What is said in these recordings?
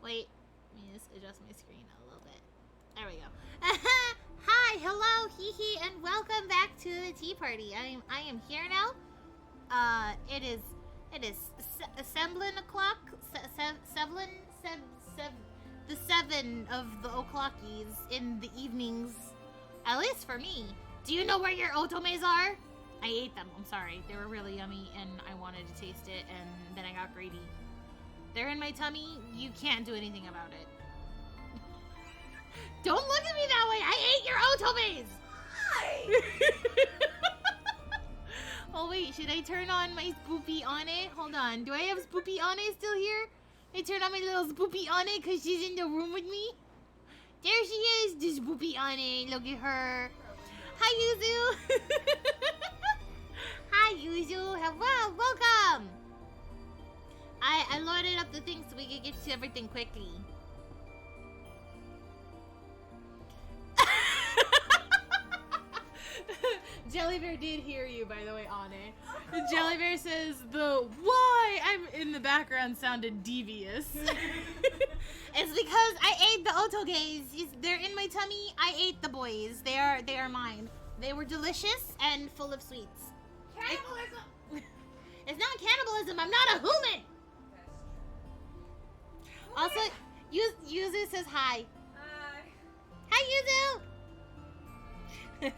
Wait, let me just adjust my screen a little bit. There we go. Hi, hello, hee, and welcome back to the tea party. I am here now. It is 7 o'clock. The 7 of the o'clockies in the evenings. At least for me. Do you know where your otomes are? I ate them. I'm sorry. They were really yummy, and I wanted to taste it, and then I got greedy. They're in my tummy. You can't do anything about it. Don't look at me that way. I ate your otomes. Hi. Oh wait, should I turn on my spoopy Ane? Hold on. Do I have spoopy Ane still here? I turn on my little spoopy Ane because she's in the room with me. There she is, the spoopy Ane. Look at her. Hi, Yuzu. Hi, Yuzu. Hello, welcome. I loaded up the thing so we could get to everything quickly. Jelly Bear did hear you, by the way, Ane. Jelly Bear says the why I'm in the background sounded devious. It's because I ate the otoges. They're in my tummy. I ate the boys. They are mine. They were delicious and full of sweets. Cannibalism! It's not cannibalism. I'm not a human. Also, Yuzu says hi. Hi. Hi, Yuzu.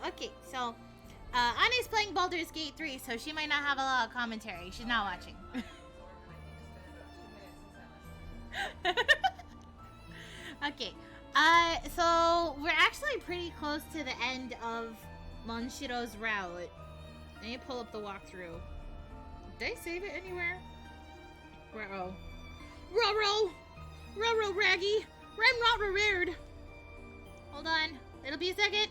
Okay, so Ane's playing Baldur's Gate 3, so she might not have a lot of commentary. She's not watching. Okay, so we're actually pretty close to the end of Monshiro's route. Let me pull up the walkthrough. Did I save it anywhere? Ruh-roh. Ruh-roh, Raggy. I'm not reared. Hold on. It'll be a second.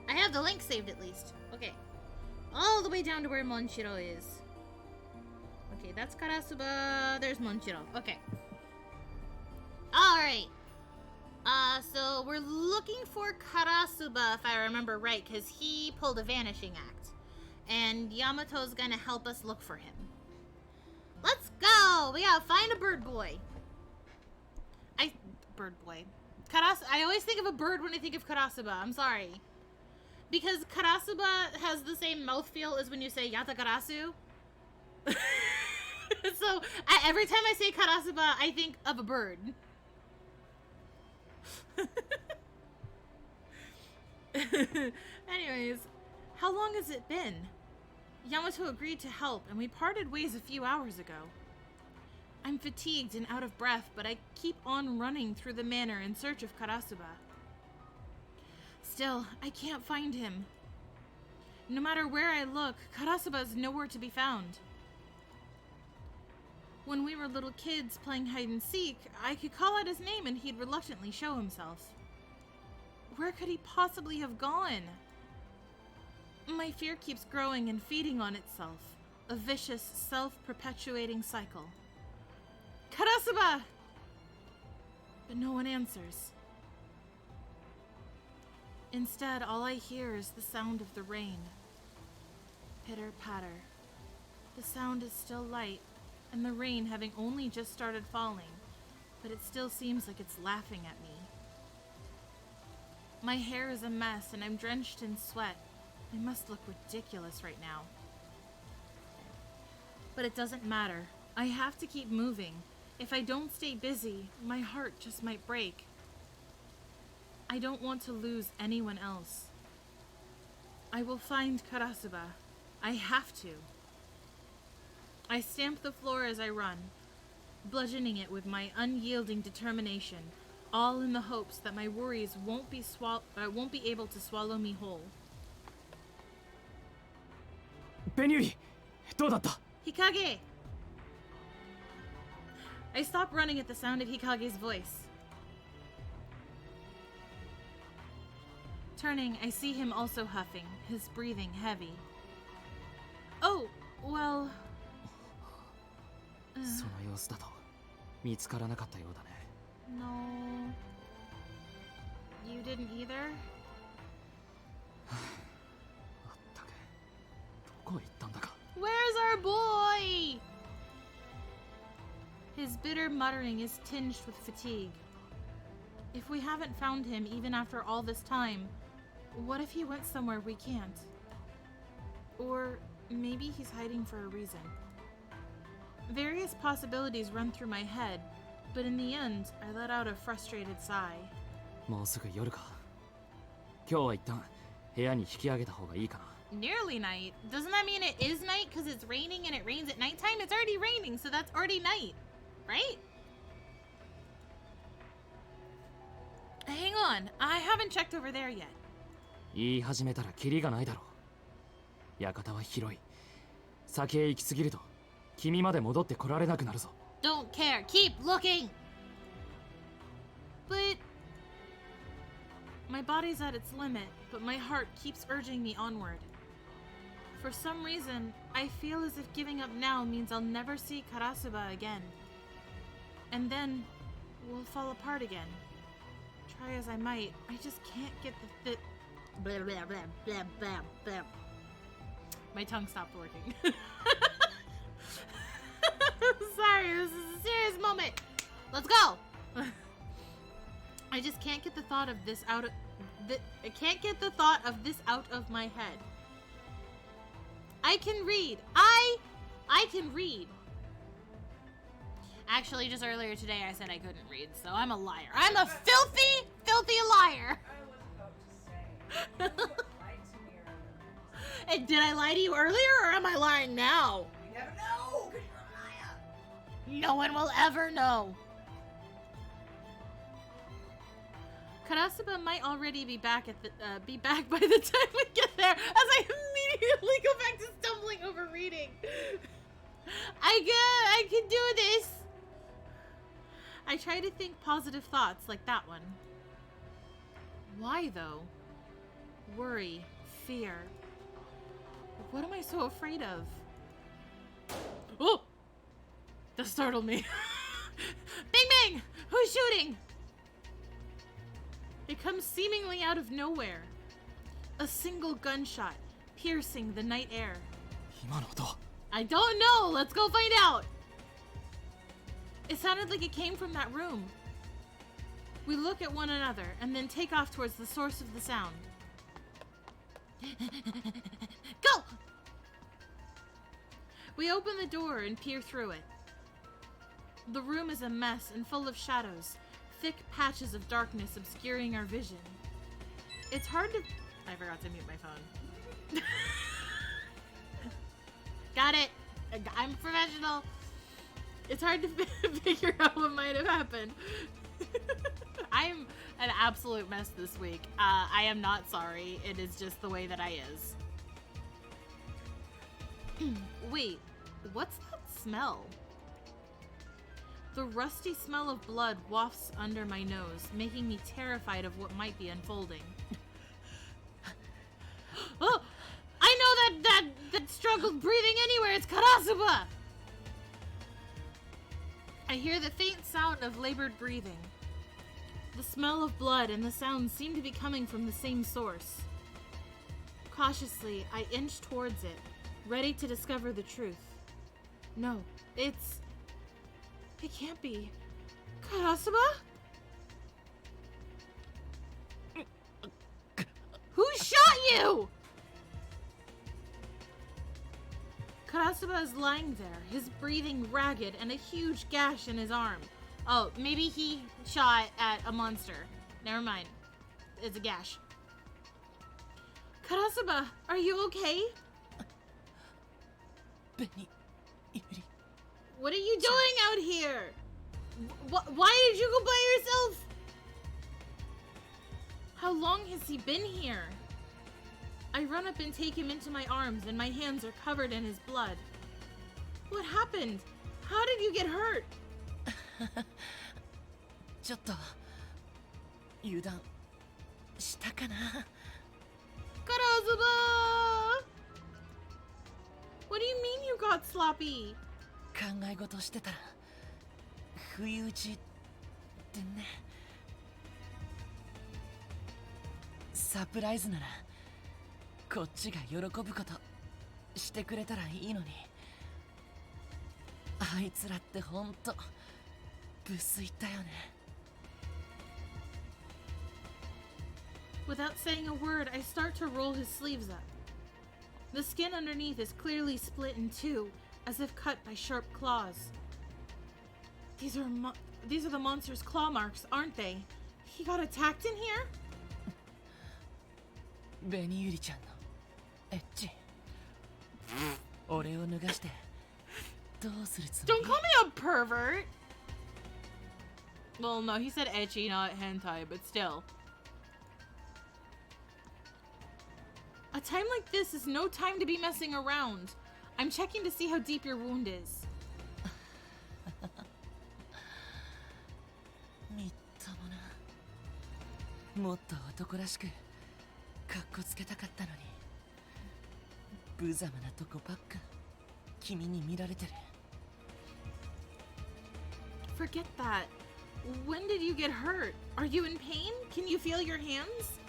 I have the link saved at least. Okay. All the way down to where Monshiro is. Okay, that's Karasuba. There's Monshiro. Okay. Alright. So we're looking for Karasuba, if I remember right, because he pulled a vanishing act. And Yamato's gonna help us look for him. Let's go! We gotta find a bird boy. Bird boy. I always think of a bird when I think of Karasuba. I'm sorry. Because Karasuba has the same mouthfeel as when you say Yatakarasu. So every time I say Karasuba, I think of a bird. Anyways, how long has it been? Yamato agreed to help, and we parted ways a few hours ago. I'm fatigued and out of breath, but I keep on running through the manor in search of Karasuba. Still, I can't find him. No matter where I look, Karasuba is nowhere to be found. When we were little kids playing hide and seek, I could call out his name and he'd reluctantly show himself. Where could he possibly have gone? My fear keeps growing and feeding on itself, a vicious, self-perpetuating cycle. Karasuba! But no one answers. Instead, all I hear is the sound of the rain. Pitter-patter. The sound is still light, and the rain having only just started falling, but it still seems like it's laughing at me. My hair is a mess, and I'm drenched in sweat. I must look ridiculous right now. But it doesn't matter. I have to keep moving. If I don't stay busy, my heart just might break. I don't want to lose anyone else. I will find Karasuba. I have to. I stamp the floor as I run, bludgeoning it with my unyielding determination, all in the hopes that my worries won't be able to swallow me whole. Benui, どうだった? Hikage! I stop running at the sound of Hikage's voice. Turning, I see him also huffing, his breathing heavy. Oh, well... その様子だと見つからなかったようだね。No... You didn't either? まったく、どこへ行ったんだか。Where's our boy? His bitter muttering is tinged with fatigue. If we haven't found him even after all this time, what if he went somewhere we can't? Or maybe he's hiding for a reason. Various possibilities run through my head, but in the end, I let out a frustrated sigh. もうすぐ夜か。今日は一旦部屋に引き上げた方がいいかな。Nearly night? Doesn't that mean it is night because it's raining and it rains at nighttime? It's already raining, so that's already night, right? Hang on, I haven't checked over there yet. 言い始めたらキリがないだろう。館は広い。先へ行き過ぎると君まで戻ってこられなくなるぞ。Don't care. Keep looking. But my body's at its limit, but my heart keeps urging me onward. For some reason, I feel as if giving up now means I'll never see Karasuba again. And then we'll fall apart again. Try as I might, I just can't get the blah, blah, blah, blah, blah, blah. My tongue stopped working. Sorry, this is a serious moment. Let's go. I just can't get the thought of this out of I can't get the thought of this out of my head. I can read. I can read. Actually, just earlier today I said I couldn't read, so I'm a liar. I'm a filthy, filthy liar. I was about to say, you lied to me earlier. And did I lie to you earlier, or am I lying now? You never know, because you're a liar. No one will ever know. Karasuba might already be back at the back by the time we get there, as I immediately go back to stumbling over reading. I can do this. I try to think positive thoughts like that one. Why though? Worry, fear. What am I so afraid of? Oh! That startled me. Bing bang! Who's shooting? It comes seemingly out of nowhere. A single gunshot, piercing the night air. 今の音は。 I don't know! Let's go find out! It sounded like it came from that room. We look at one another and then take off towards the source of the sound. Go! We open the door and peer through it. The room is a mess and full of shadows, thick patches of darkness obscuring our vision. It's hard to... I forgot to mute my phone. Got it. I'm a professional. It's hard to figure out what might have happened. I'm an absolute mess this week. I am not sorry. It is just the way that I is. Wait, what's that smell? The rusty smell of blood wafts under my nose, making me terrified of what might be unfolding. Oh! I know that struggled breathing anywhere. It's Karasuba! I hear the faint sound of labored breathing. The smell of blood and the sound seem to be coming from the same source. Cautiously, I inch towards it, ready to discover the truth. No, it can't be. Karasuba? Who shot you? Karasuba is lying there, his breathing ragged and a huge gash in his arm. Oh, maybe he shot at a monster. Never mind. It's a gash. Karasuba, are you okay? What are you doing out here? Why did you go by yourself? How long has he been here? I run up and take him into my arms, and my hands are covered in his blood. What happened? How did you get hurt? ちょっと油断したかな。 Karasuba! What do you mean you got sloppy? 考え事してたら不意打ちってね。サプライズならこっちが喜ぶことしてくれたらいいのに。あいつらってほんと無粋だよね。 Without saying a word, I start to roll his sleeves up. The skin underneath is clearly split in two, as if cut by sharp claws. These are the monster's claw marks, aren't they? He got attacked in here? 紅ゆりちゃんのエッチ。俺を脱がしてどうするつも Don't り？ call me a pervert! Well, no, he said ecchi, not hentai, but still. A time like this is no time to be messing around. I'm checking to see how deep your wound is. みっともな。もっと男らしくかっこつけたかったのに。無様なとこばっか君に見られてる。 Forget that. When did you get hurt? Are you in pain? Can you feel your hands?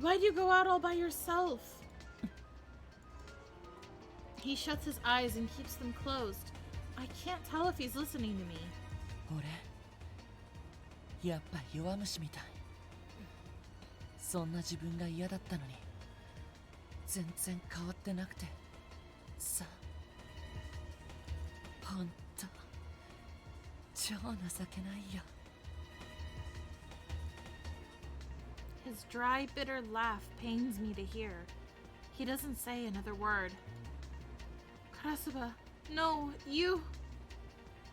Why'd you go out all by yourself? He shuts his eyes and keeps them closed. I can't tell if he's listening to me. 俺やっぱ弱虫みたい。そんな自分が嫌だったのに全然変わってなくてさ。ほんと超情けないよ。 His dry, bitter laugh pains me to hear. He doesn't say another word. Karasuba, no, you...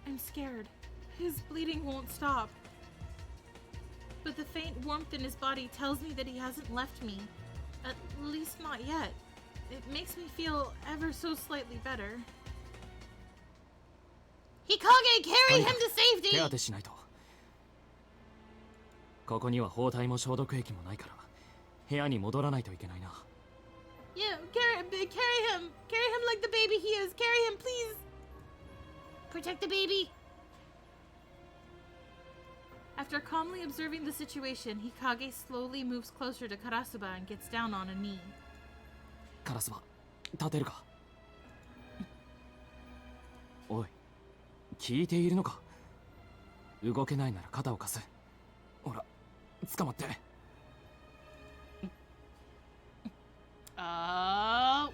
I'm scared. His bleeding won't stop. But the faint warmth in his body tells me that he hasn't left me. At least not yet. It makes me feel ever so slightly better. Hikage, carry him to 手 safety! 当てしないと。ここには包帯も消毒液もないから部屋に戻らないといけないな。 Yeah, carry him. Carry him like the baby he is. Carry him, please. Protect the baby. After calmly observing the situation, Hikage slowly moves closer to Karasuba and gets down on a knee. カラスは立てるか？おい、聞いているのか？動けないなら肩を貸す。ほら、捕まって。Oh.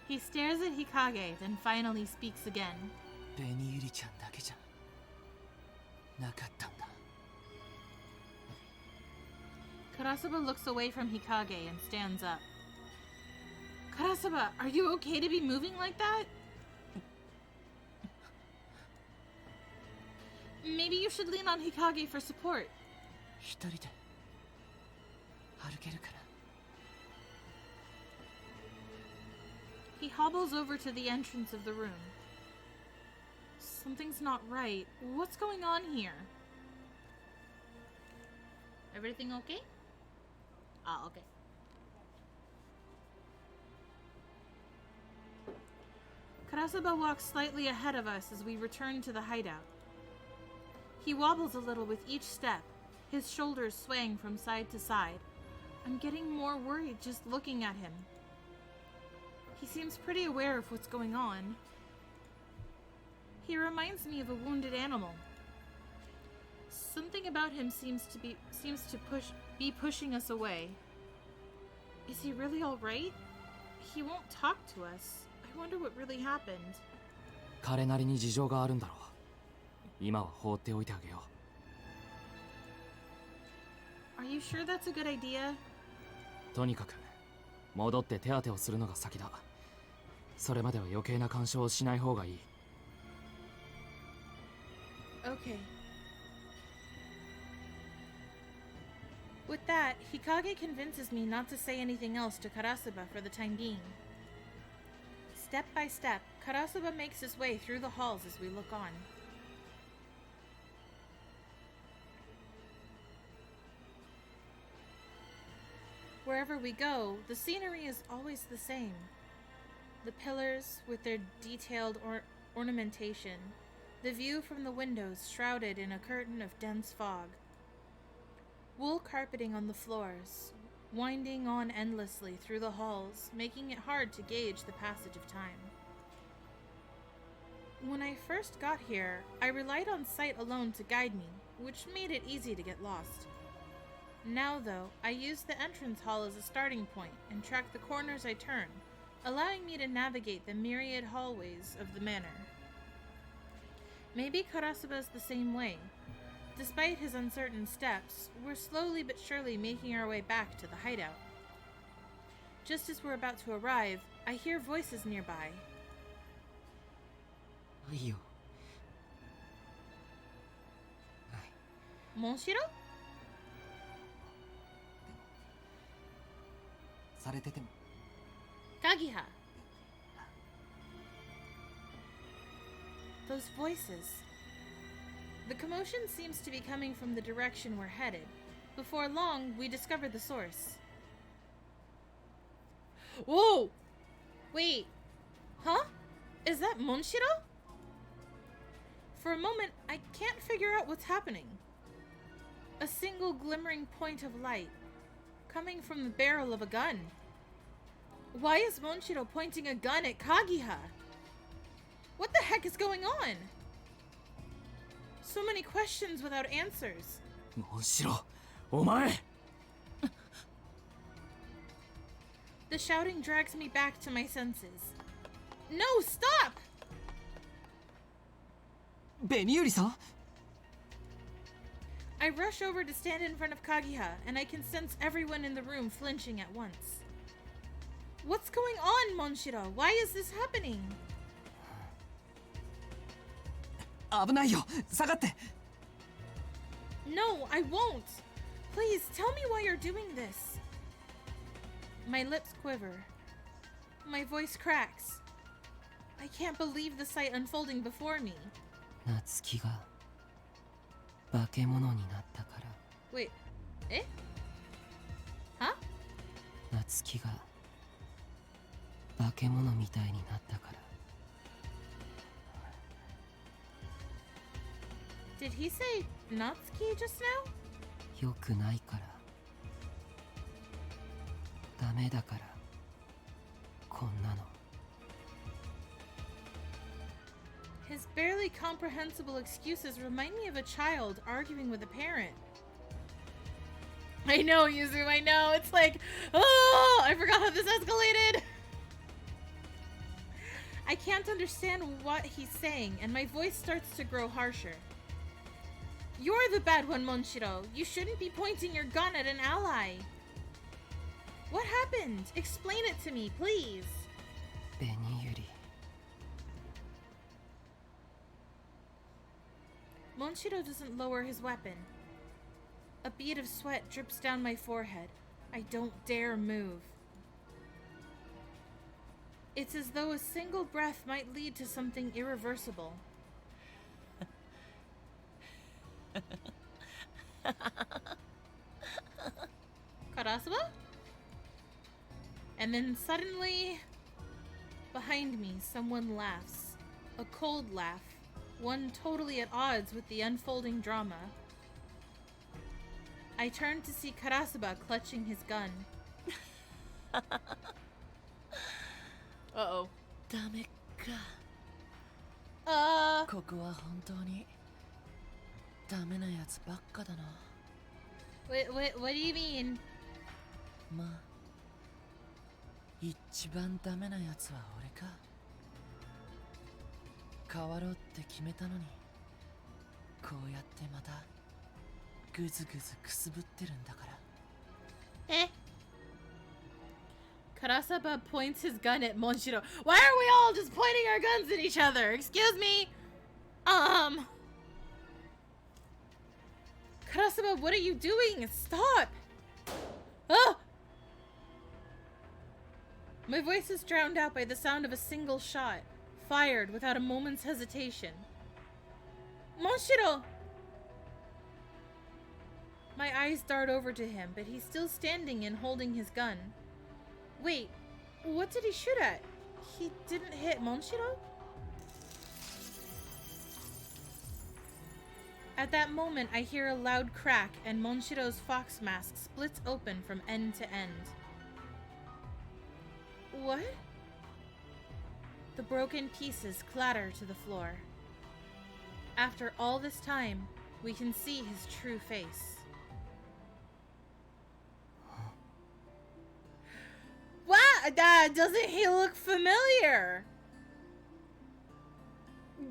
He stares at Hikage, then finally speaks again. 紅ゆりちゃんだけじゃなかったんだ。 Karasuba looks away from Hikage and stands up. Karasuba, are you okay to be moving like that? Maybe you should lean on Hikage for support. 一人で歩けるから。 He hobbles over to the entrance of the room. Something's not right. What's going on here? Everything okay? Ah, okay. Karasuba walks slightly ahead of us as we return to the hideout. He wobbles a little with each step, his shoulders swaying from side to side. I'm getting more worried just looking at him. He seems pretty aware of what's going on. He reminds me of a wounded animal. Something about him seems to be pushing us away. Is he really all right? He won't talk to us. I wonder what really happened. 彼なりに事情があるんだろう。今は放っておいてあげよう。 Are you sure that's a good idea? とにかく戻って手当てをするのが先だ。それまでは余計な干渉をしない方がいい。 Okay. With that, Hikage convinces me not to say anything else to Karasuba for the time being. Step by step, Karasuba makes his way through the halls as we look on. Wherever we go, the scenery is always the same. The pillars with their detailed ornamentation, the view from the windows shrouded in a curtain of dense fog. Wool carpeting on the floors, winding on endlessly through the halls, making it hard to gauge the passage of time. When I first got here, I relied on sight alone to guide me, which made it easy to get lost. Now, though, I use the entrance hall as a starting point and track the corners I turn, allowing me to navigate the myriad hallways of the manor. Maybe Karasuba's the same way. Despite his uncertain steps, we're slowly but surely making our way back to the hideout. Just as we're about to arrive, I hear voices nearby. いいよ。 Monshiro? されてても Kagiha. Those voices. The commotion seems to be coming from the direction we're headed. Before long, we discover the source. Whoa! Wait. Huh? Is that Monshiro? For a moment, I can't figure out what's happening. A single glimmering point of light, coming from the barrel of a gun. Why is Monshiro pointing a gun at Kagiha? What the heck is going on? So many questions without answers. モンシロ、お前。 The shouting drags me back to my senses. No, stop! ベニユリさん I rush over to stand in front of Kagiha, and I can sense everyone in the room flinching at once. What's going on, Monshiro? Why is this happening? 危ないよ下がって No, I won't! Please, tell me why you're doing this. My lips quiver. My voice cracks. I can't believe the sight unfolding before me. 夏希が化け物になったから Wait, eh? Huh? 夏希が化け物みたいになったから Did he say Natsuki just now? 良くないからダメだからこんなの His barely comprehensible excuses remind me of a child arguing with a parent. I know, Yuzu, I know. It's like, oh, I forgot how this escalated. I can't understand what he's saying, and my voice starts to grow harsher. You're the bad one, Monshiro. You shouldn't be pointing your gun at an ally. What happened? Explain it to me, please. ベニユリ Monshiro doesn't lower his weapon. A bead of sweat drips down my forehead. I don't dare move. It's as though a single breath might lead to something irreversible. Karasuba? And then suddenly, behind me, someone laughs. A cold laugh. One totally at odds with the unfolding drama. I turn to see Karasuba clutching his gun. Uh-oh. ダメか Uh, ここは本当にダメなやつばっかだな what do you mean? まあ一番ダメなやつは俺か変わろうって決めたのにこうやってまたグズグズくすぶってるんだから Eh? Karasuba points his gun at Monshiro. Why are we all just pointing our guns at each other? Excuse me? Karasuba, what are you doing? Stop! Oh! My voice is drowned out by the sound of a single shot, fired without a moment's hesitation. Monshiro! My eyes dart over to him, but he's still standing and holding his gun. Wait, what did he shoot at? He didn't hit Monshiro? At that moment, I hear a loud crack and Monshiro's fox mask splits open from end to end. What? The broken pieces clatter to the floor. After all this time, we can see his true face. Wow, doesn't he look familiar?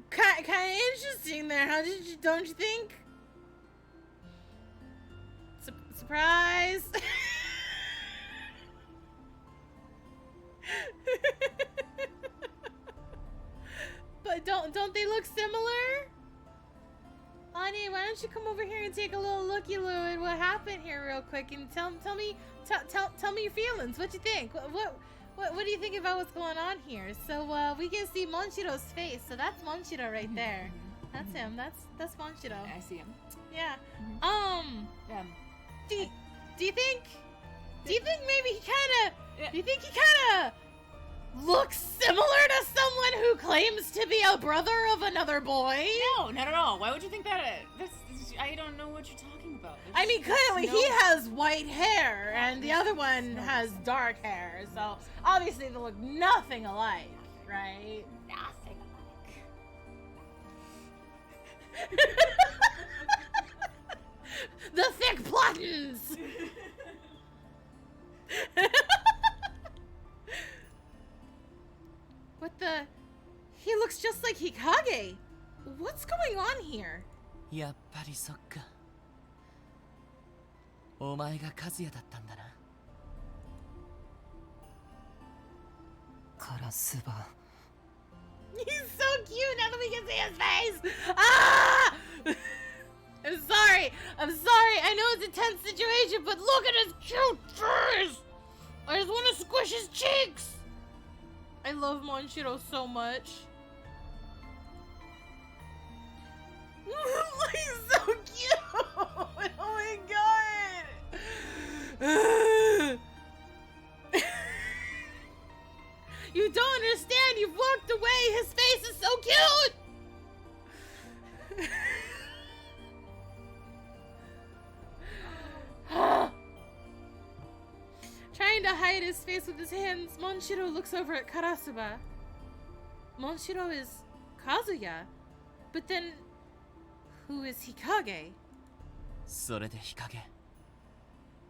Kind of interesting there, huh? Don't you think? Surprise! But don't they look similar? Ani, why don't you come over here and take a little looky-loo at what happened here real quick and tell me your feelings. What you think? What do you think about what's going on here? So we can see Monshiro's face. So that's Monshiro right there. That's him. That's Monshiro. I see him. Yeah. Yeah. Do you think maybe he kind of? Do you think he kind of looks similar to someone who claims to be a brother of another boy? No, not at all. Why would you think that? I don't know what you're talking about. I mean, clearly he has white hair, and the other one has dark hair. So obviously they look nothing alike, right? Nothing The thick plottins. What the? He looks just like Hikage. What's going on here? やっぱりそっか。お前が和也だったんだな。カラスバ。 He's so cute now that we can see his face. Ah! I'm sorry. I know it's a tense situation, but look at his cute face. I just want to squish his cheeks. I love Monshiro so much. He's so cute. Oh my god. You don't understand. You've walked away. His face is so cute. Trying to hide his face with his hands, Monshiro looks over at Karasuba. Monshiro is Kazuya, but then who is Hikage? それで日陰。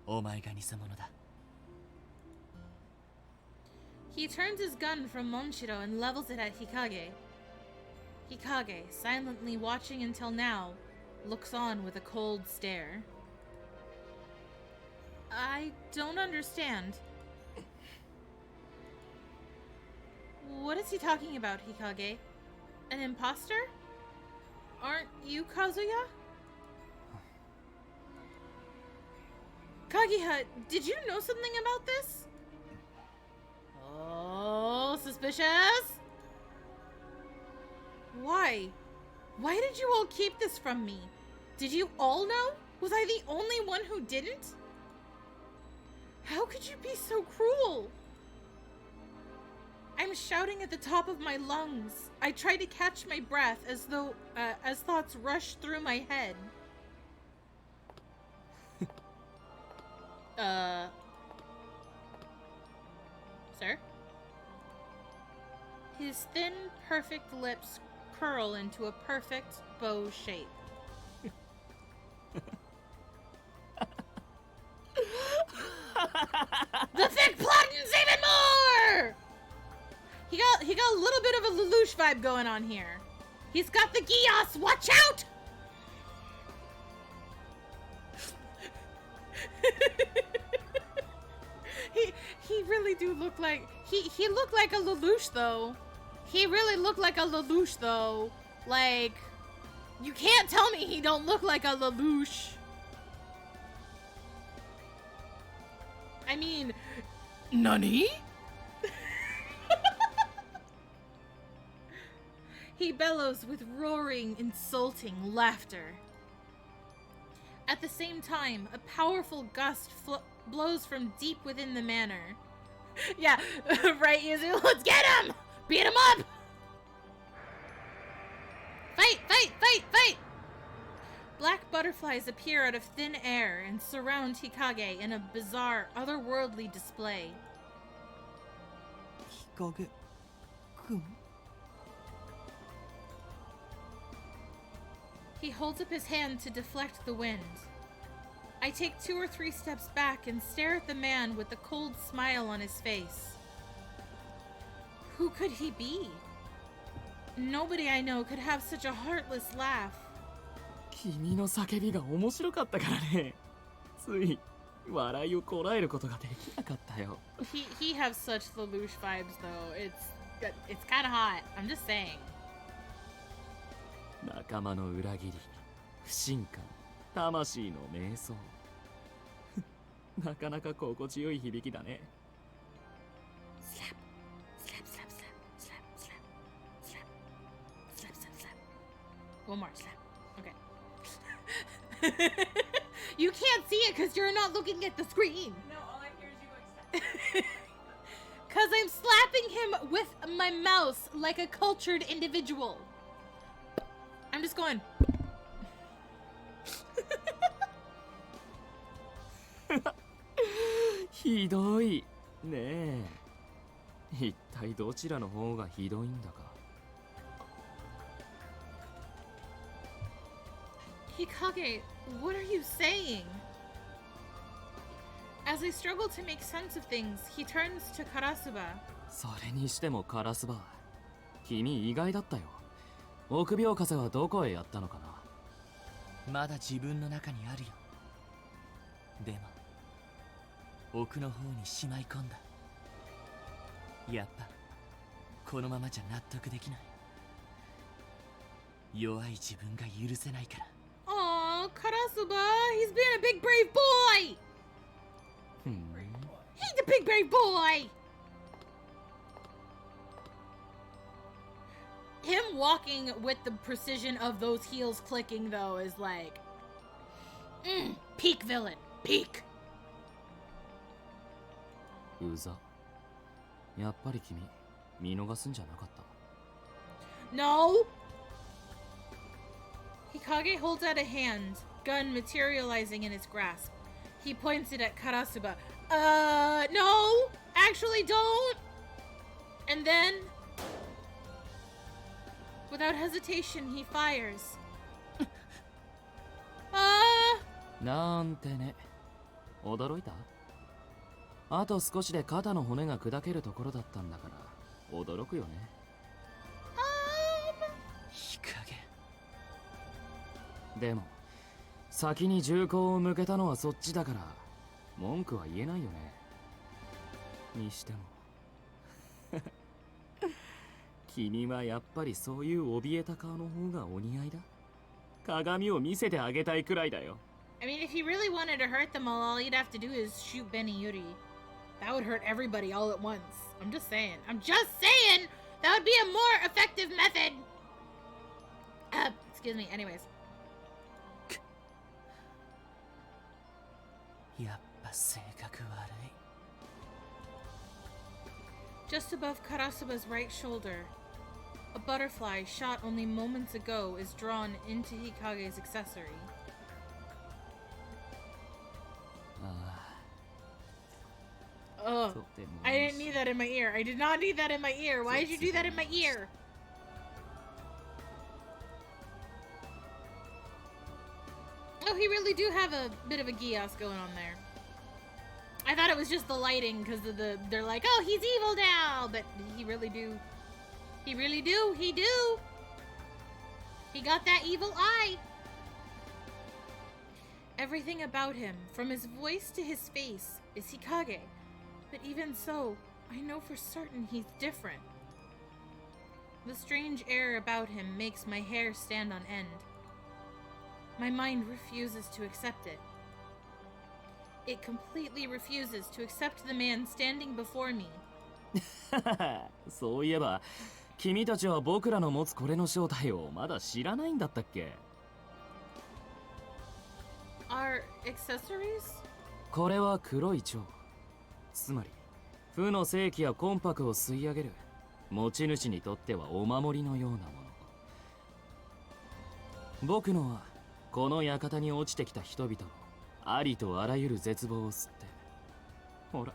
お前が偽物だ。 He turns his gun from Monshiro and levels it at Hikage. Hikage, silently watching until now, looks on with a cold stare. I don't understand. What is he talking about, Hikage? An imposter? Aren't you Kazuya? Kagiha, did you know something about this? Oh, suspicious? Why? Why did you all keep this from me? Did you all know? Was I the only one who didn't? How could you be so cruel? I'm shouting at the top of my lungs. I try to catch my breath as thoughts rush through my head. Sir? His thin, perfect lips curl into a perfect bow shape. The thick plottins even more! He got a little bit of a Lelouch vibe going on here. He's got the Gios, watch out! He really do look like he looked like a Lelouch though. He really looked like a Lelouch though. Like, you can't tell me he don't look like a Lelouch. I mean, Nani? He bellows with roaring, insulting laughter. At the same time, a powerful gust blows from deep within the manor. Yeah, right, Yuzu? Let's get him! Beat him up! Fight, fight, fight, fight! Black butterflies appear out of thin air and surround Hikage in a bizarre, otherworldly display. 日陰くん He holds up his hand to deflect the wind. I take 2 or 3 steps back and stare at the man with the cold smile on his face. Who could he be? Nobody I know could have such a heartless laugh. 君の叫びが面白かったからね。つい笑いをこらえることができなかったよ。He has such Lelouch vibes though. It's kind of hot. I'm just saying. 仲間の裏切り、不信感、魂の瞑想。なかなか心地よい響きだね。Slap, slap, slap, slap, slap, slap, slap, slap, slap, slap. One more slap. Okay. You can't see it because you're not looking at the screen. No, all I hear is you going slap. Because I'm slapping him with my mouse like a cultured individual. I'm just going. ひどいねえ。一体どちらの方がひどいんだか。Hikage, what are you saying? As I struggle to make sense of things, he turns to Karasuba. それにしてもカラスバ、君意外だったよ。臆病風はどこへやったのかな。まだ自分の中にあるよ。でも奥の方にしまい込んだ。やっぱこのままじゃ納得できない。弱い自分が許せないから。Aw, Karasuba, he's been a big brave boy! ふん。 He's a big brave boy! Him walking with the precision of those heels clicking, though, is like... peak villain. Peak! うざ。やっぱり君、見逃すんじゃなかった。No! Hikage holds out a hand, gun materializing in his grasp. He points it at Karasuba. No! Actually, don't! And then, without hesitation, he fires. なんてね。驚いた？あと少しで肩の骨が砕けるところだったんだから驚くよね。日陰。でも先に銃口を向けたのはそっちだから文句は言えないよね。にしても君はやっぱりそういう怯えた顔の方がお似合いだ。鏡を見せてあげたいくらいだよ。I mean, if he really wanted to hurt them all he'd have to do is shoot Benny Yuri. That would hurt everybody all at once. I'm just saying. I'm just saying! That would be a more effective method! Excuse me. Anyways. やっぱ性格悪い。Just above Karasuba's right shoulder, a butterfly shot only moments ago is drawn into Hikage's accessory. あ Ugh. あ、とても I didn't need that in my ear. I did not need that in my ear. Why did you do that in my ear? Oh, he really do have a bit of a Gios going on there. I thought it was just the lighting because they're like, oh, he's evil now, but he really do. He really do. He do. He got that evil eye. Everything about him, from his voice to his face, is Hikage. But even so, I know for certain he's different. The strange air about him makes my hair stand on end. My mind refuses to accept it. It completely refuses to accept the man standing before me. そういえば君たちは僕らの持つこれの正体をまだ知らないんだったっけ？ Our accessories? これは黒い蝶。つまり負の正気や魂魄を吸い上げる持ち主にとってはお守りのようなもの。僕のはこの館に落ちてきた人々のありとあらゆる絶望を吸って、ほら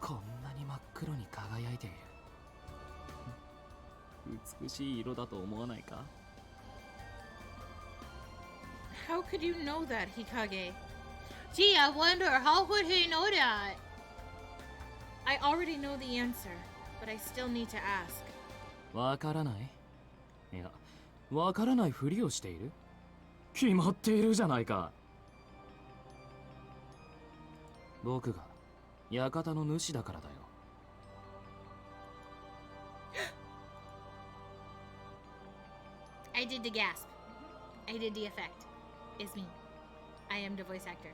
こんなに真っ黒に輝いている。美しい色だと思わないか？ How could you know that, Hikage? Gee, I wonder, how could he know that? I already know the answer, but I still need to ask. わからないいや、わからないふりをしている決まっているじゃないか。僕が館の主だからだよ。I did the gasp. I did the effect. It's me. I am the voice actor.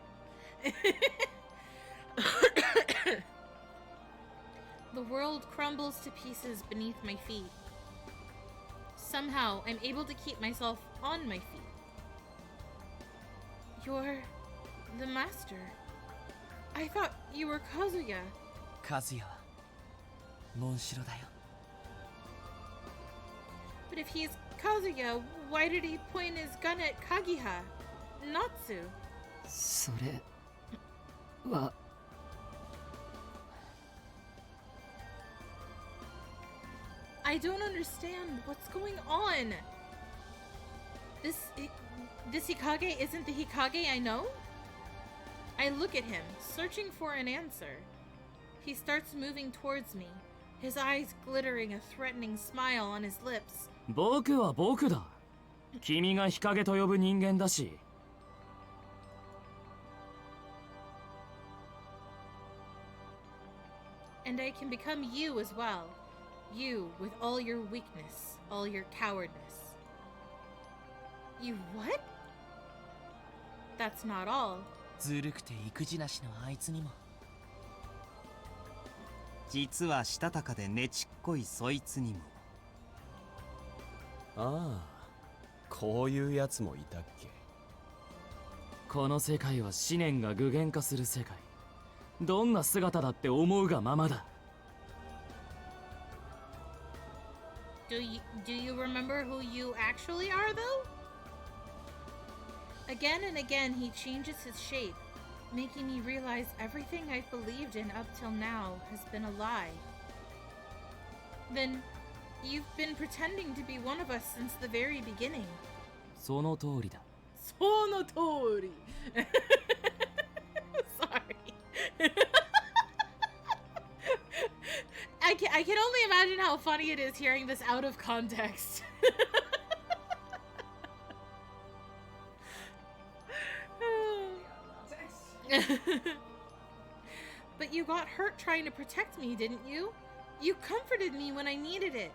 The world crumbles to pieces beneath my feet. Somehow, I'm able to keep myself on my feet. You're the master. I thought you were Kazuya. カズヤはモンシロだよ。 But if he's Kazuya, why did he point his gun at Kagiha? Natsu. それは I don't understand what's going on. This Hikage isn't the Hikage I know? I look at him, searching for an answer. He starts moving towards me, his eyes glittering a threatening smile on his lips. 僕は僕だ。君が日陰と呼ぶ人間だし。And I can become you as well. You with all your weakness, all your cowardness. You what? That's not all. ずるくて育児なしのあいつにも。実はしたたかでねちっこいそいつにも。ああ、こういうやつもいたっけ。この世界は思念が具現化する世界。どんな姿だって思うがままだ。Do you remember who you actually are, though? Again and again, he changes his shape, making me realize everything I've believed in up till now has been a lie. Then, you've been pretending to be one of us since the very beginning. その通りだ。その通り. Sorry. I can only imagine how funny it is hearing this out of context. But you got hurt trying to protect me, didn't you? You comforted me when I needed it.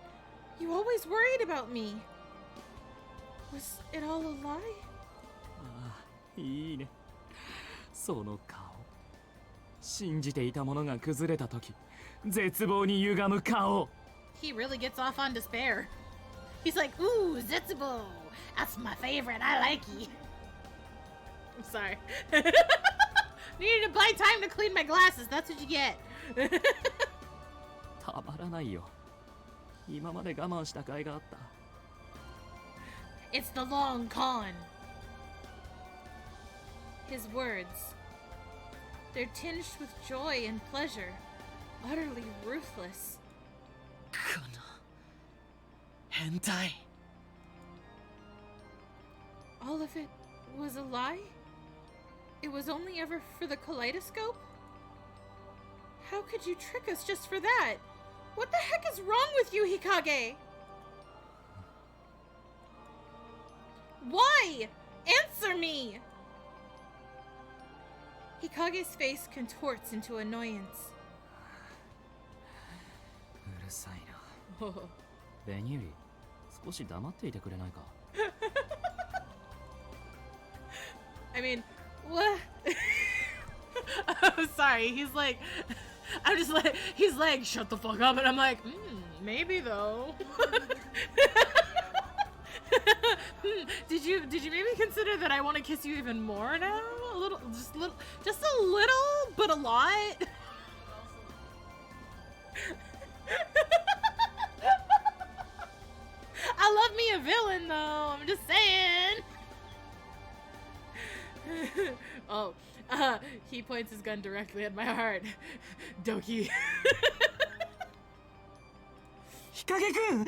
You always worried about me. Was it all a lie? ああ、いいね。その顔。信じていたものが崩れた時、絶望に歪む顔。He really gets off on despair. He's like, ooh, Zetsubo. That's my favorite. I like you. I'm sorry. Needed to buy time to clean my glasses. That's what you get. たまらないよ。今まで我慢した甲斐があった。It's the long con. His words. They're tinged with joy and pleasure. Utterly ruthless. この変態。 All of it was a lie? It was only ever for the kaleidoscope? How could you trick us just for that? What the heck is wrong with you, Hikage? Why? Answer me! Hikage's face contorts into annoyance. うるさいな。ベニューリ、少し黙っていてくれないか。I mean, what? I'm sorry. He's like, I'm just like, he's like, shut the fuck up, and I'm like, maybe though. Did you maybe consider that I want to kiss you even more now? A little, just a little, but a lot. I love me a villain though. I'm just saying. Oh, he points his gun directly at my heart. Doki. 日陰くん。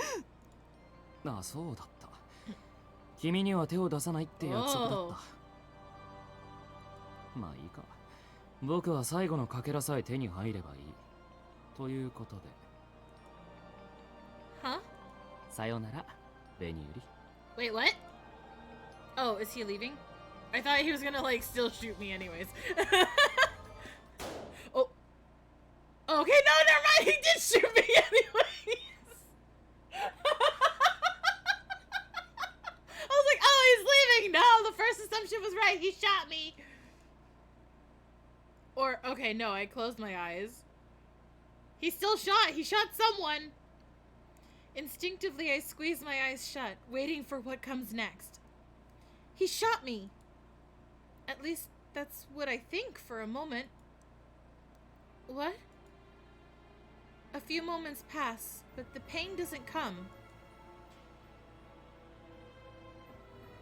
ああ、そうだった。君には手を出さないって約束だった。まあいいか。僕は最後のかけらさえ手に入ればいい。ということで。Huh? さよなら、ベニユリ。Wait, what? Oh, is he leaving? I thought he was gonna, like, still shoot me anyways. Oh. Okay, no, never mind! He did shoot me anyways! I was like, oh, he's leaving! No, the first assumption was right. He shot me. Or, okay, no, I closed my eyes. He still shot. He shot someone. Instinctively, I squeeze my eyes shut, waiting for what comes next. He shot me. At least, that's what I think for a moment. What? A few moments pass, but the pain doesn't come.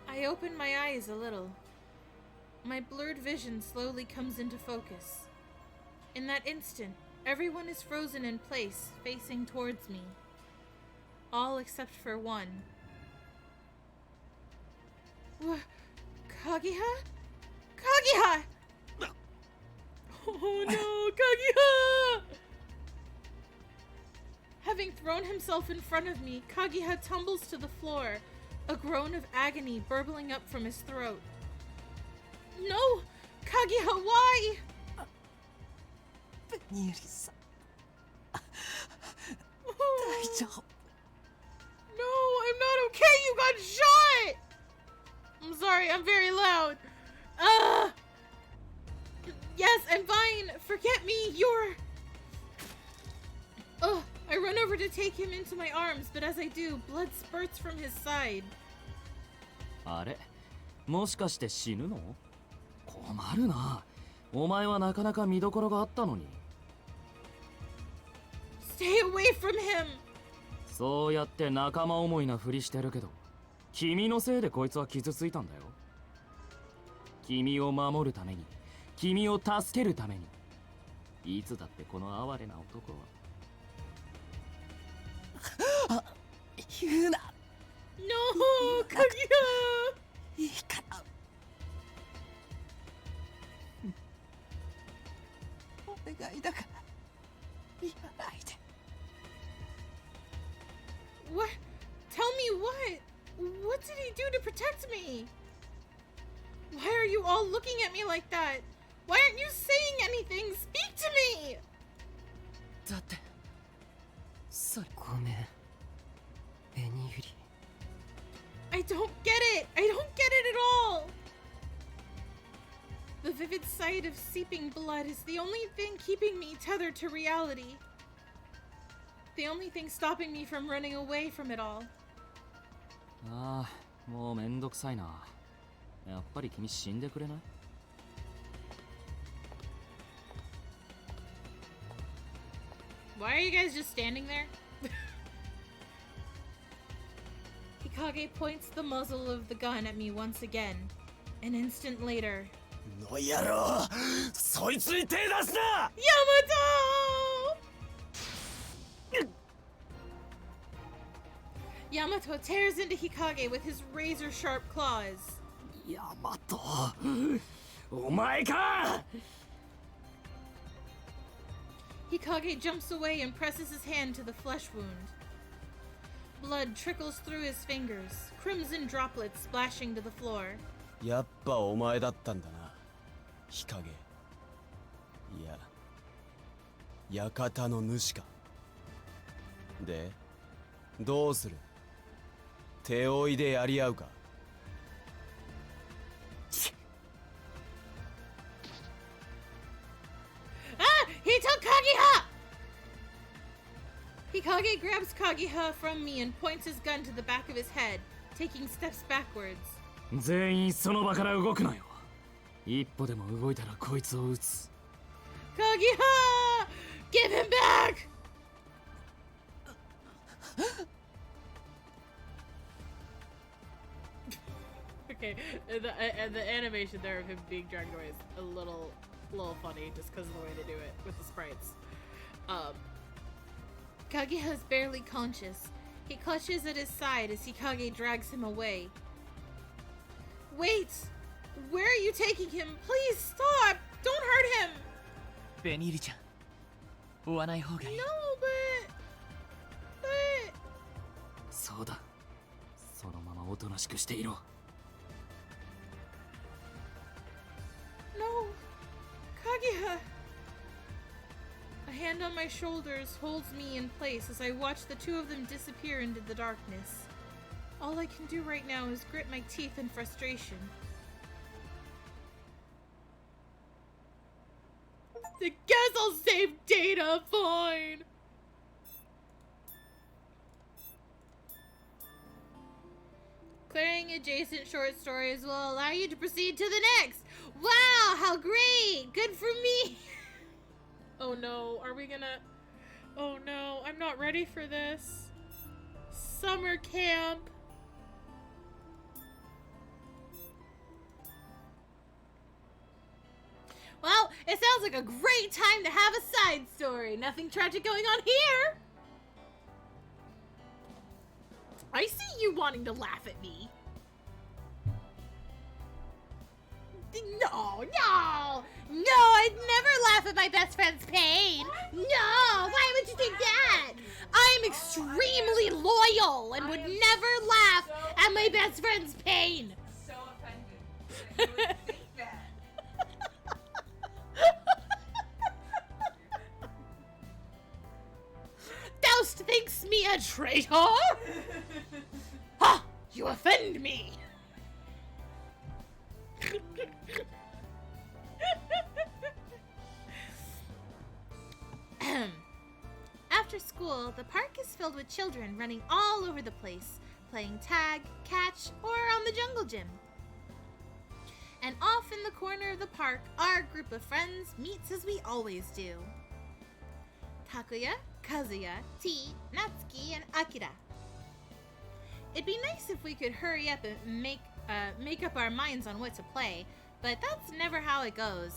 I open my eyes a little. My blurred vision slowly comes into focus. In that instant, everyone is frozen in place, facing towards me. All except for one. Kageha? Kageha! Oh no, Kageha! Having thrown himself in front of me, Kageha tumbles to the floor, a groan of agony burbling up from his throat. No! Kageha, why? ベニユリさん、大丈夫。 No, I'm not okay. You got shot. I'm sorry. I'm very loud. Yes, I'm fine. Forget me. You're... I run over to take him into my arms, but as I do, blood spurts from his side. あれ、もしかして死ぬの？困るな。お前はなかなか見どころがあったのに。Stay away from him. そうやって仲間思いなふりしてるけど、君のせいでこいつは傷ついたんだよ。君を守るために、君を助けるために。いつだってこの哀れな男は。あ、言うな。No, Kageha. いいから。お願いだから言わないで。 What? Tell me what? What did he do to protect me? Why are you all looking at me like that? Why aren't you saying anything? Speak to me! だってそれごめん、ベニユリ。 I don't get it! I don't get it at all! The vivid sight of seeping blood is the only thing keeping me tethered to reality. The only thing stopping me from running away from it all. ああ、もうめんどくさいな。やっぱり君死んでくれない？ Why are you guys just standing there? Hikage points the muzzle of the gun at me once again. An instant later... の野郎、そいつに手出すな！ Yamato tears into Hikage with his razor-sharp claws. ヤマト、お前か！ Hikage jumps away and presses his hand to the flesh wound. Blood trickles through his fingers, crimson droplets splashing to the floor. やっぱお前だったんだな、日陰。いや、館の主か。で、どうする？手負いでやり合うか。 Ah! He took Kageha! Hikage grabs Kageha from me and points his gun to the back of his head, taking steps backwards. 全員その場から動くなよ。一歩でも動いたらこいつを撃つ。 Kageha! Give him back! Okay, and the animation there of him being dragged away is a little funny just because of the way they do it with the sprites. Kageha is barely conscious. He clutches at his side as Hikage drags him away. Wait! Where are you taking him? Please stop! Don't hurt him! ベニーリちゃん追わない方がいい No, but... そうだ。そのままおとなしくしていろ。No! Kaguya! A hand on my shoulders holds me in place as I watch the two of them disappear into the darkness. All I can do right now is grit my teeth in frustration. I guess I'll save data, fine! Clearing adjacent short stories will allow you to proceed to the next! Wow, how great! Good for me! Oh no, are we gonna... Oh no, I'm not ready for this. Summer camp. Well, it sounds like a great time to have a side story. Nothing tragic going on here. I see you wanting to laugh at me. No, no, no, I'd never laugh at my best friend's pain. No, why would you think that? I'm extremely loyal and would never laugh at my best friend's pain. So offended that you would think that. Doust thinks me a traitor? Ha! You offend me! After school, the park is filled with children running all over the place, playing tag, catch, or on the jungle gym. And off in the corner of the park, our group of friends meets as we always do. Takuya, Kazuya, T, Natsuki, and Akira. It'd be nice if we could hurry up and make up our minds on what to play, but that's never how it goes.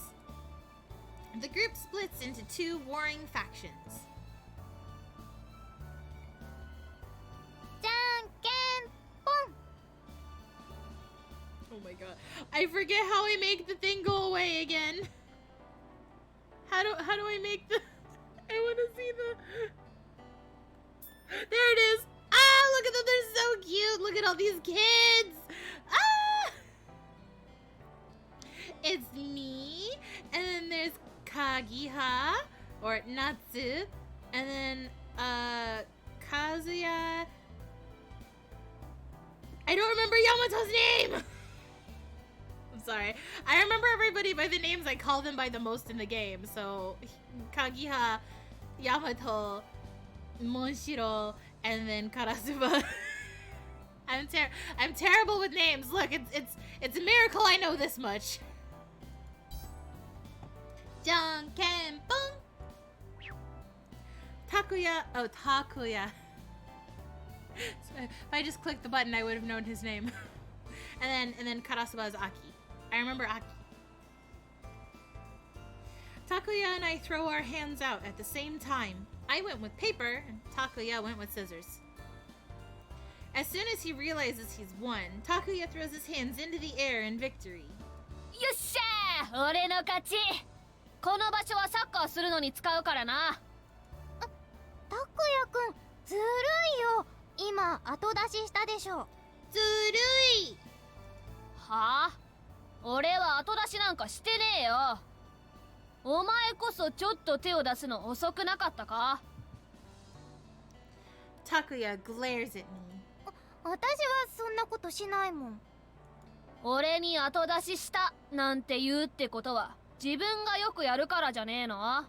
The group splits into two warring factions. Oh my god. I forget how I make the thing go away again. How do I make the... I want to see the... There it is! Ah, look at them, they're so cute! Look at all these kids! Ah! It's me, and then there's Kagiha, or Natsu, and then, Kazuya... I don't remember Yamato's name! I'm sorry. I remember everybody by the names I call them by the most in the game, so... Kagiha, Yamato, Monshiro, and then Karasuba. I'm terrible with names. Look, it's a miracle I know this much. Janken boom. Takuya. Oh, Takuya. So if I just clicked the button, I would have known his name. and then Karasuba is Aki. I remember Aki. Takuya and I throw our hands out at the same time. I went with paper, and Takuya went with scissors. As soon as he realizes he's won, Takuya throws his hands into the air in victory. よっしゃー、俺の勝ち。この場所はサッカーするのに使うからな。たくやくん、ずるいよ。今後出ししたでしょ。ずるい。はあ？俺は後出しなんかしてねえよ。お前こそちょっと手を出すの遅くなかったか？ Takuya glares at me. 私はそんなことしないもん。俺に後出ししたなんて言うってことは自分がよくやるからじゃねえの？そんなわ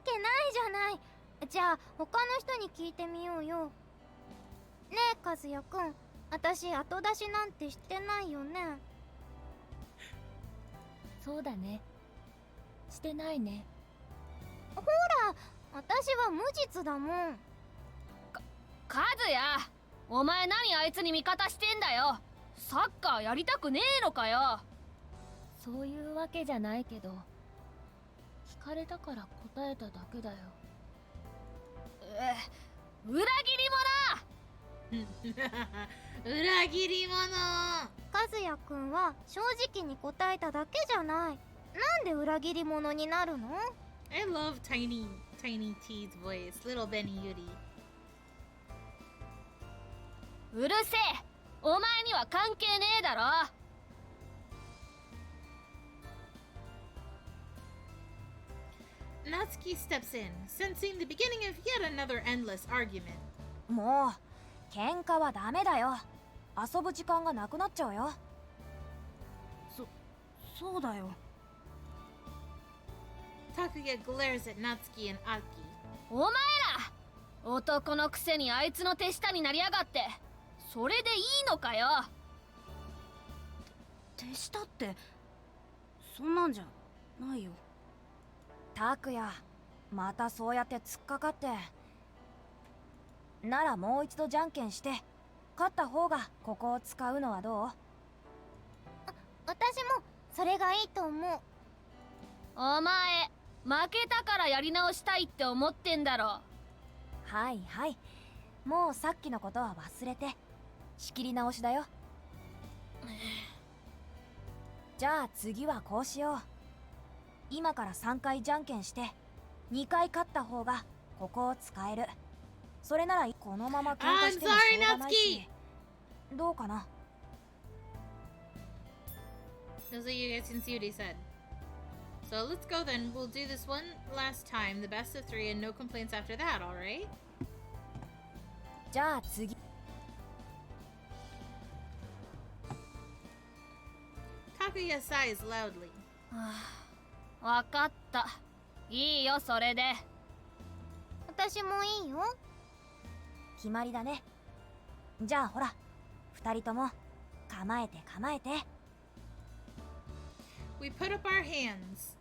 けないじゃない。じゃあ他の人に聞いてみようよ。ねえ和也くん、私後出しなんてしてないよね。そうだね。してないね。ほら、私は無実だもん。カズヤ、お前何あいつに味方してんだよ。サッカーやりたくねえのかよ。そういうわけじゃないけど、聞かれたから答えただけだよ。裏切り者！裏切り者。和也くんは正直に答えただけじゃない。なんで裏切り者になるの？ I love Tiny T's voice, little Benny Yuri. うるせえ、お前には関係ねえだろ。Natsuki steps in, sensing the beginning of yet another endless argument. もう喧嘩はダメだよ。遊ぶ時間がなくなっちゃうよ。そうだよ。Takuya glares at Natsuki and Aki. お前ら男のくせにあいつの手下になりやがって、それでいいのかよ。手下ってそんなんじゃないよ。拓也、またそうやって突っかかって。ならもう一度じゃんけんして勝った方がここを使うのはどう？私もそれがいいと思う。お前負けたからやり直したいって思ってんだろ。はいはい、もうさっきのことは忘れて仕切り直しだよ。じゃあ次はこうしよう。今から3回じゃんけんして2回勝った方がここを使える。それならこのまま喧嘩してもしょうがないし。どうかな？ Those are you guys since Yuri said. So let's go then. We'll do this one last time, the best of 3, and no complaints after that, alright? じゃあ次。Takuya sighs loudly. わかった。いいよそれで。私もいいよ。決まりだね。じゃあほら、2人とも構えて構えて。We put up our hands.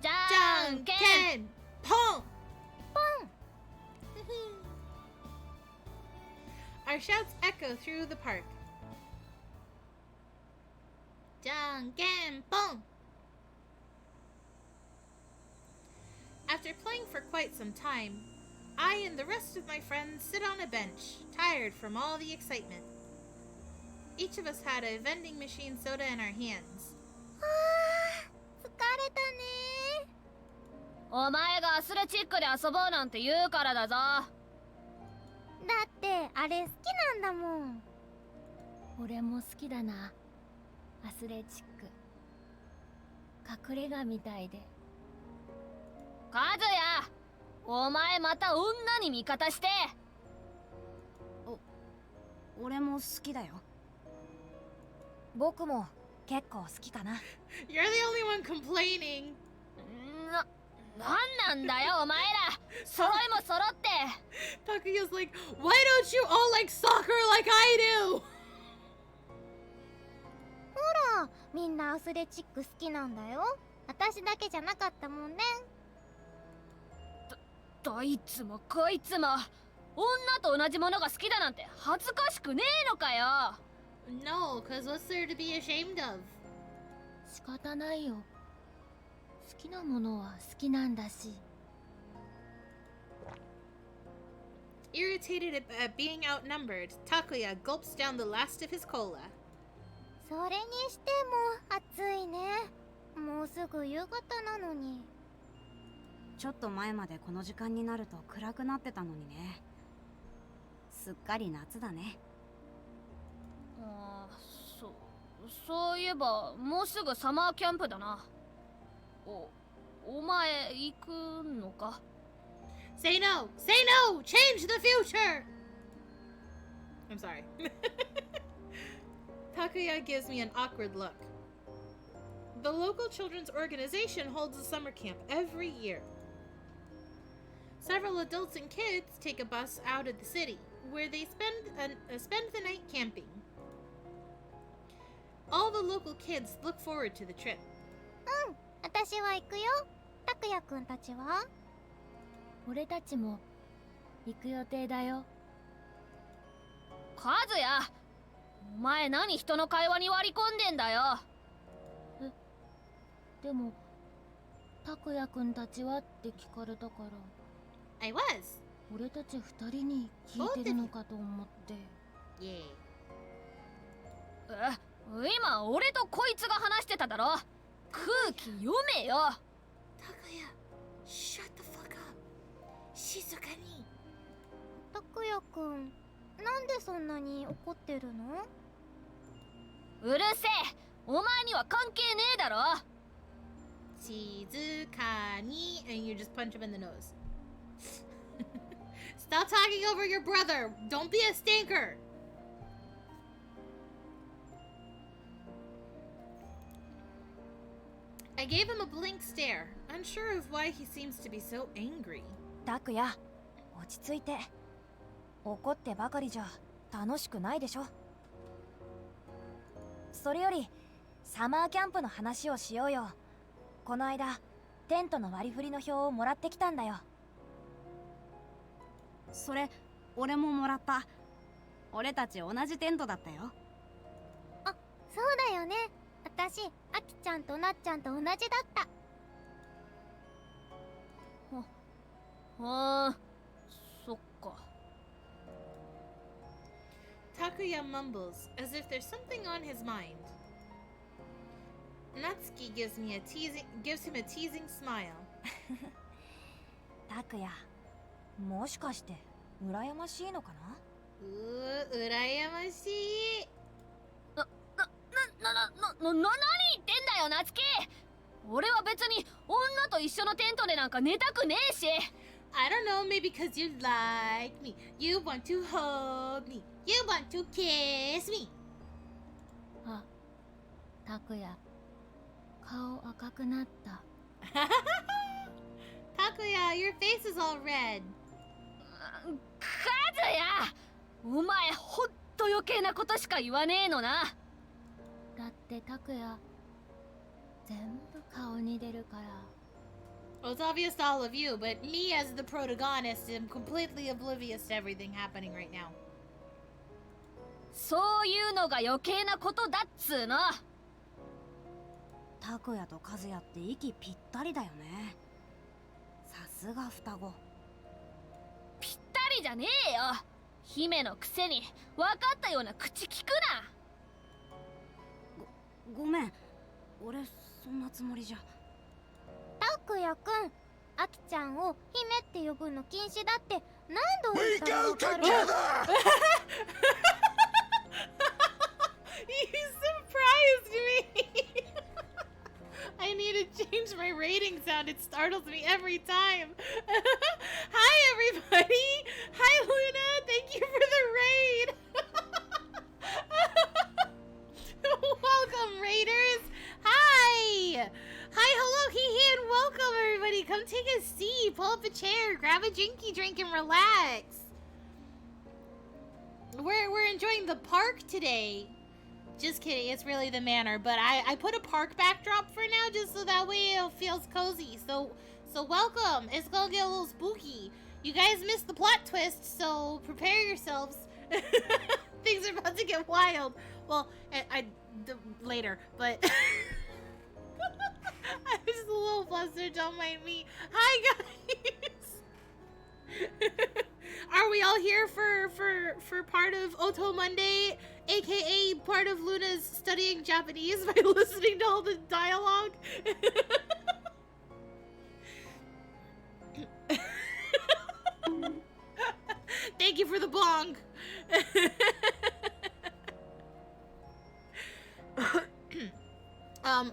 じゃんけん Janken! Pong! Our shouts echo through the park. Janken Pong! After playing for quite some time, I and the rest of my friends sit on a bench, tired from all the excitement. Each of us had a vending machine soda in our hands. 疲れたね。お前がアスレチックで遊ぼうなんて言うからだぞ。だってあれ好きなんだもん。俺も好きだな、アスレチック。隠れ家みたいで。和也、お前また女に味方して。俺も好きだよ。僕も結構好きかな。You're the only one complaining. なんなんだよお前ら。揃いも揃って。Takuya's like, why don't you all like soccer like I do? ほら、みんなアスレチック好きなんだよ。私だけじゃなかったもんね。どいつもこいつも女と同じものが好きだなんて恥ずかしくねえのかよ。No, cause what's there to be ashamed of? 仕方ないよ。好きなものは好きなんだし。Irritated at being outnumbered, Takuya gulps down the last of his cola. それにしても暑いね。もうすぐ夕方なのに。ちょっと前までこの時間になると暗くなってたのにね。すっかり夏だね。そういえばもうすぐサマーキャンプだな。お前行くのか？ Say no! Say no! Change the future! I'm sorry. Takuya gives me an awkward look. The local children's organization holds a summer camp every year. Several adults and kids take a bus out of the city, where they spend the night camping. All the local kids look forward to the trip. うん、私は行くよ。拓也くんたちは？俺たちも行く予定だよ。和也、お前何人の会話に割り込んでんだよ。でも拓也くんたちはって聞かれたから。I was. 俺たち二人に聞いてるのかと思って。イエーイ。今俺とこいつが話してただろ。空気読めよ。拓也、shut the fuck up。静かに。拓也くん、なんでそんなに怒ってるの？うるせえ。お前には関係ねえだろ。静かに and you just punch him in the nose. Stop talking over your brother. Don't be a stinker. I gave him a blank stare, unsure of why he seems to be so angry. 拓也、落ち着いて。怒ってばかりじゃ楽しくないでしょ。それよりサマーキャンプの話をしようよ。この間テントの割り振りの表をもらってきたんだよ。それ俺ももらった。俺たち同じテントだったよ。あ、そうだよね。私、あきちゃんとなっちゃんと同じだった。そっか。Takuya mumbles as if there's something on his mind. Natsuki gives him a teasing smile. 拓也、もしかして羨ましいのかな？羨ましい。何言ってんだよ、夏希。俺は別に女と一緒のテントでなんか寝たくねえし。I don't know, maybe because you like me. You want to hold me. You want to kiss me. あ、拓也、顔赤くなった。Takuya, your face is all red. カズヤ、お前ほんと余計なことしか言わねえのな。だって拓也、全部顔に出るから。Well, it's obvious to all of you, but me as the protagonist am completely oblivious to everything happening right now. そういうのが余計なことだっつーの。拓也と和也って息ぴったりだよね。さすが双子。ぴったりじゃねえよ。姫のくせに分かったような口聞くな。ごめん、俺そんなつもりじゃ。拓也くん、あきちゃんを姫って呼ぶの禁止だって何度言ったらわかる？ You surprised me. I need to change my rating sound. It startles me every time. Hi, everybody. Hi, Luna. Thank you for the raid. Welcome, raiders. Hi. Hi, hello, hee and welcome, everybody. Come take a seat, pull up a chair, grab a drinky drink, and relax. We're enjoying the park today. Just kidding, it's really the manor, but I put a park backdrop for now just so that way it feels cozy. So welcome. It's gonna get a little spooky. You guys missed the plot twist, so prepare yourselves. Things are about to get wild. Well, later, but I'm just a little flustered, don't mind me. Hi, guys. Are we all here for part of Oto Monday, aka part of Luna's studying Japanese by listening to all the dialogue? Thank you for the bong.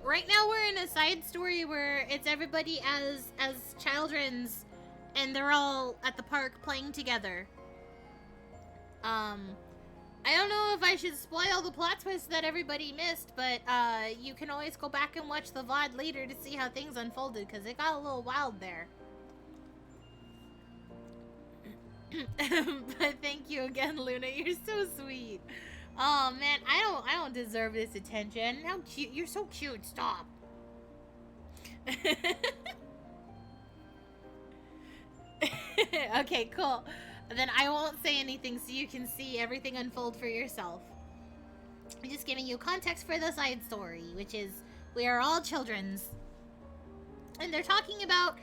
Right now we're in a side story where it's everybody as children's, and they're all at the park playing together. I don't know if I should spoil the plot twist that everybody missed, but you can always go back and watch the VOD later to see how things unfolded, because it got a little wild there. But thank you again, Luna. You're so sweet. Oh man, I don't deserve this attention. How cute! You're so cute. Stop. Okay, cool. Then I won't say anything so you can see everything unfold for yourself. I'm just giving you context for the side story, which is we are all children's. And they're talking about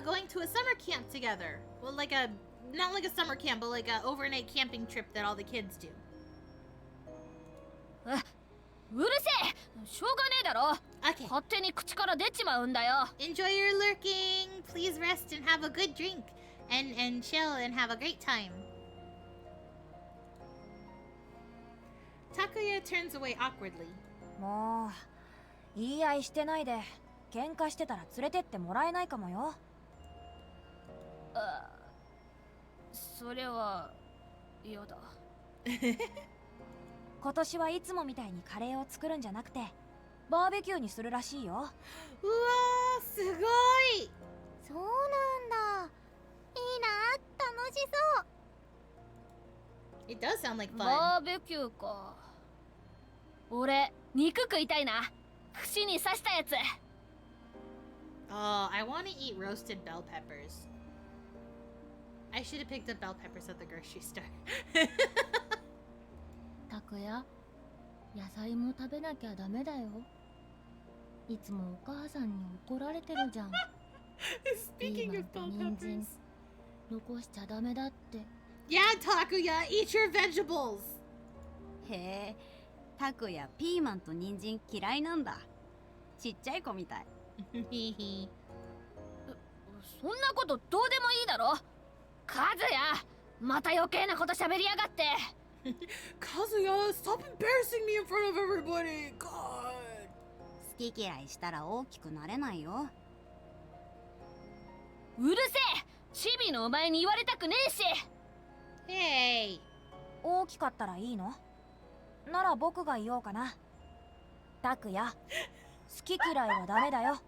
going to a summer camp together. Well, like a not like a summer camp, but like a overnight camping trip that all the kids do. うるせえ、しょうがねえだろ。 Okay. 勝手に口から出ちまうんだよ。 Enjoy your lurking. Please rest and have a good drink. And chill and have a great time. Takuya turns away awkwardly. もう言い合いしてないで、喧嘩してたら連れてってもらえないかもよ。それは嫌だ。今年はいつもみたいにカレーを作るんじゃなくてバーベキューにするらしいよ。うわー、すごい。そうなんだ。いいな、楽しそう。 It does sound like fun. バーベキューか。俺肉食いたいな。串に刺したやつ。 Oh, I want to eat roasted bell peppers. I should have picked up bell peppers at the grocery store. たくや、野菜も食べなきゃダメだよ。いつもお母さんに怒られてるじゃん。ピー Speaking マン of と bell 人参 peppers. 残しちゃダメだって。 Yeah, Takuya, eat your vegetables. へえ、タクヤピーマンと人参嫌いなんだ。ちっちゃい子みたい。そんなことどうでもいいだろ。カズヤ、また余計なこと喋りやがって。Kazuya, stop embarrassing me in front of everybody. God. 好き嫌いしたら大きくなれないよ。うるせえ、チビのお前に言われたくねえし。 Hey. 大きかったらいいの？なら僕が言おうかな。タクヤ、好き嫌いはダメだよ。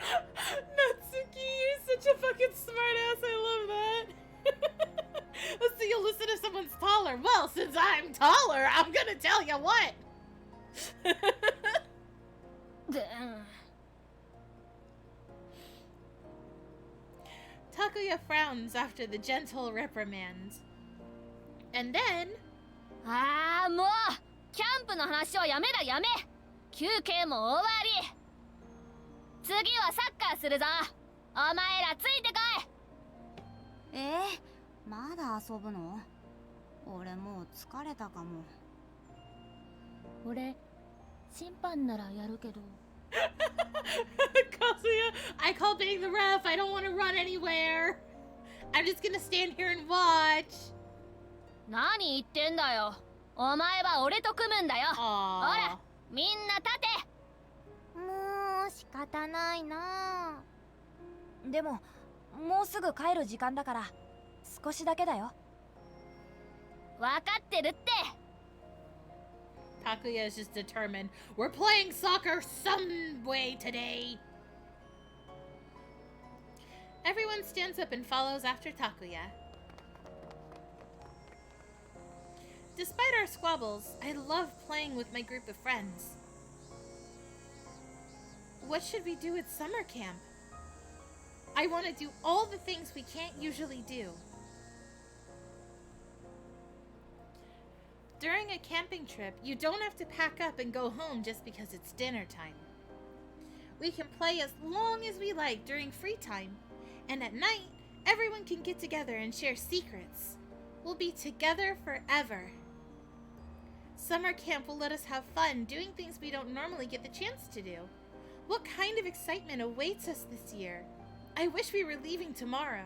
Natsuki, you're such a fucking smartass. I love that. So you'll listen to someone's taller. Well, since I'm taller, I'm gonna tell you what. Takuya frowns after the gentle reprimand. And then... ああ、もうキャンプの話をやめだやめ。休憩も終わり。次はサッカーするぞ。お前らついてこい。まだ遊ぶの？俺もう疲れたかも。俺審判ならやるけど。Kazuya, I call being the ref. I don't want to run anywhere. I'm just gonna stand here and watch. 何言ってんだよ。お前は俺と組むんだよ。ほ Aww. ら、みんな立て。もう仕方ないな。でももうすぐ帰る時間だから少しだけだよ。分かってるって。 Takuya is just determined. We're playing soccer some way today. Everyone stands up and follows after Takuya. Despite our squabbles, I love playing with my group of friends. What should we do at summer camp? I want to do all the things we can't usually do. During a camping trip, you don't have to pack up and go home just because it's dinner time. We can play as long as we like during free time, and at night, everyone can get together and share secrets. We'll be together forever. Summer camp will let us have fun doing things we don't normally get the chance to do. What kind of excitement awaits us this year? I wish we were leaving tomorrow.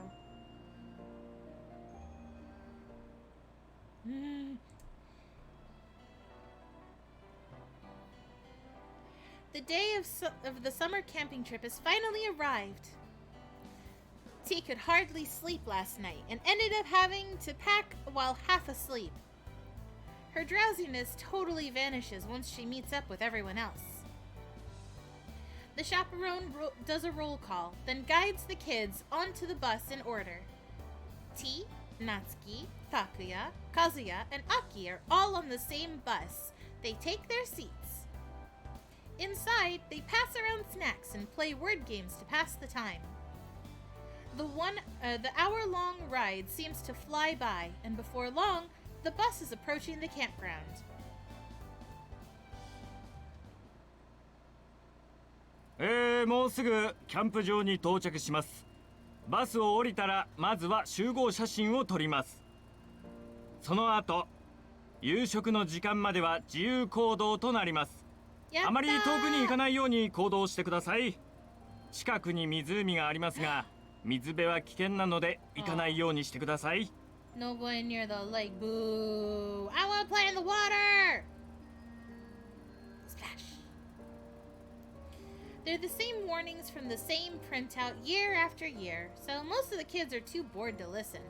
The day of the summer camping trip has finally arrived. T could hardly sleep last night and ended up having to pack while half asleep. Her drowsiness totally vanishes once she meets up with everyone else. The chaperone does a roll call, then guides the kids onto the bus in order. T, Natsuki, Takuya, Kazuya, and Aki are all on the same bus. They take their seats. Inside, they pass around snacks and play word games to pass the time. The hour-long ride seems to fly by, and before long, the bus is approaching the campground. もうすぐキャンプ場に到着します。バスを降りたらまずは集合写真を撮ります。その後夕食の時間までは自由行動となります。あまり遠くに行かないように行動してください。近くに湖がありますが水辺は危険なので行かないようにしてください。 No going near the lake. Boo! I want to play in the water! Splash. They're the same warnings from the same printout year after year, so most of the kids are too bored to listen.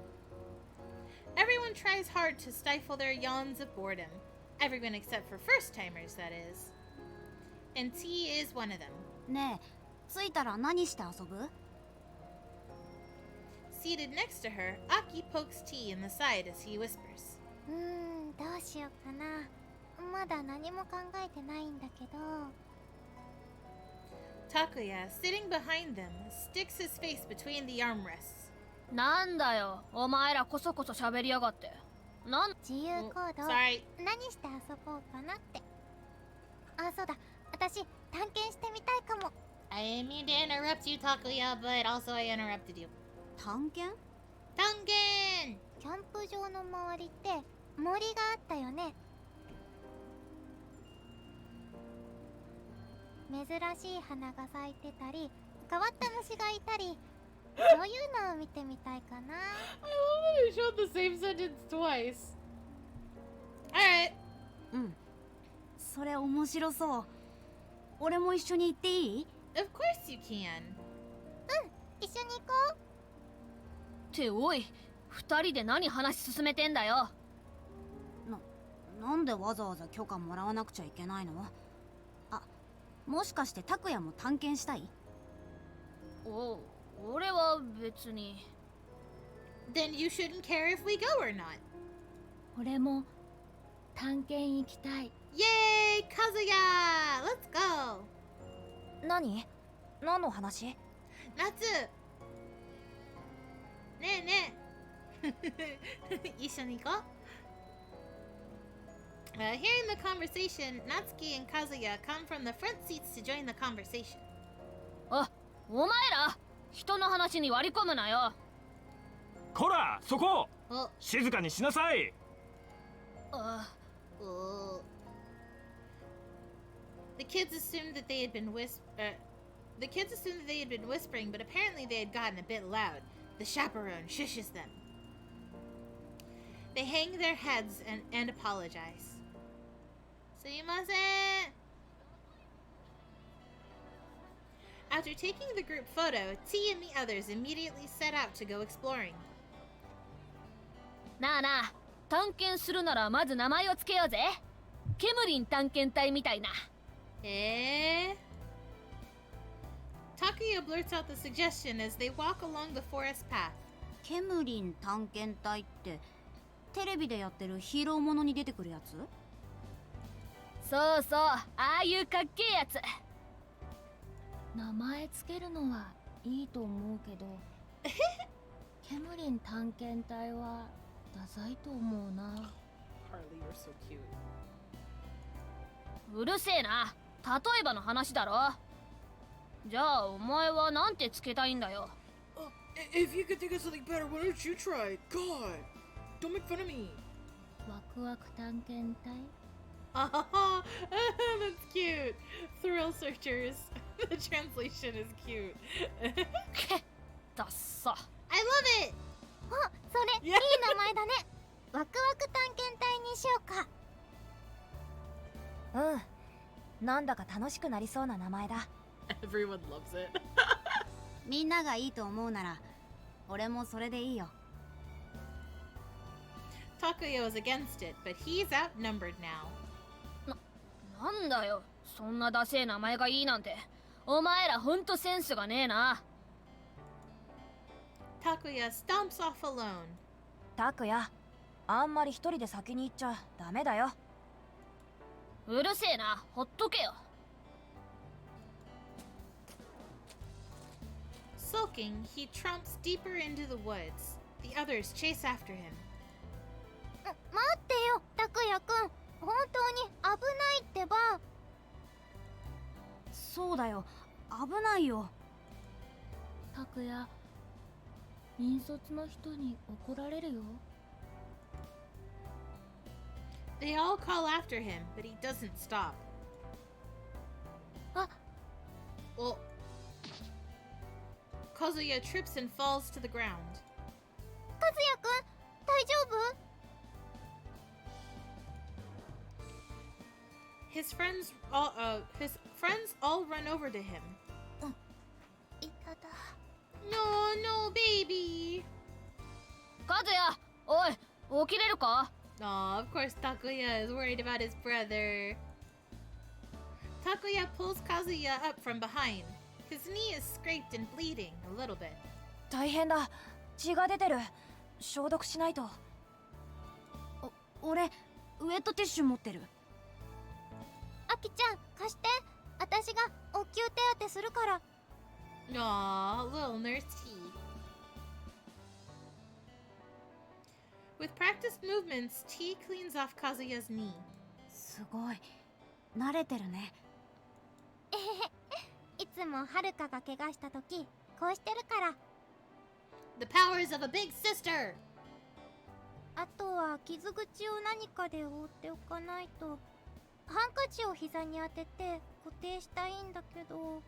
Everyone tries hard to stifle their yawns of boredom. Everyone except for first-timers, that is. And T is one of them. ねえ、着いたら何して遊ぶ？ Seated next to her, Aki pokes T in the side as he whispers. どうしようかな。まだ何も考えてないんだけど。Takuya, sitting behind them, sticks his face between the armrests. なんだよ、お前らこそこそ喋りやがって。自由行動。Sorry. 何して遊ぼうかなって。あ、そうだ。私探検してみたいかも。I didn't mean to interrupt you, Takuya, but also I interrupted you. 探検？ Tangen! キャンプ場の周りって森があったよね。珍しい花が咲いてたり、変わった虫がいたり、そういうのを見てみたいかな。I love that it showed the same sentence twice. Alright. それ面白そう。俺も一緒に行っていい？ Of course you can. 一緒に行こう。っておい、二人で何話進めてんだよ。なんでわざわざ許可もらわなくちゃいけないの？あ、もしかして拓也も探検したい？俺は別に。 Then you shouldn't care if we go or not. 俺も探検行きたい。 Yay, Kazuya! Let's go! 何の話？夏ねえねえ一緒に行こう。Hearing the conversation, Natsuki and Kazuya come from the front seats to join the conversation. あ、お前ら人の話に割り込むなよ。こら、そこ！ Oh, 静かにしなさい。 The kids assumed that they had been whispering, but apparently they had gotten a bit loud. The chaperone shushes them. They hang their heads and apologize. すいません. After taking the group photo, T and the others immediately set out to go exploring. なあなあ、探検するならまず名前をつけようぜ。ケムリン探検隊みたいな。Takuya blurts out the suggestion as they walk along the forest path. ケムリン探検隊ってテレビでやってるヒーローものに出てくるやつ？そうそう、ああいうかっけえやつ。名前つけるのはいいと思うけどケムリン探検隊はダサいと思うな。 Harley, you're so cute. うるせえな。例えばの話だろ。じゃあお前はなんてつけたいんだよ。If you could think of something better, why don't you try? God, don't make fun of me. ワクワク探検隊？ Oh, that's cute. Thrill searchers. The translation is cute. ダッサ。 I love it. あ、それいい名前だね。ワクワク探検隊にしようか。なんだか楽しくなりそうな名前だ。Everyone loves it. みんながいいと思うなら俺もそれでいいよ。 Takuya is against it, but he's outnumbered now. なんだよ、そんなダセえ名前がいいなんて。お前らほんとセンスがねえな。 Takuya stomps off alone. 拓也、あんまり一人で先に行っちゃダメだよ。うるせえな、ほっとけよ。 Sulking, he tromps deeper into the woods. The others chase after him. 待ってよ、拓也くん。本当に危ないってば。そうだよ、危ないよ。拓也、引率の人に怒られるよ。 They all call after him, but he doesn't stop. あ、 Well, Kazuya trips and falls to the ground. 和也くん、大丈夫？ His friends all run over to him. いただ。No, baby. 和也、おい、起きれるか？ Aw, of course Takuya is worried about his brother. Takuya pulls Kazuya up from behind. His knee is scraped and bleeding a little bit. 大変だ。血が出てる。消毒しないと。俺、ウェットティッシュ持ってる。あきちゃん、貸して。私が応急手当てするから。Aw, little nurse T. With practiced movements, T cleans off Kazuya's knee. すごい。慣れてるね。えへへ。いつもはるかが怪我した時、こうしてるから。The powers of a big sister! あとは傷口を何かで覆っておかないと。ハンカチを膝に当てて固定したいんだけど。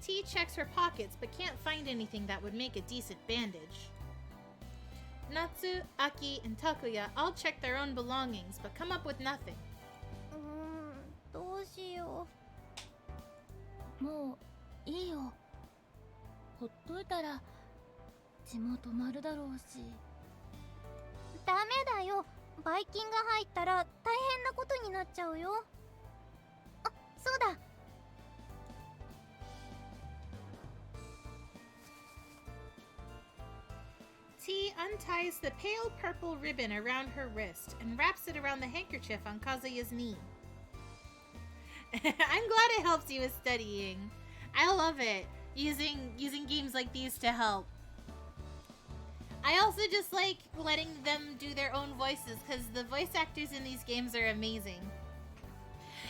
T checks her pockets but can't find anything that would make a decent bandage. Natsu, Aki, and Takuya all check their own belongings but come up with nothing. どうしよもういいよ。ほっといたら血も止まるだろうし。う。ダメだよ。ばい菌が入ったら大変なことになっちゃうよ。あ、そうだ。T unties the pale purple ribbon around her wrist and wraps it around the handkerchief on Kazuya's knee. I'm glad it helps you with studying. I love it. Using games like these to help. I also just like letting them do their own voices because the voice actors in these games are amazing.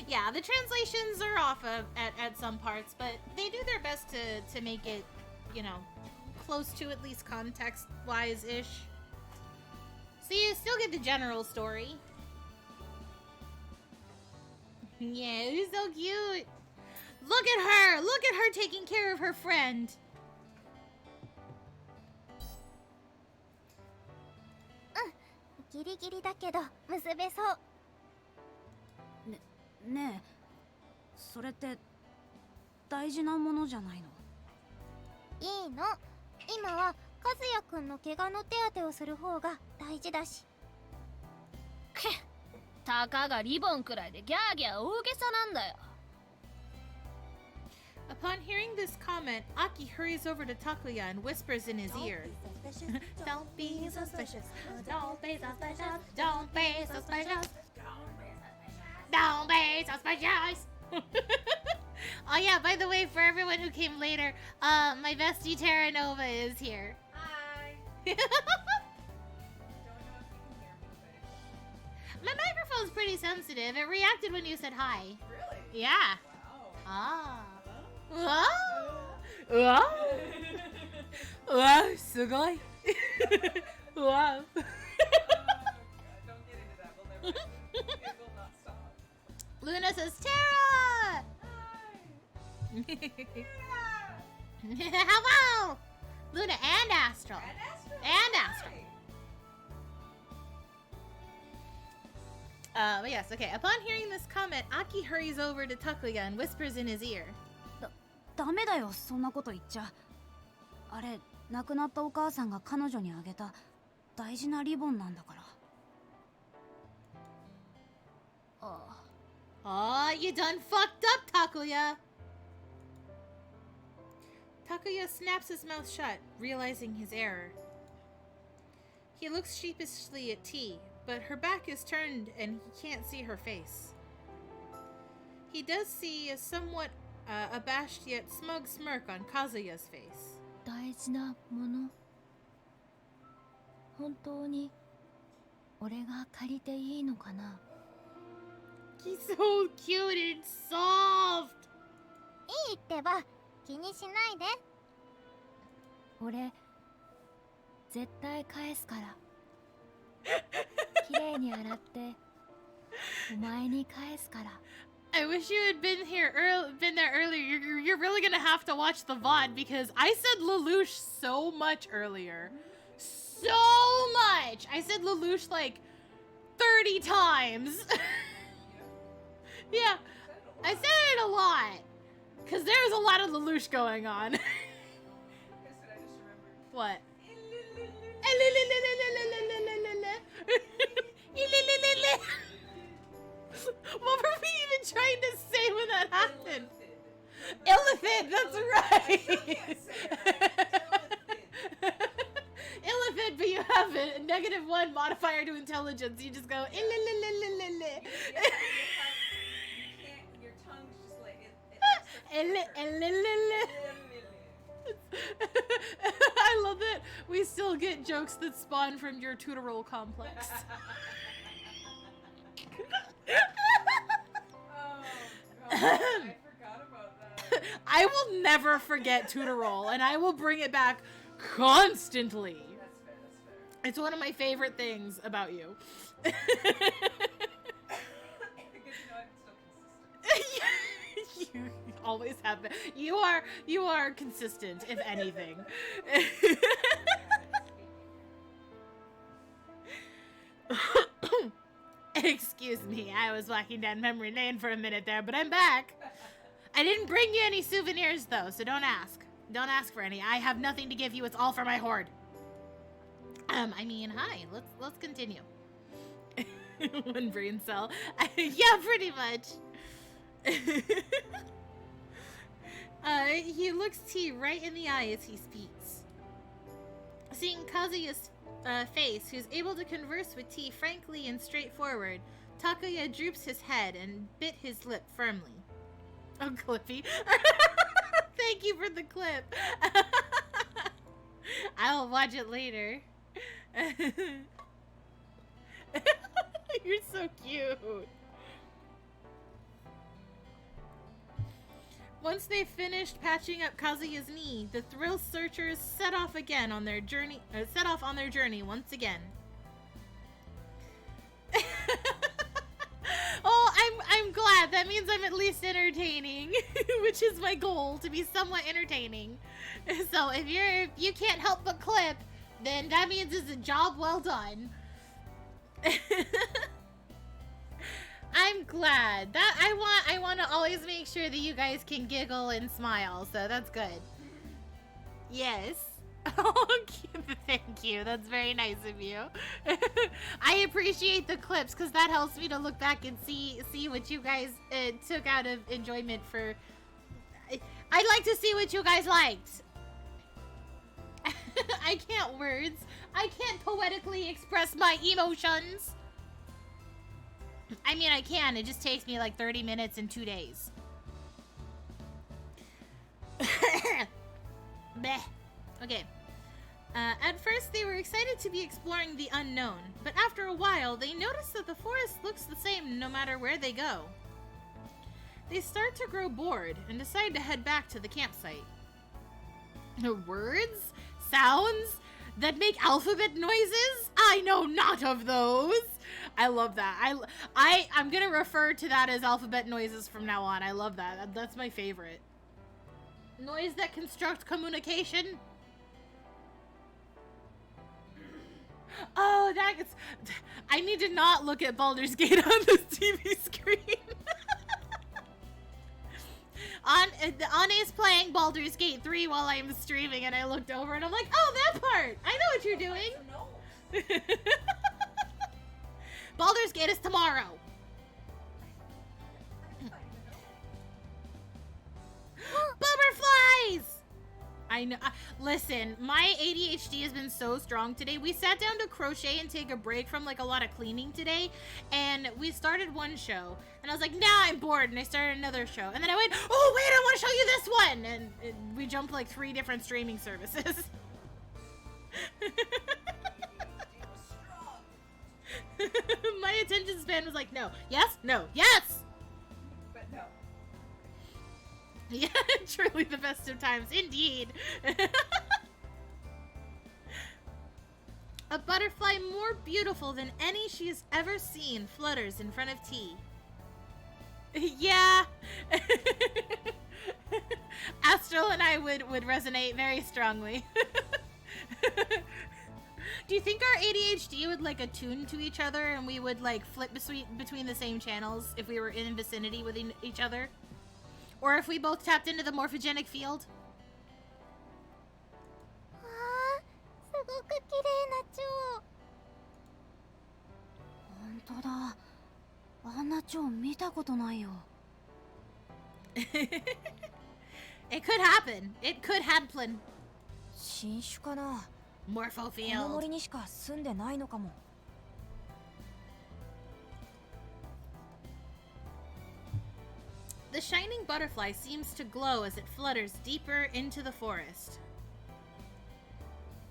Yeah, the translations are off at some parts, but they do their best to make it, you know, close to at least context-wise-ish. So you still get the general story. Yeah, it was so cute. Look at her! Look at her taking care of her friend. Mm, ギリギリだけど結べそう。ねえ、それって大事なものじゃないの？いいの。今は和也くんの怪我の手当てをする方が大事だし。くっ、たかがリボンくらいでギャーギャー大げさなんだよ。Upon hearing this comment, Aki hurries over to Takuya and whispers in his ear. Don't be suspicious. Don't be suspicious. Don't be suspicious. Don't be suspicious. Oh yeah, by the way, for everyone who came later, my bestie Terra Nova is here. Hi. My Don't know if you can hear me, but microphone's pretty sensitive. It reacted when you said hi. really? Yeah. Wow. Ah. Wow. Wow. Wow, すごい. Wow. God, don't get into that. We'll never. It will not stop. Luna says, Terra! Yeah. Hello! Luna and Astral. And Astro. And Astro. But yes, okay. Upon hearing this comment, Aki hurries over to Takuya and whispers in his ear. ダメだよ、そんなこと言っちゃ。あれ、亡くなったお母さんが彼女にあげた大事なリボンなんだから。Aw, you done fucked up, Takuya! Takuya snaps his mouth shut, realizing his error. He looks sheepishly at T, but her back is turned and he can't see her face. He does see a somewhat abashed yet smug smirk on Kazuya's face. 大事なもの。本当に俺が借りていいのかな？ He's so cute and soft! いいってば、気にしないで。俺絶対返すから綺麗に洗ってお前に返すから。 I wish you had been there earlier. You're really gonna have to watch the VOD because I said Lelouch so much earlier. So much! I said Lelouch like 30 times. Yeah, I said it a lot. Because there's a lot of Lelouch going on. Guess what I just remembered? What? What were we even trying to say when that happened? Illithid, that's right! Illithid, but you have a -1 modifier to intelligence. You just go illililililili. Your tongue's just like I love that we still get jokes that spawn from your tutoral complex. Oh god, I forgot about that. I will never forget tutoral, and I will bring it back constantly. That's fair, that's fair. It's one of my favorite things about you. Good to know I'm still consistent. You always have been. You are consistent, if anything. Excuse me, I was walking down memory lane for a minute there, but I'm back. I didn't bring you any souvenirs though, so don't ask. Don't ask for any. I have nothing to give you. It's all for my horde. I mean, hi. Let's continue. One brain cell. Yeah, pretty much. He looks T right in the eye as he speaks. Seeing Kazuya's face, who's able to converse with T frankly and straightforward, Takuya droops his head and bit his lip firmly. Oh, Clippy. Thank you for the clip. I'll watch it later. You're so cute. Once they finished patching up Kazuya's knee, the thrill searchers set off on their journey once again. Oh, I'm glad. That means I'm at least entertaining, which is my goal, to be somewhat entertaining. So if you can't help but clip, then that means it's a job well done. I'm glad. That I want to always make sure that you guys can giggle and smile, so that's good. Yes. Oh, thank you. That's very nice of you. I appreciate the clips because that helps me to look back and see what you guys took out of enjoyment for. I'd like to see what you guys liked. I can't words. I can't poetically express my emotions. I mean, I can. It just takes me like 30 minutes and 2 days. Bleh. Okay. At first, they were excited to be exploring the unknown, but after a while, they noticed that the forest looks the same no matter where they go. They start to grow bored and decide to head back to the campsite. Words? Sounds? That make alphabet noises? I know not of those! I love that. I'm gonna refer to that as alphabet noises from now on. I love that. That's my favorite. Noise that construct communication. Oh, that's... I need to not look at Baldur's Gate on the TV screen. Ana's playing Baldur's Gate 3 while I'm streaming, and I looked over and I'm like, oh, that part! I know what you're doing! No. Baldur's Gate is tomorrow! Bummerflies! I know. Listen, my ADHD has been so strong today. We sat down to crochet and take a break from like a lot of cleaning today, and we started one show, and I was like, nah, I'm bored, and I started another show, and then I went, oh wait, I want to show you this one, and we jumped like 3 different streaming services. My attention span was like, no, yes, no, yes! But no. Yeah, truly the best of times, indeed. A butterfly more beautiful than any she has ever seen flutters in front of T. Yeah. Astral and I would resonate very strongly. Do you think our ADHD would like attune to each other and we would like flip between the same channels if we were in vicinity with each other? Or if we both tapped into the morphogenic field? わあ、すごく綺麗な蝶。本当だ。あんな蝶見たことないよ。It could happen. It could happen. 新種かな。 Morpho この field. 森にしか住んでないのかも。The shining butterfly seems to glow as it flutters deeper into the forest.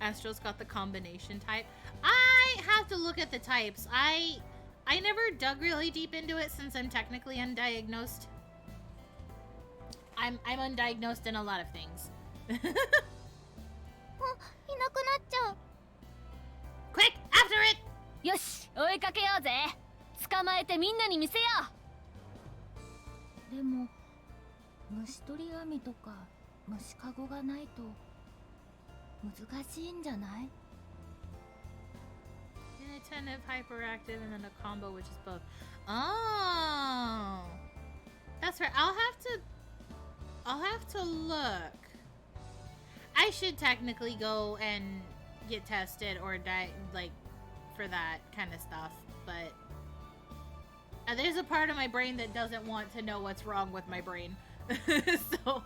Astral's got the combination type. I have to look at the types. I never dug really deep into it since I'm technically undiagnosed. I'm undiagnosed in a lot of things. あ、いなくなっちゃう。 Quick, after it! よし、追いかけようぜ。捕まえてみんなに見せよう。でも虫取り網とか虫かごがないと難しいんじゃない？ Inattentive, hyperactive, and then a combo which is both. Oh, that's right. I'll have to look. I should technically go and get tested or die, like, for that kind of stuff, but there's a part of my brain that doesn't want to know what's wrong with my brain. So,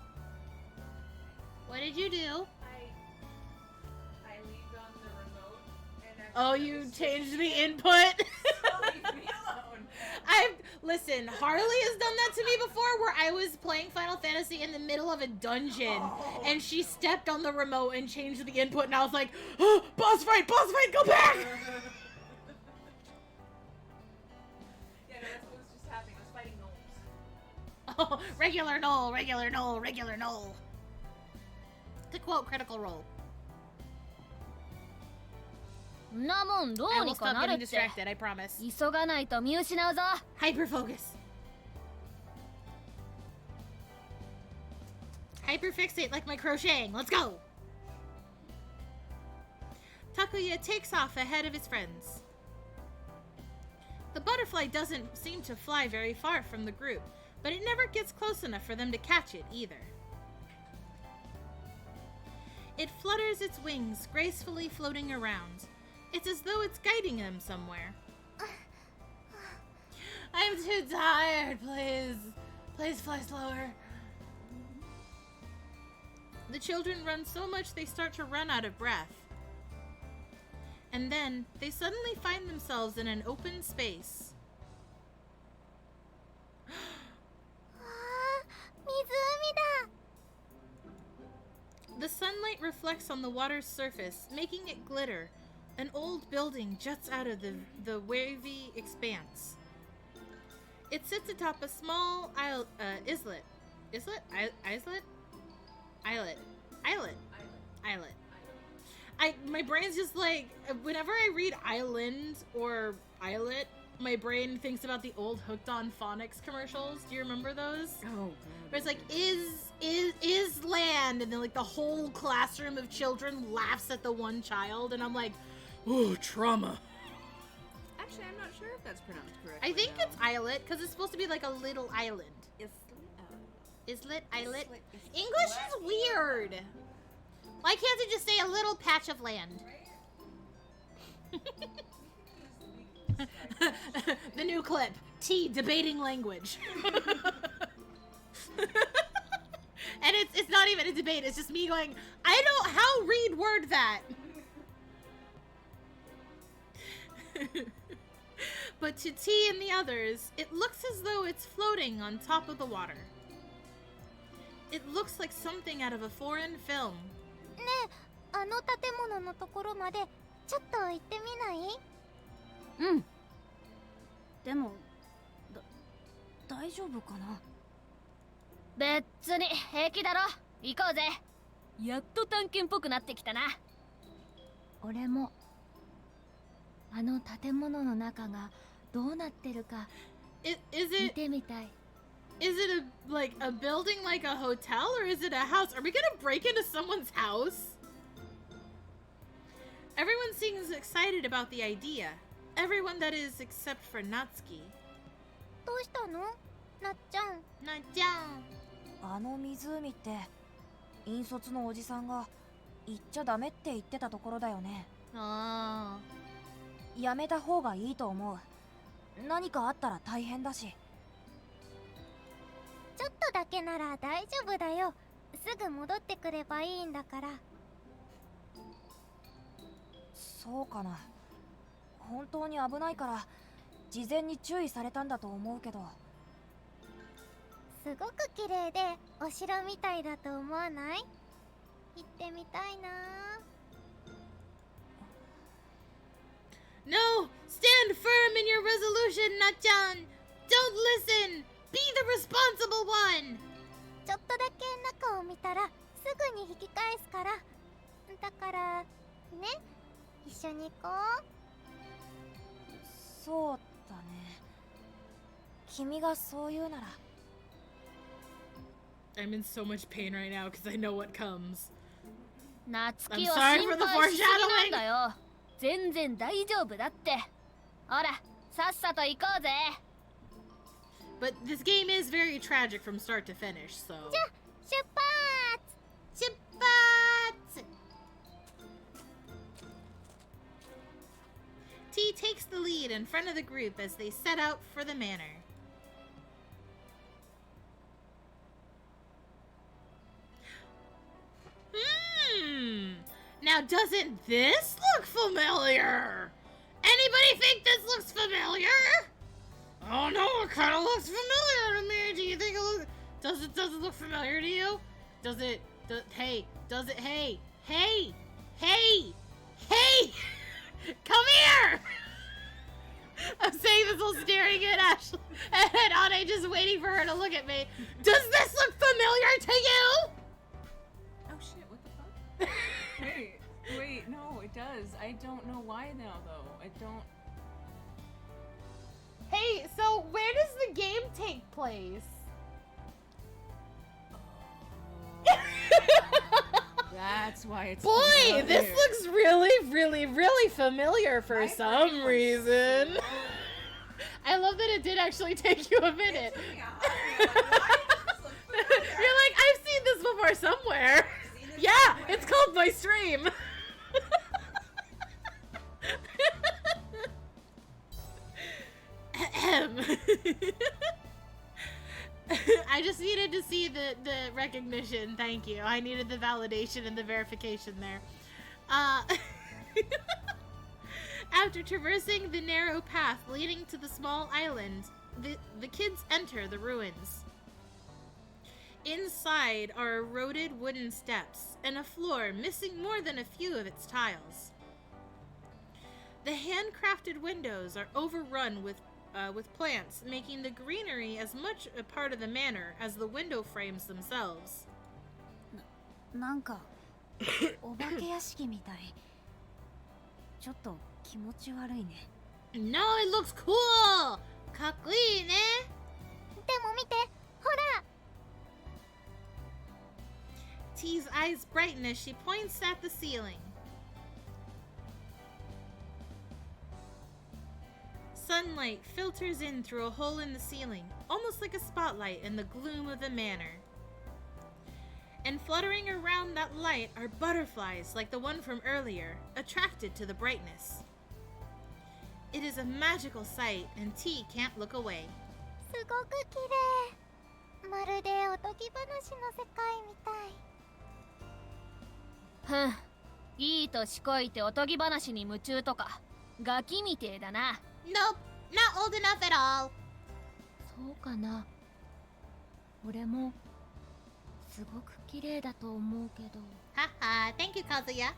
what did you do? I leaned on the remote and Oh, you changed the input? leave me alone. Listen, Harley has done that to me before where I was playing Final Fantasy in the middle of a dungeon and she stepped on the remote and changed the input and I was like, oh, boss fight, go back! Yeah, no, that's what was just happening. I was fighting gnomes. Oh, regular null. To quote Critical Role. んなもんど I う will にか stop なる getting って。 distracted, I promise. 急がないと見失うぞ。 Hyperfocus. Hyperfixate like my crocheting. Let's go! Takuya takes off ahead of his friends. The butterfly doesn't seem to fly very far from the group, but it never gets close enough for them to catch it either. It flutters its wings, gracefully floating around. It's as though it's guiding them somewhere. I'm too tired, please. Please fly slower. The children run so much they start to run out of breath. And then they suddenly find themselves in an open space. わあ、湖だ。 The sunlight reflects on the water's surface, making it glitter. An old building juts out of the wavy expanse. It sits atop a small islet. My brain's just like, whenever I read island or islet, my brain thinks about the old Hooked on Phonics commercials. Do you remember those? Oh, Where it's like, is land, and then like the whole classroom of children laughs at the one child, and I'm like, ooh, trauma. Actually, I'm not sure if that's pronounced correctly. I think it's islet, because it's supposed to be like a little island. Islet, islet. English is weird. Why can't it just say a little patch of land? The new clip. T, debating language. And it's not even a debate, it's just me going, how read word that? But to T and the others, it looks as though it's floating on top of the water. It looks like something out of a foreign film. ねえ、あの建物のところまでちょっと行ってみない？うん。でも、大丈夫かな？別に平気だろ。行こうぜ。やっと探検っぽくなってきたな。俺もあの建物の中がどうなってるか Is 見 it てみたい。 is it a like a building like a hotel or is it a house? Are we gonna break into someone's house? Everyone seems excited about the idea. Everyone that is except for Natsuki. どうしたのなっちゃん。なっちゃん。あの湖って引率のおじさんが行っちゃダメって言ってたところだよね。あやめた方がいいと思う。何かあったら大変だし。ちょっとだけなら大丈夫だよ。すぐ戻ってくればいいんだから。そうかな。本当に危ないから事前に注意されたんだと思うけど。すごく綺麗でお城みたいだと思わない？行ってみたいな。 No! Stand firm in your resolution, Na-chan! Don't listen! Be the responsible one! ちょっとだけ中を見たらすぐに引き返すから。だからね、一緒に行こう。そうだね。君がそう言うなら。I'm in so much pain right now because I know what comes. 夏希 I'm は sorry 心 for the 配しすぎなん foreshadowing. だよ。全然大丈夫だって。ほら、さっさと行こうぜ。But this game is very tragic from start to finish, so. じゃあ出発。出発! T takes the lead in front of the group as they set out for the manor. Now doesn't this look familiar? Anybody think this looks familiar? Oh no, it kind of looks familiar to me. Do you think it looks... Does it look familiar to you? Does it... hey, does it... Hey! Hey! Hey! Hey! Come here! I'm saying this while staring at Ashley and Ane, just waiting for her to look at me. Does this look familiar to you? Oh shit, what the fuck? Wait, no, it does. I don't know why now, though. I don't... Hey, so where does the game take place? That's why it's... Boy, this looks really familiar for some reason. I love that it did actually take you a minute. You're like, I've seen this before somewhere. Yeah, it's called my stream. I just needed to see the recognition. Thank you. I needed the validation and the verification there. After traversing the narrow path leading to the small island, the kids enter the ruins. Inside are eroded wooden steps and a floor missing more than a few of its tiles. The handcrafted windows are overrun with plants, making the greenery as much a part of the manor as the window frames themselves. なんかお化け屋敷みたい。ちょっと気持ち悪いね。 No, it looks cool! かっこいいね。でも見て、ほら。 T's eyes brighten as she points at the ceiling. Sunlight filters in through a hole in the ceiling, almost like a spotlight in the gloom of the manor. And fluttering around that light are butterflies like the one from earlier, attracted to the brightness. It is a magical sight, and T can't look away. すごく綺麗。まるでおとぎ話の世界みたい。ふん、いい年こいておとぎ話に夢中とかガキみてえだな。 Nope, not old enough at all. そうかな。俺もすごく綺麗だと思うけど。Haha, thank you, Kazuya.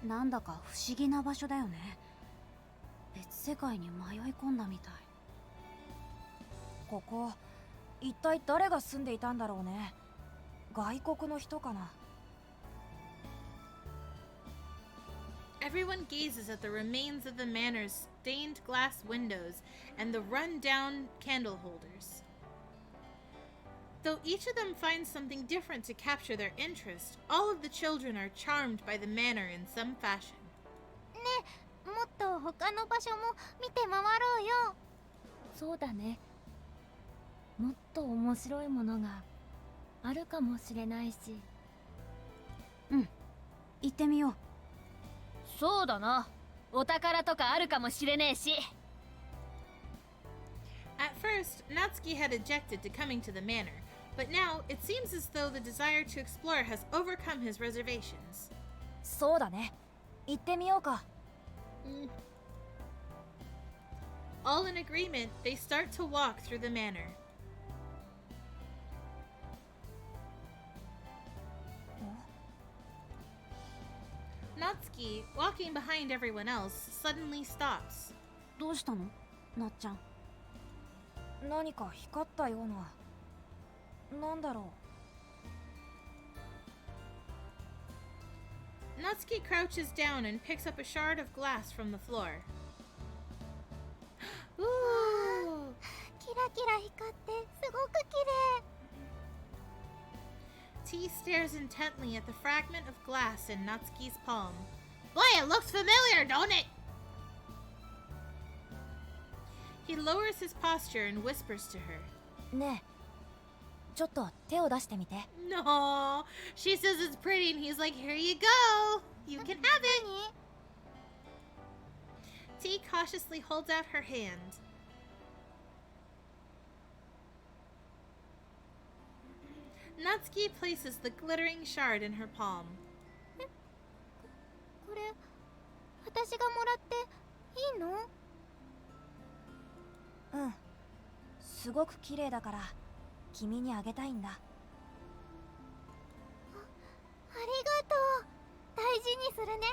なんだか不思議な場所だよね。別世界に迷い込んだみたい。ここ一体誰が住んでいたんだろうね。外国の人かな。Everyone gazes at the remains of the manor's stained glass windows and the run-down candle holders. Though each of them finds something different to capture their interest, all of the children are charmed by the manor in some fashion. ねえ、もっと他の場所も見て回ろうよ。そうだね。もっと面白いものがあるかもしれないし。うん、行ってみよう。そうだな。お宝とかあるかもしれねえし。At first, Natsuki had objected to coming to the manor, but now it seems as though the desire to explore has overcome his reservations. そうだね。行ってみようか。All in agreement, they start to walk through the manor. Natsuki, walking behind everyone else, suddenly stops. どうしたの、なっちゃん。何か光ったような。なんだろう。Natsuki crouches down and picks up a shard of glass from the floor. Ooh! キラキラ光ってすごく綺麗。T stares intently at the fragment of glass in Natsuki's palm. Boy, it looks familiar, don't it? He lowers his posture and whispers to her. ねえ、ちょっと手を出してみて。No, she says it's pretty and he's like, here you go. You can have it. T cautiously holds out her hand. Natsuki places the glittering shard in her palm. これ私がもらっていいの？うん、すごく綺麗だから君にあげたいんだ。ありがとう。大事にするね。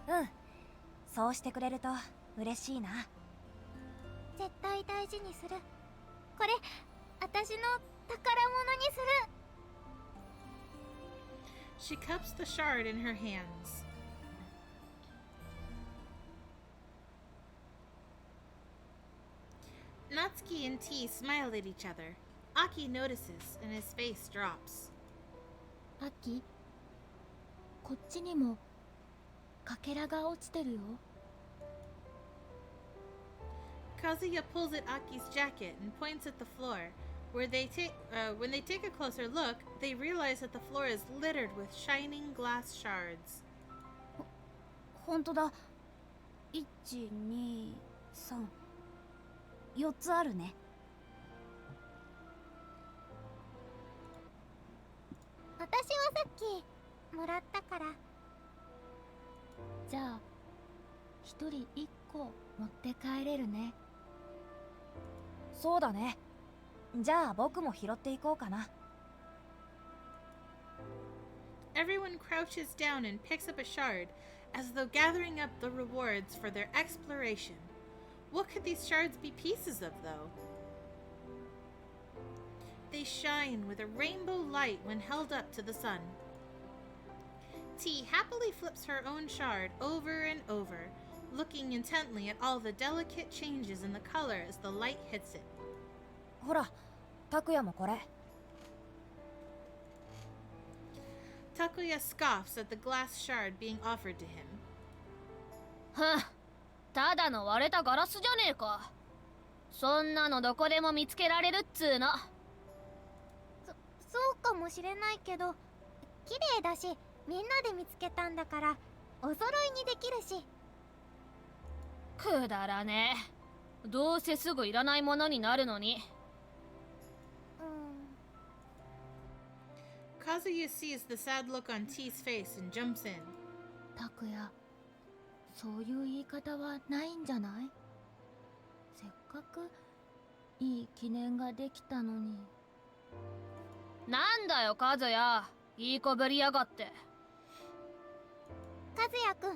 うん、そうしてくれると嬉しいな。絶対大事にする。これ私の宝物にする。 She cups the shard in her hands. Natsuki and T smile at each other. Aki notices and his face drops. アキ、こっちにもかけらが落ちてるよ。Kazuya pulls at Aki's jacket and points at the floor. When they take a closer look, they realize that the floor is littered with shining glass shards. ほんとだ。1、2、3、4つあるね。私はさっきもらったから。じゃあ一人一個持って帰れるね。そうだね。じゃあ僕も拾っていこうかな。Everyone crouches down and picks up a shard, as though gathering up the rewards for their exploration. What could these shards be pieces of, though? They shine with a rainbow light when held up to the sun. T happily flips her own shard over and over, looking intently at all the delicate changes in the color as the light hits it. ほら、拓也もこれ。Takuya scoffs at the glass shard being offered to him. ふん、ただの割れたガラスじゃねえか。そんなのどこでも見つけられるっつーの。そうかもしれないけど、綺麗だしみんなで見つけたんだからお揃いにできるし。くだらねえ。どうせすぐいらないものになるのに。Kazuya sees the sad look on T's face and jumps in. 拓也、そういう言い方はないんじゃない？せっかくいい記念ができたのに。なんだよ和也、いい子ぶりやがって。和也く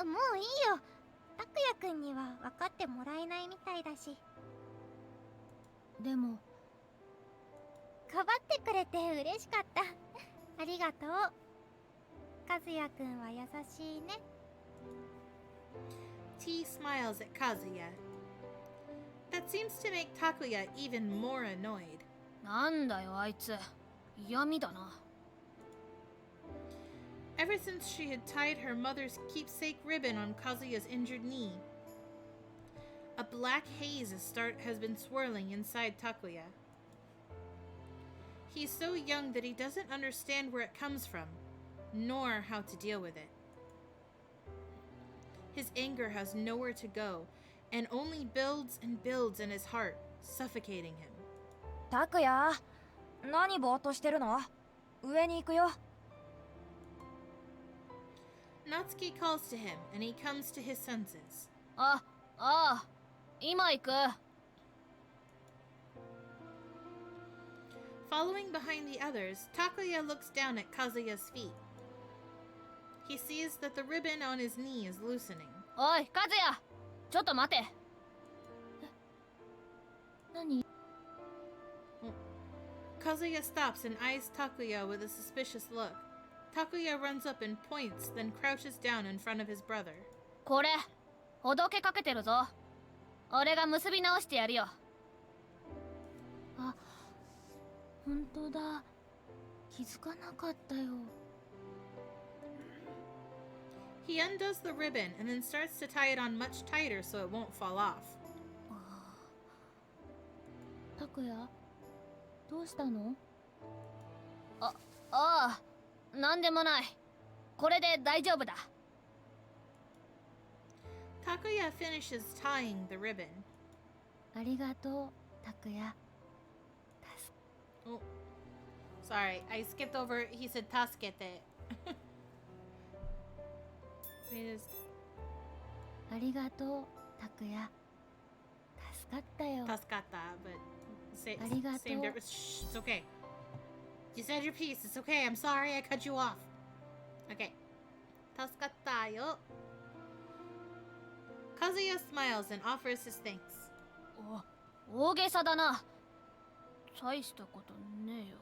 ん、もういいよ。拓也くんには分かってもらえないみたいだし。でもかばってくれて嬉しかった。ありがとう。和也くんは優しいね。 T smiles at Kazuya. That seems to make Takuya even more annoyed. なんだよあいつ、嫌味だな。Ever since she had tied her mother's keepsake ribbon on Kazuya's injured knee, a black haze has been swirling inside Takuya. He's so young that he doesn't understand where it comes from, nor how to deal with it. His anger has nowhere to go, and only builds and builds in his heart, suffocating him. タクヤ、何ぼーっとしてるの？上に行くよ。Natsuki calls to him, and he comes to his senses. ああ、今行く。Following behind the others, Takuya looks down at Kazuya's feet. He sees that the ribbon on his knee is loosening. おい、カズヤ、ちょっと待て。何？ Kazuya stops and eyes Takuya with a suspicious look. Takuya runs up and points, then crouches down in front of his brother. これ、ほどけかけてるぞ。俺が結び直してやるよ。あ、本当だ。気づかなかったよ。He undoes the ribbon and then starts to tie it on much tighter so it won't fall off. タクヤ、どうしたの？ああ、なんでもない。これで大丈夫だ。Takuya finishes tying the ribbon. ありがとう、タクヤ。Oh, sorry, I skipped over. He said "tasukete." ありがとう、タクヤ。助かったよ。 Tasukata, but Arigato. same difference. Shh, it's okay. You said your piece. It's okay. I'm sorry I cut you off. Okay. Tasukata yo. Kazuya smiles and offers his thanks. 大げさだな。大したことねえよ。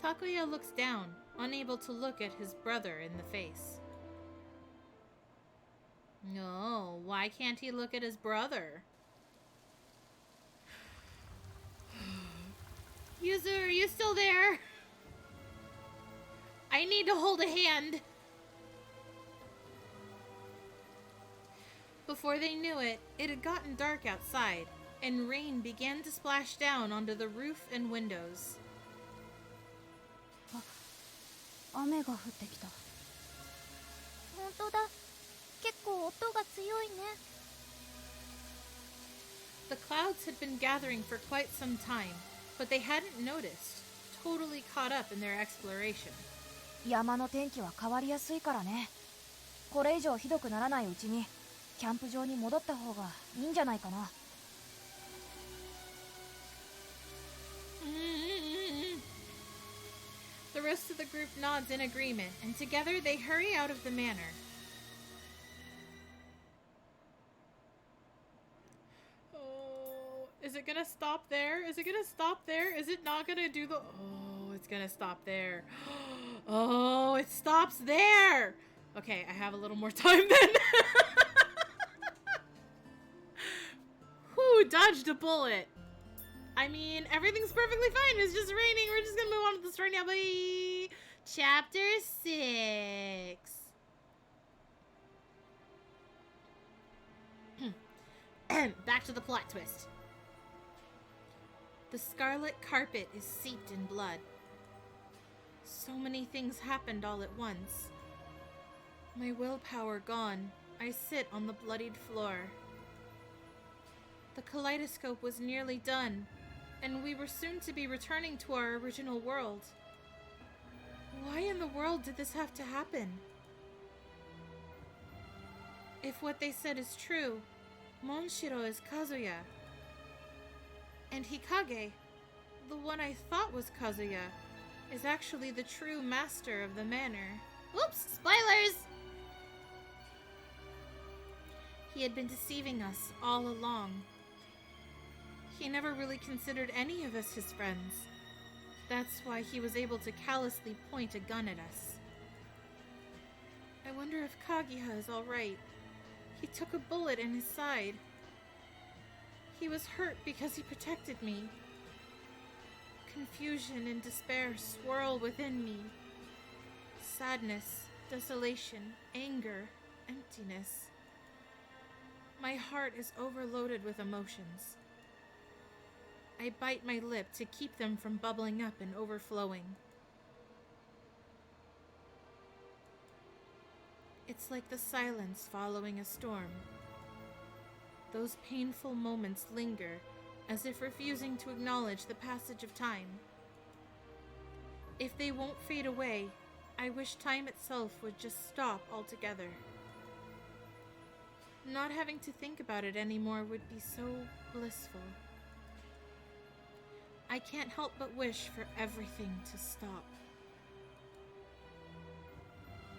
Takuya looks down, unable to look at his brother in the face. No, why can't he look at his brother? Yuzu, are you still there? I need to hold a hand. Before they knew it, it had gotten dark outside, and rain began to splash down onto the roof and windows. 雨が降ってきた。本当だ。結構音が強いね。The clouds had been gathering for quite some time, but they hadn't noticed, totally caught up in their exploration. 山の天気は変わりやすいからね。これ以上ひどくならないうちにキャンプ場に戻った方がいいんじゃないかな。The rest of the group nods in agreement, and together they hurry out of the manor. Oh, is it gonna stop there? Is it gonna stop there? Is it not gonna do the... Oh, it's gonna stop there. Oh, it stops there! Okay, I have a little more time then. Whew, dodged a bullet. I mean, everything's perfectly fine. It's just raining. We're just gonna move on to the story now. Bye. Chapter 6. Back to the plot twist. The scarlet carpet is seeped in blood. So many things happened all at once. My willpower gone, I sit on the bloodied floor. The kaleidoscope was nearly done, and we were soon to be returning to our original world. Why in the world did this have to happen? If what they said is true, Monshiro is Kazuya. And Hikage, the one I thought was Kazuya, is actually the true master of the manor. Oops, spoilers! He had been deceiving us all along. He never really considered any of us his friends. That's why he was able to callously point a gun at us. I wonder if Kaguya is alright. He took a bullet in his side. He was hurt because he protected me. Confusion and despair swirl within me. Sadness, desolation, anger, emptiness. My heart is overloaded with emotions. I bite my lip to keep them from bubbling up and overflowing. It's like the silence following a storm. Those painful moments linger, as if refusing to acknowledge the passage of time. If they won't fade away, I wish time itself would just stop altogether. Not having to think about it anymore would be so blissful. I can't help but wish for everything to stop.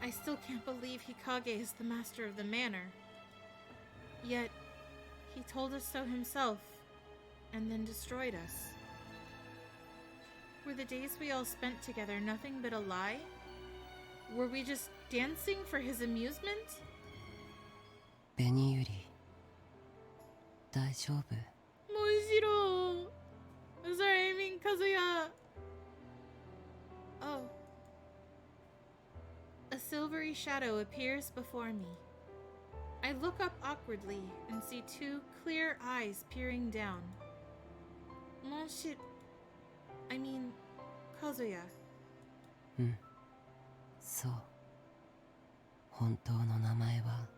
I still can't believe Hikage is the master of the manor. Yet, he told us so himself, and then destroyed us. Were the days we all spent together nothing but a lie? Were we just dancing for his amusement? 紅百合大丈夫 Moishiro! Sorry, I mean Kazuya. Oh. A silvery shadow appears before me. I look up awkwardly and see two clear eyes peering down. I mean, Kazuya. うんそう本当の名前は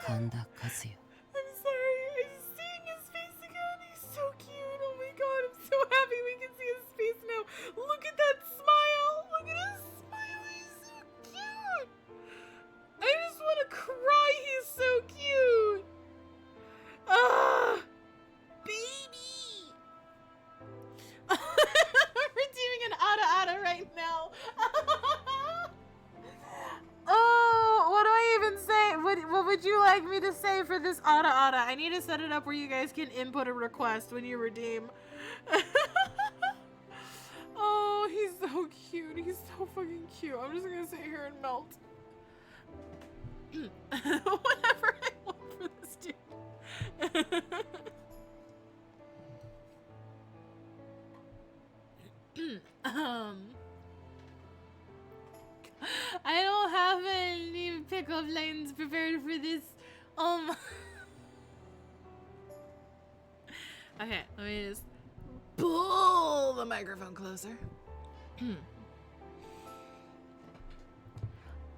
神田和也 I'm sorry, I'm seeing his face again. He's so cute. Oh my god, I'm so happy we can see his face now. Look at that smile. Look at his smile. He's so cute. I just want to cry. He's so cute. Ah, baby. I'm redeeming an Ada right now. Oh, what do I even say? What would you like me to say for this Ada? I need to set it up where you guys can input a request when you redeem. Oh, he's so cute. He's so fucking cute. I'm just gonna sit here and melt. Whatever I want for this dude. I don't have any pickup lines prepared for this. Okay, let me just pull the microphone closer.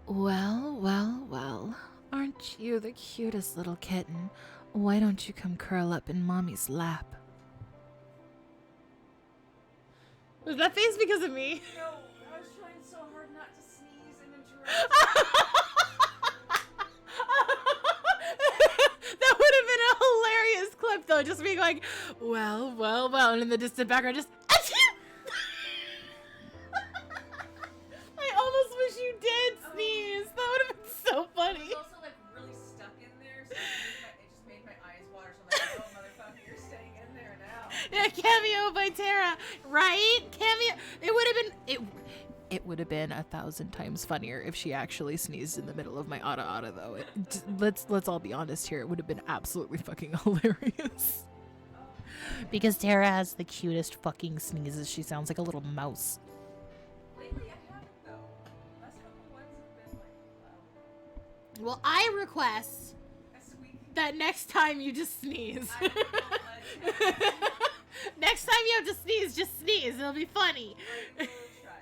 Well. Aren't you the cutest little kitten? Why don't you come curl up in mommy's lap? Was that face because of me? No, I was trying so hard not to sneeze and interrupt. That would have been a hilarious clip, though. Just being like, well, and in the distant background, just. I almost wish you did sneeze. That would have been so funny. It was also like really stuck in there, so it just made my eyes water. So I'm like, oh motherfucker, you're staying in there now. Yeah, cameo by Tara, right? Cameo. It would have been 1,000 times funnier if she actually sneezed in the middle of my Ada though. Let's all be honest here. It would have been absolutely fucking hilarious. Because Tara has the cutest fucking sneezes. She sounds like a little mouse. Lately I haven't though. Last couple ones have been like, Well, I request a squeak. that next time you just sneeze. I won't let you. Next time you have to sneeze, just sneeze. It'll be funny. I will try.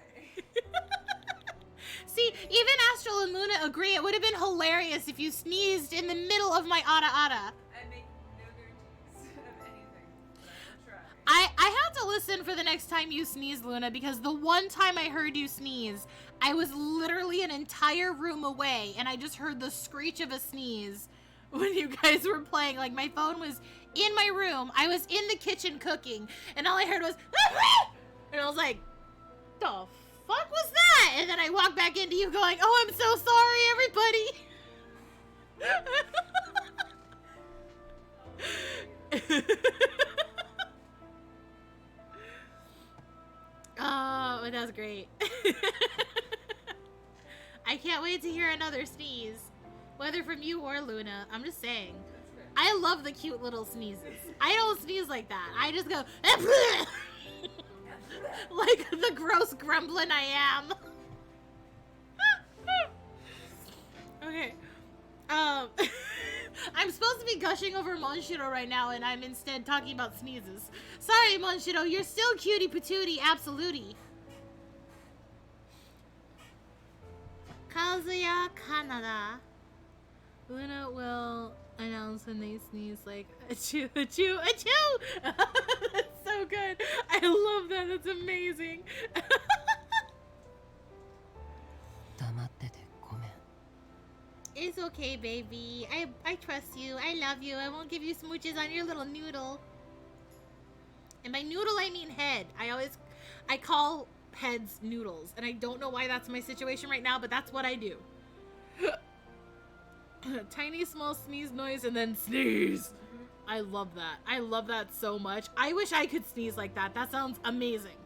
See, even Astral and Luna agree it would have been hilarious if you sneezed in the middle of my Ada. I make no guarantees of anything, but I will try. I have to listen for the next time you sneeze, Luna, because the one time I heard you sneeze, I was literally an entire room away, and I just heard the screech of a sneeze when you guys were playing. Like, my phone was in my room, I was in the kitchen cooking, and all I heard was, and I was like, the fuck was that? And then I walked back into you going, oh, I'm so sorry, everybody. to hear another sneeze. Whether from you or Luna, I'm just saying. I love the cute little sneezes. I don't sneeze like that. I just go like the gross gremlin I am. Okay. I'm supposed to be gushing over Monshiro right now, and I'm instead talking about sneezes. Sorry, Monshiro, you're still cutie patootie, absolutely. Kazuya Kanada. Luna will announce when they sneeze like achoo, achoo, achoo! That's so good. I love that. That's amazing. 黙っててごめん。 It's okay, baby. I trust you. I love you. I won't give you smooches on your little noodle. And by noodle, I mean head. I call heads noodles. And I don't know why that's my situation right now, but that's what I do. Tiny, small sneeze noise and then sneeze. I love that. I love that so much. I wish I could sneeze like that. That sounds amazing.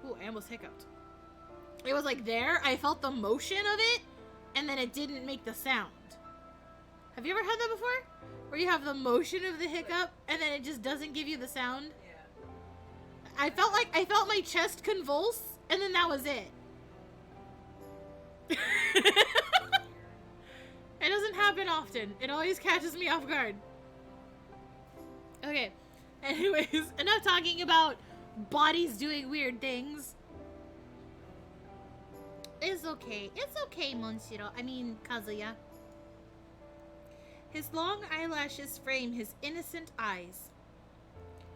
Ooh, I almost hiccuped. It was like there. I felt the motion of it. And then it didn't make the sound. Have you ever had that before? Where you have the motion of the hiccup and then it just doesn't give you the sound? Yeah. I felt my chest convulse and then that was it. It doesn't happen often. It always catches me off guard. Okay. Anyways, enough talking about bodies doing weird things. It's okay. It's okay, Monshiro. I mean, Kazuya. His long eyelashes frame his innocent eyes.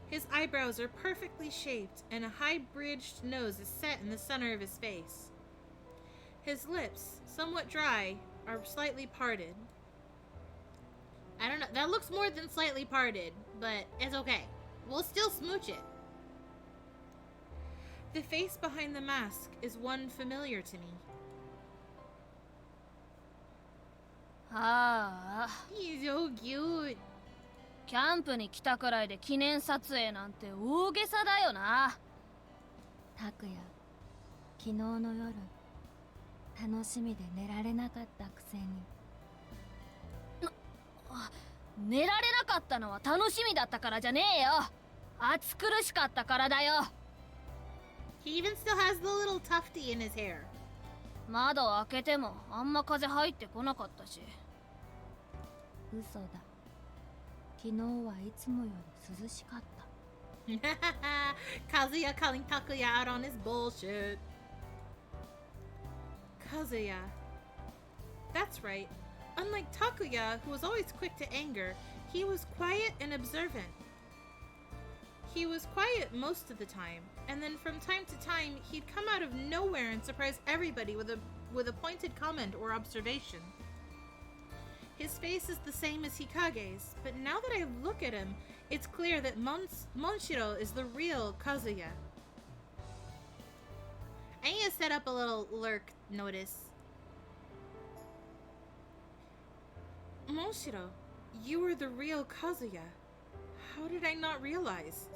His eyebrows are perfectly shaped, and a high-bridged nose is set in the center of his face. His lips, somewhat dry, are slightly parted. I don't know. That looks more than slightly parted, but it's okay. We'll still smooch it. The face behind the mask is one familiar to me. He's so cute. キャンプに来たくらいで記念撮影なんて大げさだよな。拓也、昨日の夜楽しみで寝られなかったくせに。寝られなかったのは楽しみだったからじゃねえよ。暑苦しかったからだよ。He even still has the little tufty in his hair. 窓を開けてもあんま風入ってこなかったし。嘘だ。昨日はいつもより涼しかった。Kazuya calling Takuya out on his bullshit. Kazuya. That's right. Unlike Takuya, who was always quick to anger, he was quiet and observant. He was quiet most of the time, and then from time to time, he'd come out of nowhere and surprise everybody with a pointed comment or observation. His face is the same as Hikage's, but now that I look at him, it's clear that Monshiro is the real Kazuya. I need to set up a little lurk notice. Monshiro, you were the real Kazuya. How did I not realize?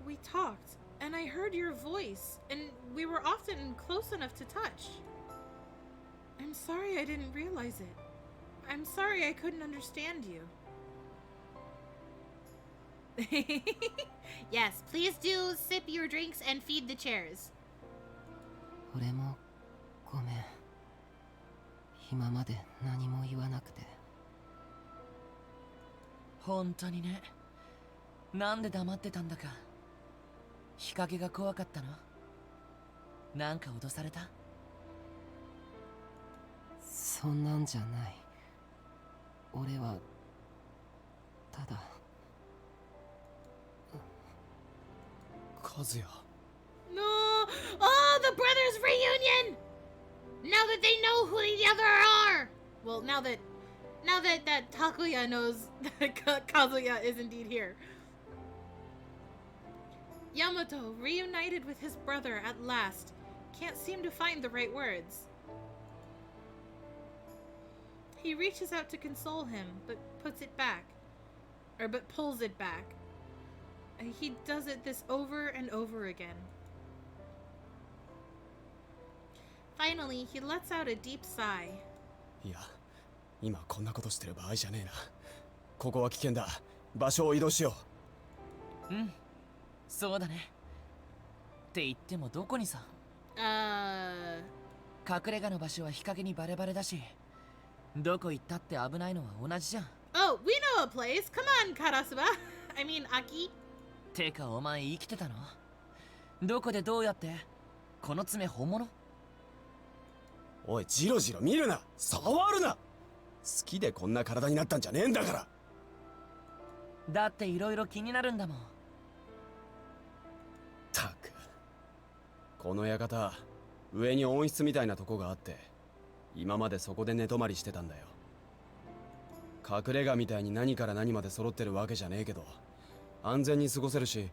We talked, and I heard your voice, and we were often close enough to touch. I'm sorry I didn't realize it. I'm sorry I couldn't understand you. Yes, please do sip your drinks and feed the chairs. 俺もごめん。今まで何も言わなくて。本当にね。なんで黙ってたんだか。日陰が怖かったの？なんか脅された？そんなんじゃない。俺はただ。和也。 No! Oh, the brothers' reunion! Now that they know who the other are! Well, now that Takuya knows that Kazuya is indeed here. Yamato, reunited with his brother at last, can't seem to find the right words. He reaches out to console him, but puts it back. But pulls it back. He does it this over and over again. Finally, he lets out a deep sigh. いや今こんなことしてる場合じゃねえな。ここは危険だ。場所を移動しよう。うん、そうだね。って言ってもどこにさ。隠れ家の場所は日陰にバレバレだし、どこ行ったって危ないのは同じじゃん。Oh, we know a place. Come on, Karasuba. I mean, Aki. てかお前生きてたの？どこでどうやって？この爪本物？おい、ジロジロ見るな、触るな。好きでこんな体になったんじゃねえんだから。だっていろいろ気になるんだもん。たく、この館上に温室みたいなとこがあって、今までそこで寝泊まりしてたんだよ。隠れ家みたいに何から何まで揃ってるわけじゃねえけど、安全に過ごせるし。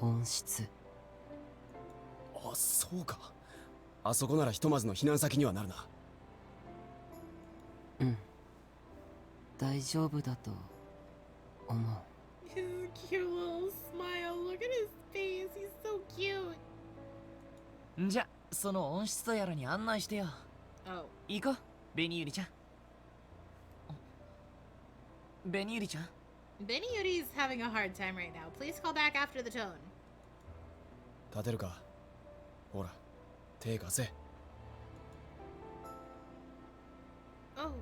温室。あ、そうか。あそこならひとまずの避難先にはなるな。うん、大丈夫だと思う。 His cute little smile. Look at his face. He's so cute. じゃ、その温室とやらに案内してよ。Oh. 行こう、ベニユリちゃん。ベニユリちゃん。Benny Yuri's having a hard time right now. Please call back after the tone. 立てるか。ほら、手貸せ。Oh,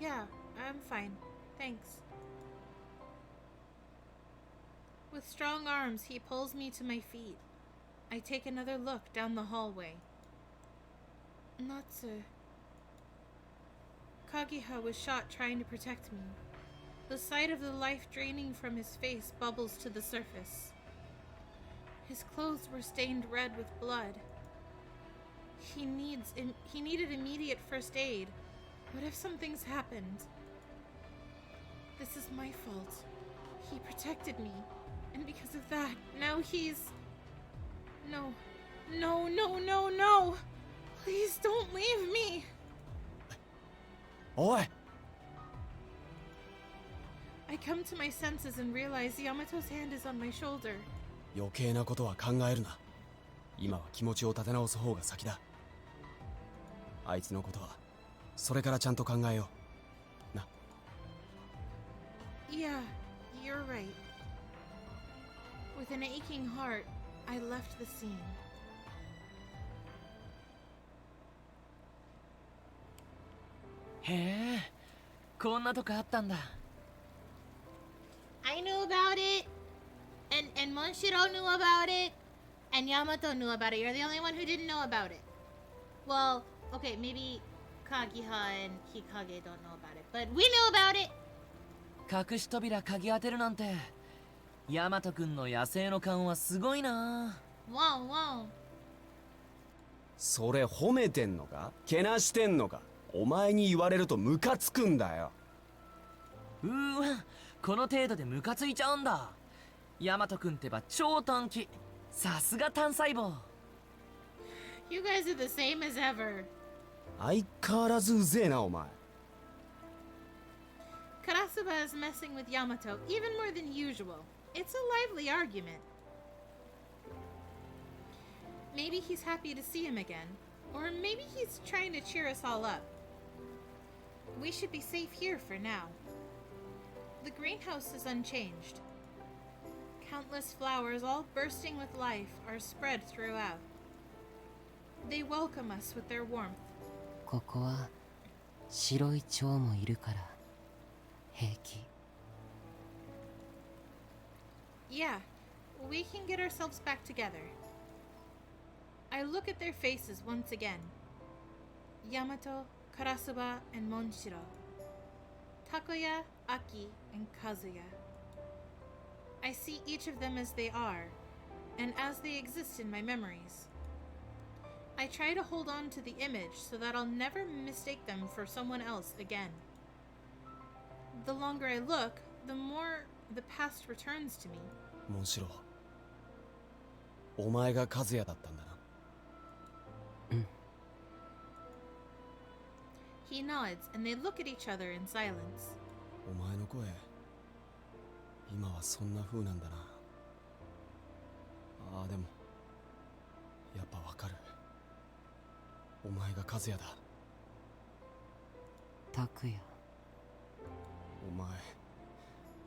yeah, I'm fine. Thanks. With strong arms, he pulls me to my feet. I take another look down the hallway. Natsu. Kagiha was shot trying to protect me. The sight of the life draining from his face bubbles to the surface. His clothes were stained red with blood. He needed immediate first aid. What if something's happened? This is my fault. He protected me, and because of that, now he's... No. No, no, no, no! Please don't leave me! おい! I come to my senses and realize Yamato's hand is on my shoulder. 余計なことは考えるな。今は気持ちを立て直す方が先だ。あいつのことはそれからちゃんと考えよう。な。Yeah, you're right. With an aching heart, I left the scene. へえ、こんなとこあったんだ。I knew about it, and Monshiro knew about it, and Yamato knew about it. You're the only one who didn't know about it. Well, okay, maybe Kagiha and Hikage don't know about it, but we knew about it! 隠し扉鍵当てるなんて、ヤマト君の野生の勘はすごいな。Wow, wow. それ褒めてんのか？けなしてんのか？お前に言われるとムカつくんだよ。わ、この程度でムカついちゃうんだ。ヤマト君ってば超短気。さすが単細胞。You guys are the same as ever. 相変わらずうぜえなお前。Karasuba is messing with Yamato even more than usual. It's a lively argument. Maybe he's happy to see him again, or maybe he's trying to cheer us all up. We should be safe here for now. The greenhouse is unchanged. Countless flowers, all bursting with life, are spread throughout. They welcome us with their warmth. ここは白い蝶もいるから平気。Yeah, we can get ourselves back together. I look at their faces once again. Yamato, Karasuba, and Monshiro. Takuya, Aki, and Kazuya. I see each of them as they are, and as they exist in my memories. I try to hold on to the image so that I'll never mistake them for someone else again. The longer I look, the more the past returns to me. モンシロ、お前が和也だったんだな。うん。He nods, and they look at each other in silence. お前の声、今はそんな風なんだな。ああ、でもやっぱ分お前が和也だ。拓也。お前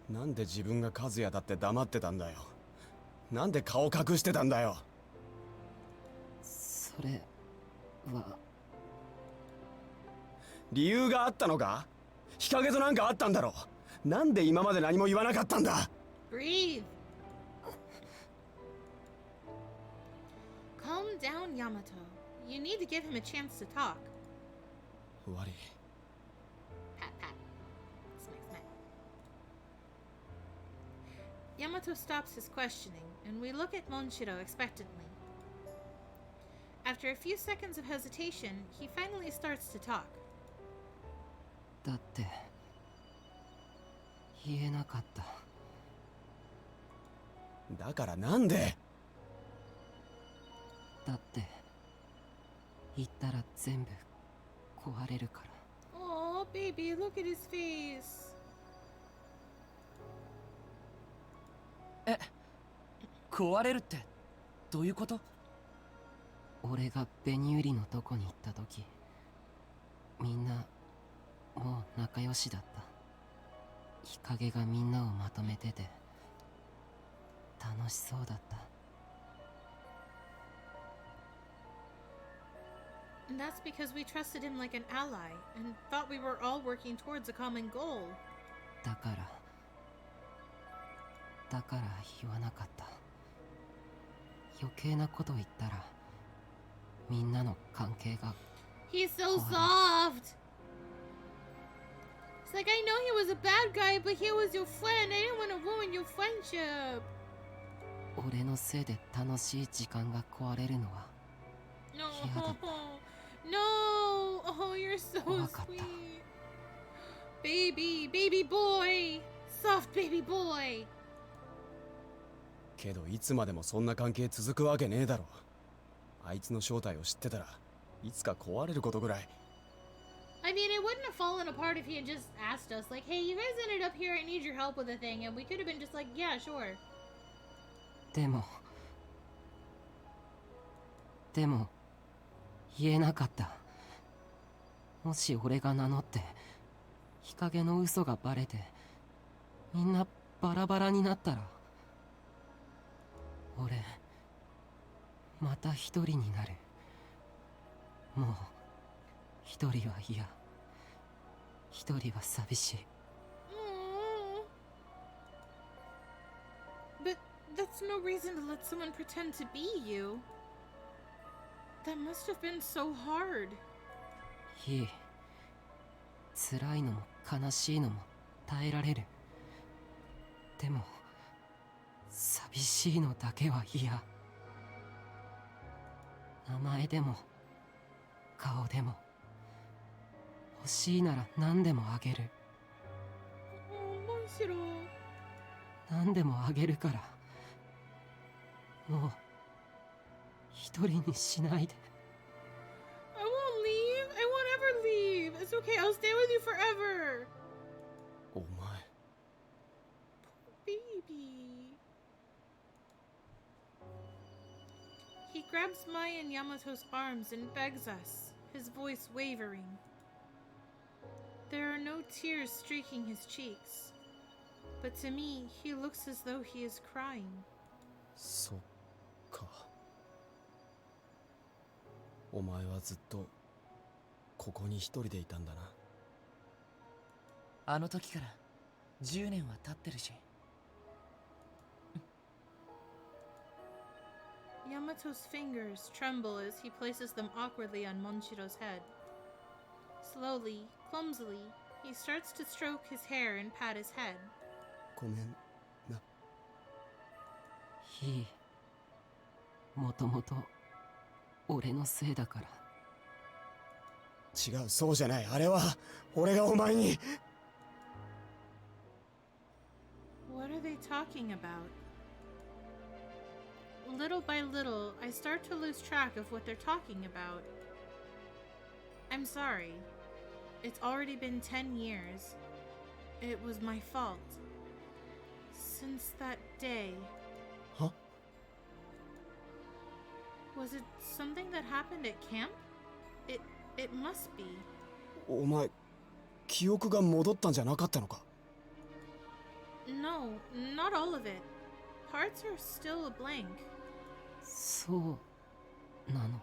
なんで自分が和也だって黙ってたんだよ。なんで顔隠してたんだよ。それは理由があったのか。日陰となんかあったんだろ。なんで今まで何も言わなかったんだ。 Breathe. Calm down, Yamato. You need to give him a chance to talk. 悪い。 Pat, pat. Smack, smack. Yamato stops his questioning, and we look at Monshiro expectantly. After a few seconds of hesitation, he finally starts to talk. だって言えなかった。だからなんで。だって言ったら全部壊れるから。 Oh, baby, look at his face. 壊れるってどういうこと？俺が紅百合のとこに行った時、みんなもう仲良しだった。日陰がみんなをまとめてて楽しそうだった。 And that's because we trusted him like an ally and thought we were all working towards a common goal. だから言わなかった。余計なこと言ったらみんなの関係が。 He's so soft. It's like, I know he was a bad guy, but he was your friend. I didn't want to ruin your friendship. 俺のせいで楽しい時間が壊れるのは No, 嫌だった。 no. Oh, you're so 怖かった。 sweet. Baby boy. Soft baby boy. けどいつまでもそんな関係続くわけねえだろ。あいつの正体を知ってたらいつか壊れることぐらい。 I mean, it wouldn't have fallen apart if he had just asked us, like, hey, you guys ended up here, I need your help with a thing, and we could have been just like, yeah, sure. でも言えなかった。もし俺が名乗って日陰の嘘がバレてみんなバラバラになったら、俺また一人になる。もう一人は嫌。一人は寂しい。 But that's no reason to let someone pretend to be you. That must have been so hard. いい。辛いのも悲しいのも耐えられる。でも寂しいのだけは嫌。名前でも顔でも欲しいなら何でもあげる。 Oh, Monshiro. 何でもあげるから、もう一人にしないで。 I won't leave. I won't ever leave. It's okay. I'll stay with you forever. お前 Baby. He grabs Mai and Yamato's arms and begs us, his voice wavering. There are no tears streaking his cheeks, but to me, he looks as though he is crying. そっか。お前はずっとここに一人でいたんだな。あの時から10年は経ってるし。 Yamato's fingers tremble as he places them awkwardly on Monshiro's head. Slowly, clumsily, he starts to stroke his hair and pat his head. ごめんな。いい。もともと俺のせいだから。違う、そうじゃない。あれは俺がお前に。 What are they talking about? Little by little, I start to lose track of what they're talking about. I'm sorry. It's already been 10 years. It was my fault. Since that day. Huh? Was it something that happened at camp? It must be. お前記憶が戻ったんじゃなかったのか？ No, not all of it. Parts are still a blank. そうなの。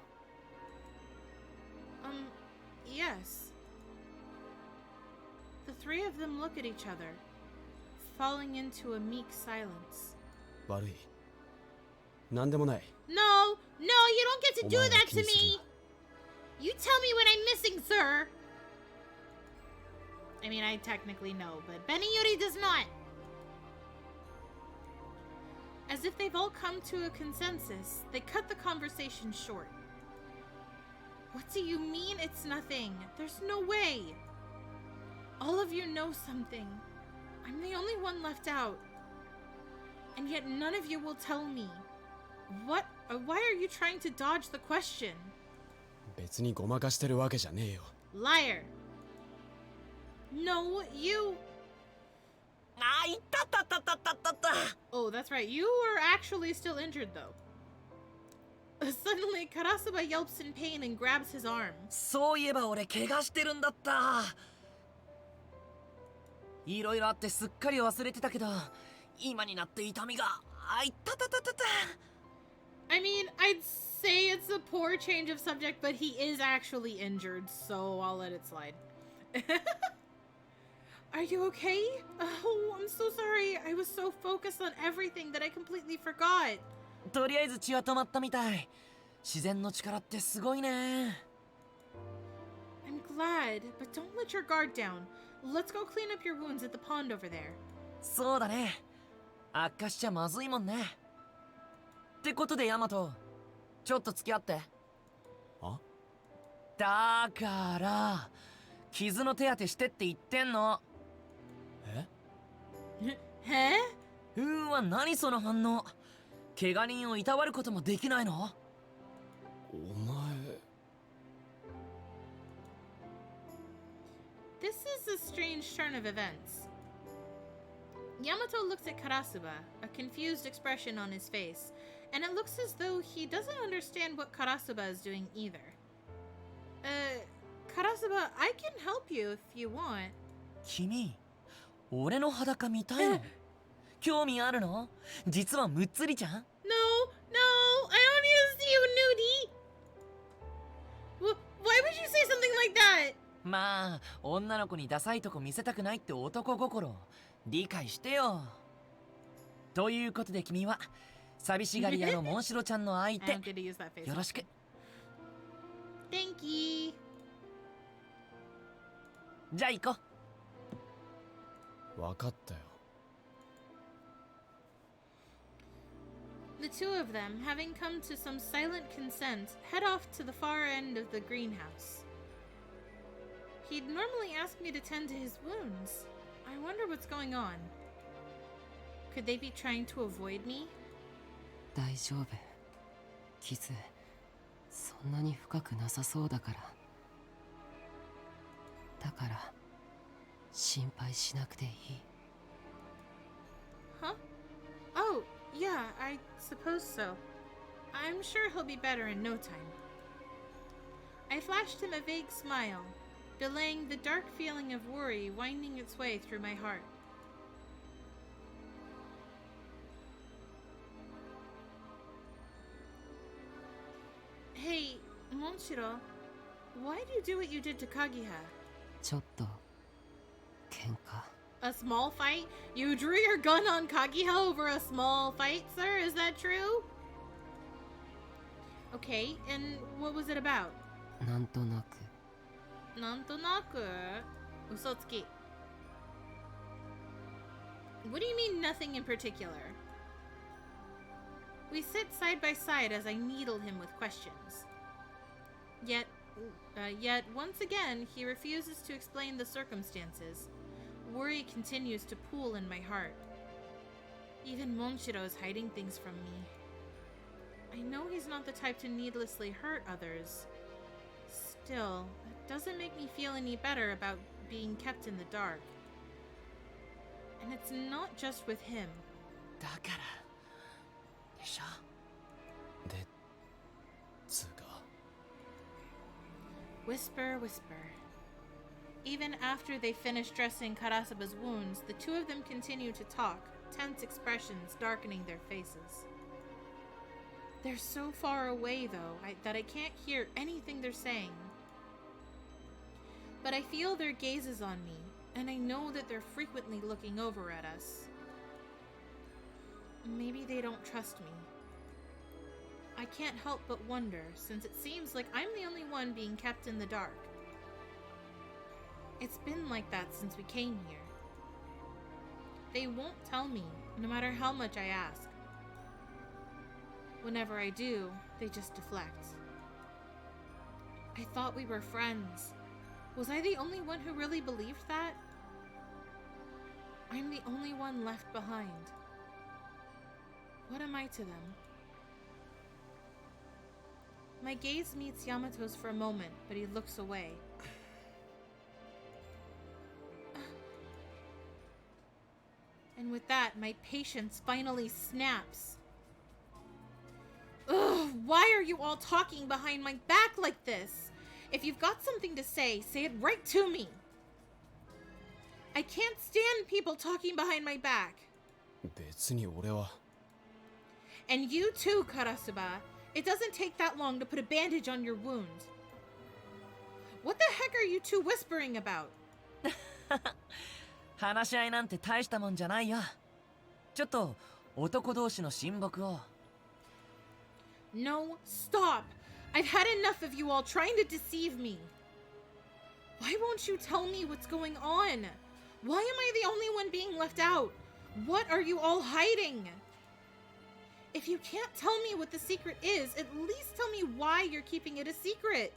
Yes. The three of them look at each other, falling into a meek silence. 悪い。なんでもない。 No, no, you don't get to do that to me! You tell me when I'm missing, sir! I mean, I technically know, but Beniyuri does not. As if they've all come to a consensus, they cut the conversation short. What do you mean it's nothing? There's no way. All of you know something. I'm the only one left out. And yet none of you will tell me. What? Why are you trying to dodge the question? 別にごまかしてるわけじゃねえよ。 Liar. No, you... あ、いったったったったったったった。 Oh, that's right. You are actually still injured, though. Suddenly, Karasuba yelps in pain and grabs his arm. そういえば俺怪我してるんだった。いろいろあってすっかり忘れてたけど、今になって痛みが。あ、いったったったったった。I mean, I'd say it's a poor change of subject, but he is actually injured, so I'll let it slide. Are you okay? Oh, I'm so sorry. I was so focused on everything that I completely forgot. とりあえず血は止まったみたい。自然の力ってすごいね。I'm glad, but don't let your guard down. Let's go clean up your wounds at the pond over there. そうだね。悪化しちゃまずいもんね。ってことでヤマト、ちょっと付き合って。あ？だから傷の手当てしてって言ってんの。え？は何その反応。怪我人をいたわることもできないの？お前。 This is a strange turn of events. Yamato looks at Karasuba, a confused expression on his face, and it looks as though he doesn't understand what Karasuba is doing either. Karasuba, I can help you if you want. 君、俺の裸見たいの？興味あるの？実はむっつりちゃん？ No, no, I don't need to see you nudie. Why would you say something like that? まあ、女の子にダサいとこ見せたくないって男心、理解してよ。ということで君は、寂しがり屋のモンシロちゃんの相手。よろしく。Thank you. じゃあ行こう。わかったよ。 The two of them, having come to some silent consent, head off to the far end of the greenhouse. He'd normally ask me to tend to his wounds. I wonder what's going on. Could they be trying to avoid me? 大丈夫。傷、そんなに深くなさそうだから。だから、心配しなくていい。Huh? Oh, yeah, I suppose so. I'm sure he'll be better in no time. I flashed him a vague smile, delaying the dark feeling of worry winding its way through my heart. Hey, Monshiro, why do you do what you did to Kagiha? ちょっと、喧嘩。 A small fight? You drew your gun on Kagiha over a small fight, sir? Is that true? Okay, and what was it about? なんとなく。なんとなく? Usotsuki. What do you mean nothing in particular? We sit side by side as I needle him with questions. Yet once again, he refuses to explain the circumstances. Worry continues to pool in my heart. Even Monshiro is hiding things from me. I know he's not the type to needlessly hurt others. Still, that doesn't make me feel any better about being kept in the dark. And it's not just with him. だから。でしょ？で、つうか。Whisper, whisper. Even after they finished dressing Karasaba's wounds, the two of them continued to talk, tense expressions darkening their faces. They're so far away, though, that I can't hear anything they're saying. But I feel their gazes on me, and I know that they're frequently looking over at us. Maybe they don't trust me. I can't help but wonder, since it seems like I'm the only one being kept in the dark. It's been like that since we came here. They won't tell me, no matter how much I ask. Whenever I do, they just deflect. I thought we were friends. Was I the only one who really believed that? I'm the only one left behind. What am I to them? My gaze meets Yamato's for a moment, but he looks away. And with that, my patience finally snaps. Ugh, why are you all talking behind my back like this? If you've got something to say it right to me. I can't stand people talking behind my back. 別に俺は And you too, Karasuba. It doesn't take that long to put a bandage on your wound. What the heck are you two whispering about? 話し合いなんて大したもんじゃないよ。ちょっと男同士の親睦を。No, stop! I've had enough of you all trying to deceive me. Why won't you tell me what's going on? Why am I the only one being left out? What are you all hiding? If you can't tell me what the secret is, at least tell me why you're keeping it a secret.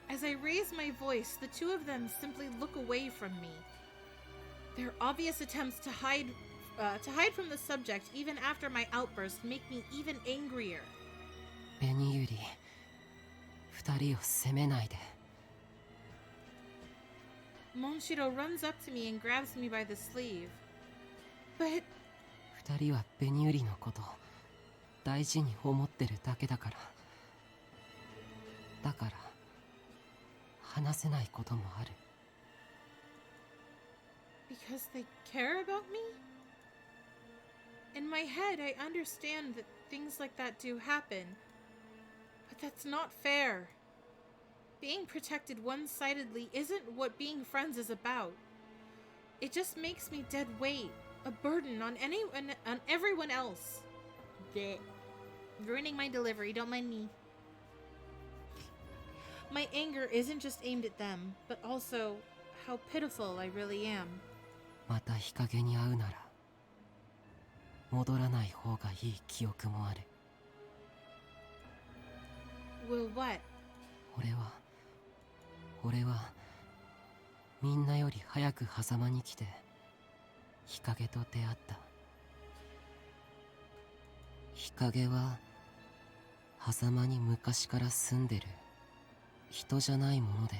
As I raise my voice, the two of them simply look away from me. Their obvious attempts to hide from the subject even after my outburst make me even angrier. ベニユリ、二人を責めないで。Monshiro runs up to me and grabs me by the sleeve. But 二人はベニユリのこと大事に思ってるだけだから。だから話せないこともある。because they care about me? In my head, I understand that things like that do happen, but that's not fair. Being protected one-sidedly isn't what being friends is about. It just makes me dead weight, a burden on everyone else. Blech. Ruining my delivery, don't mind me. My anger isn't just aimed at them, but also how pitiful I really am. また日陰に会うなら戻らない方がいい記憶もある。 Will what? 俺はみんなより早く狭間に来て日陰と出会った。日陰は狭間に昔から住んでる人じゃないもので、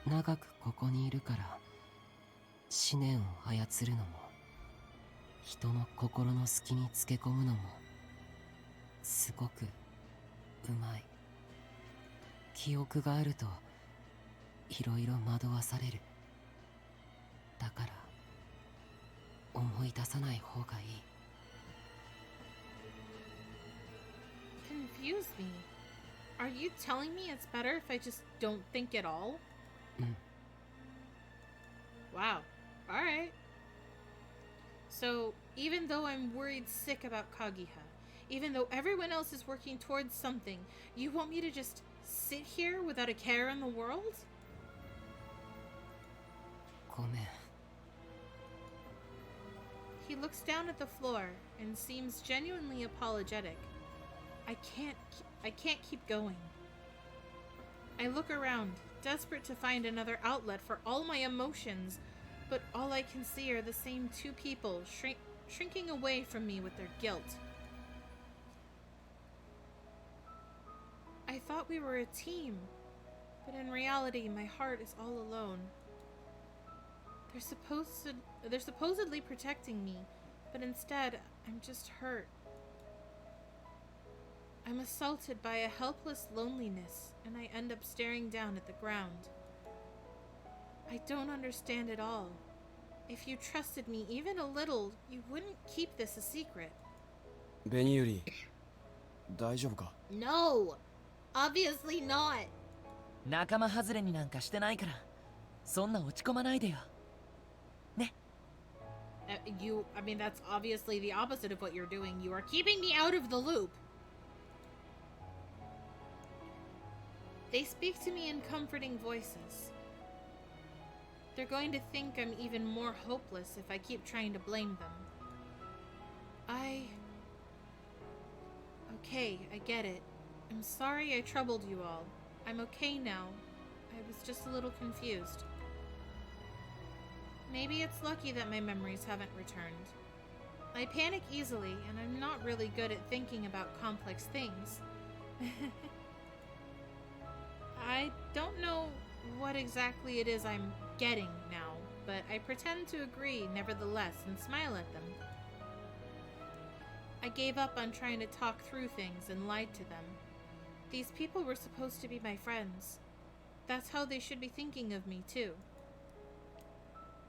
長くここにいるから思念を操るのも人の心の隙につけ込むのもすごくうまい。記憶があるといろいろ惑わされる。だから思い出さない方がいい。 Confuse me. Are you telling me it's better if I just don't think at all? Wow. Alright. So, even though I'm worried sick about Kagiha, even though everyone else is working towards something, you want me to just sit here without a care in the world? ごめん。 He looks down at the floor and seems genuinely apologetic. I can't keep going. I look around, desperate to find another outlet for all my emotions, but all I can see are the same two people shrinking away from me with their guilt. I thought we were a team, but in reality, my heart is all alone. They're supposedly protecting me, but instead, I'm just hurt. I'm assaulted by a helpless loneliness, and I end up staring down at the ground. I don't understand it all. If you trusted me even a little, you wouldn't keep this a secret. ベニユリ、大丈夫か？ No! Obviously not! 仲間外れになんかしてないから、そんな落ち込まないでよ。ね。I mean, that's obviously the opposite of what you're doing. You are keeping me out of the loop. They speak to me in comforting voices. They're going to think I'm even more hopeless if I keep trying to blame them. Okay, I get it. I'm sorry I troubled you all. I'm okay now. I was just a little confused. Maybe it's lucky that my memories haven't returned. I panic easily, and I'm not really good at thinking about complex things. I don't know what exactly it is I'm getting now, but I pretend to agree nevertheless and smile at them. I gave up on trying to talk through things and lied to them. These people were supposed to be my friends. That's how they should be thinking of me, too.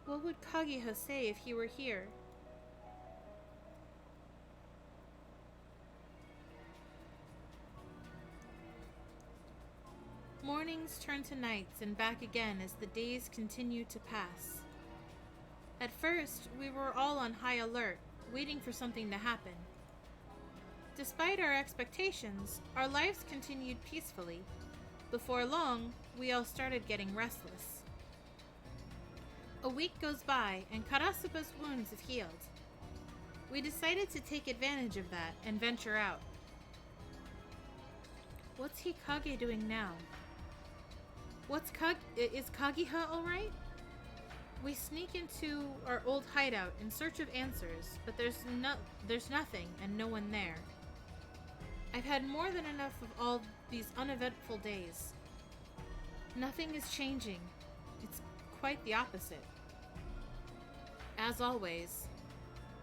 What would Kageha say if he were here? Mornings turn to nights and back again as the days continue to pass. At first, we were all on high alert, waiting for something to happen. Despite our expectations, our lives continued peacefully. Before long, we all started getting restless. A week goes by, and Karasuba's wounds have healed. We decided to take advantage of that and venture out. What's Hikage doing now? Is Kageha alright? We sneak into our old hideout in search of answers, but there's nothing and no one there. I've had more than enough of all these uneventful days. Nothing is changing. It's quite the opposite. As always,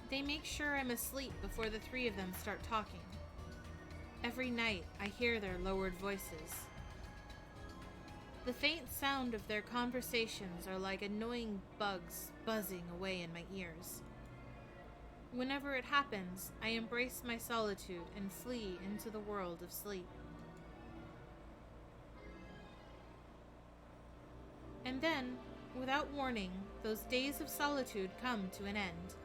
they make sure I'm asleep before the three of them start talking. Every night, I hear their lowered voices. The faint sound of their conversations are like annoying bugs buzzing away in my ears. Whenever it happens, I embrace my solitude and flee into the world of sleep. And then, without warning, those days of solitude come to an end.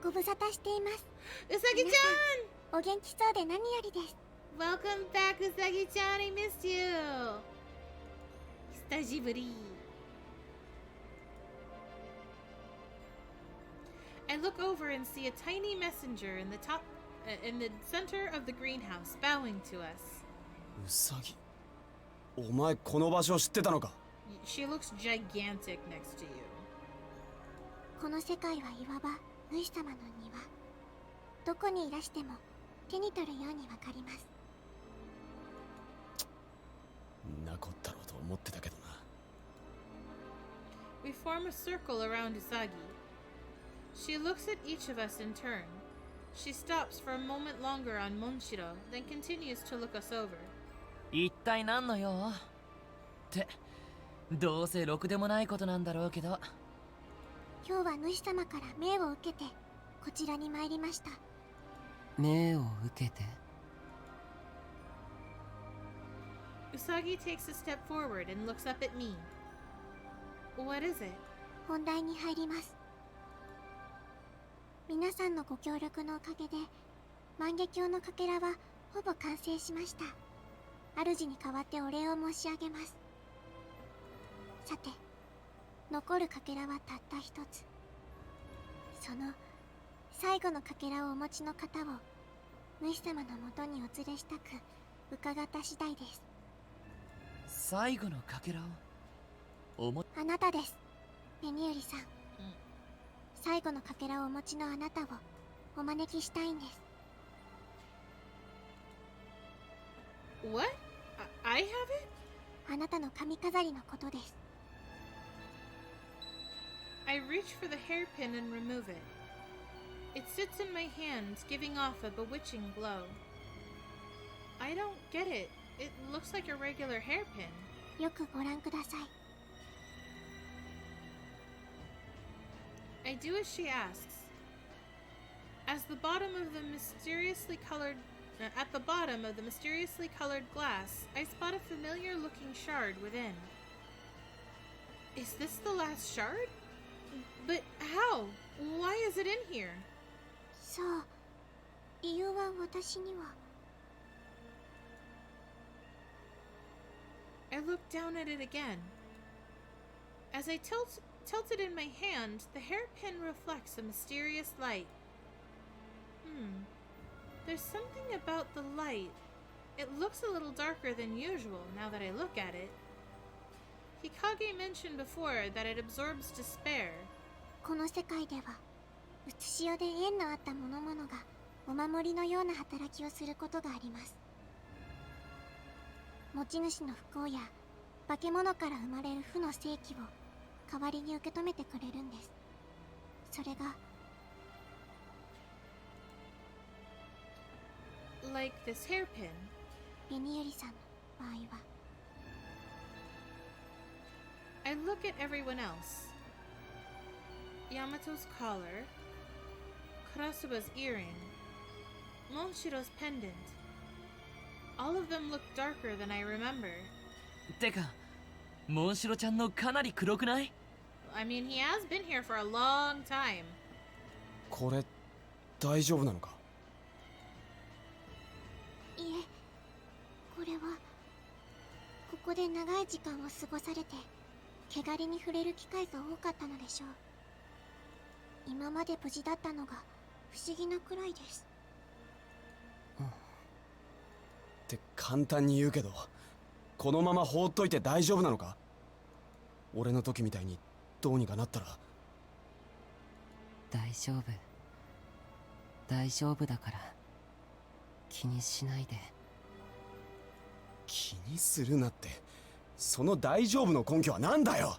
ご無沙汰しています。Usagi-chan! お元気そうで何よりです。Welcome back, Usagi-chan. I missed you. Histajiburi. I look over and see a tiny messenger in the center of the greenhouse, bowing to us. ウサギ、お前この場所を知ってたのか？ She looks gigantic next to you. この世界はいわば主様の庭。どこにいらしても手に取るようにわかります。んなこったろうと思ってたけどな。We form a circle around Usagi. She looks at each of us in turn. She stops for a moment longer on Monshiro, then continues to look us over. 一体何の用って、どうせろくでもないことなんだろうけど。今日は主様から命を受けてこちらに参りました。命を受けて。Usagi takes a step forward and looks up at me. What is it? 本題に入ります。皆さんのご協力のおかげで万華鏡のかけらはほぼ完成しました。主に代わってお礼を申し上げます。さて、残るかけらはたった一つ。その最後のかけらをお持ちの方を主様のもとにお連れしたく伺った次第です。最後のかけらをあなたです、ベニユリさん。最後のかけらをお持ちのあなたをお招きしたいんです。What? I have it? あなたの髪飾りのことです。I reach for the hairpin and remove it. It sits in my hand, giving off a bewitching glow. I don't get it. It looks like a regular hairpin. よくご覧ください。 I do as she asks. As the bottom of the mysteriously colored At the bottom of the mysteriously colored glass, I spot a familiar-looking shard within. Is this the last shard? But how? Why is it in here? そう、理由は私には。 I look down at it again. As I tilt it in my hand, the hairpin reflects a mysterious light. There's something about the light. It looks a little darker than usual now that I look at it. Hikage mentioned before that it absorbs despair. この世界では、うつしおで縁のあった諸々がお守りのような働きをすることがあります。持ち主の不幸や化け物から生まれる負の生気を代わりに受け止めてくれるんです。それが Like this hairpin. ベニユリさんの場合は。 I look at everyone else. Yamato's collar, Kurasuba's earring, Monshiro's pendant. All of them look darker than I remember. てか、モンシロちゃんのかなり黒くない？ I mean, he has been here for a long time. これ大丈夫なのか？いえ、これはここで長い時間を過ごされて汚れに触れる機会が多かったのでしょう。今まで無事だったのが不思議なくらいです。って簡単に言うけど、このまま放っといて大丈夫なのか？俺の時みたいにどうにかなったら。大丈夫、大丈夫だから気にしないで。気にするなって、その大丈夫の根拠は何だよ。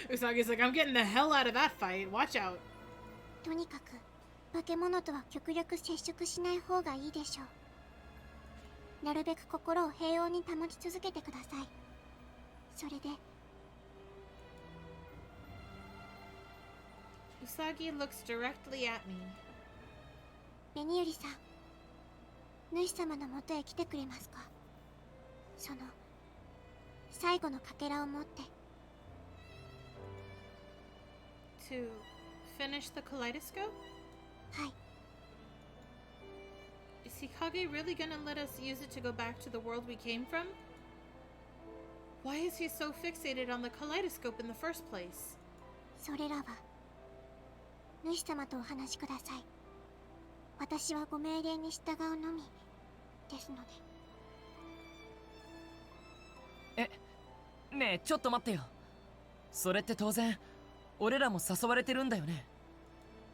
Usagi's like, I'm getting the hell out of that fight. Watch out. とにかく化け物とは極力接触しない方がいいでしょう。なるべく心を平穏に保ち続けてください。それで Usagi looks directly at me. ベニユリさん、主様のもとへ来てくれますか？その最後のかけらを持って。 To finish the kaleidoscope? はい。 Is Hikage really gonna let us use it to go back to the world we came from? Why is he so fixated on the kaleidoscope in the first place? それらは主様とお話しください。私はご命令に従うのみですので。ねえ、ちょっと待ってよ。それって当然俺らも誘われてるんだよね。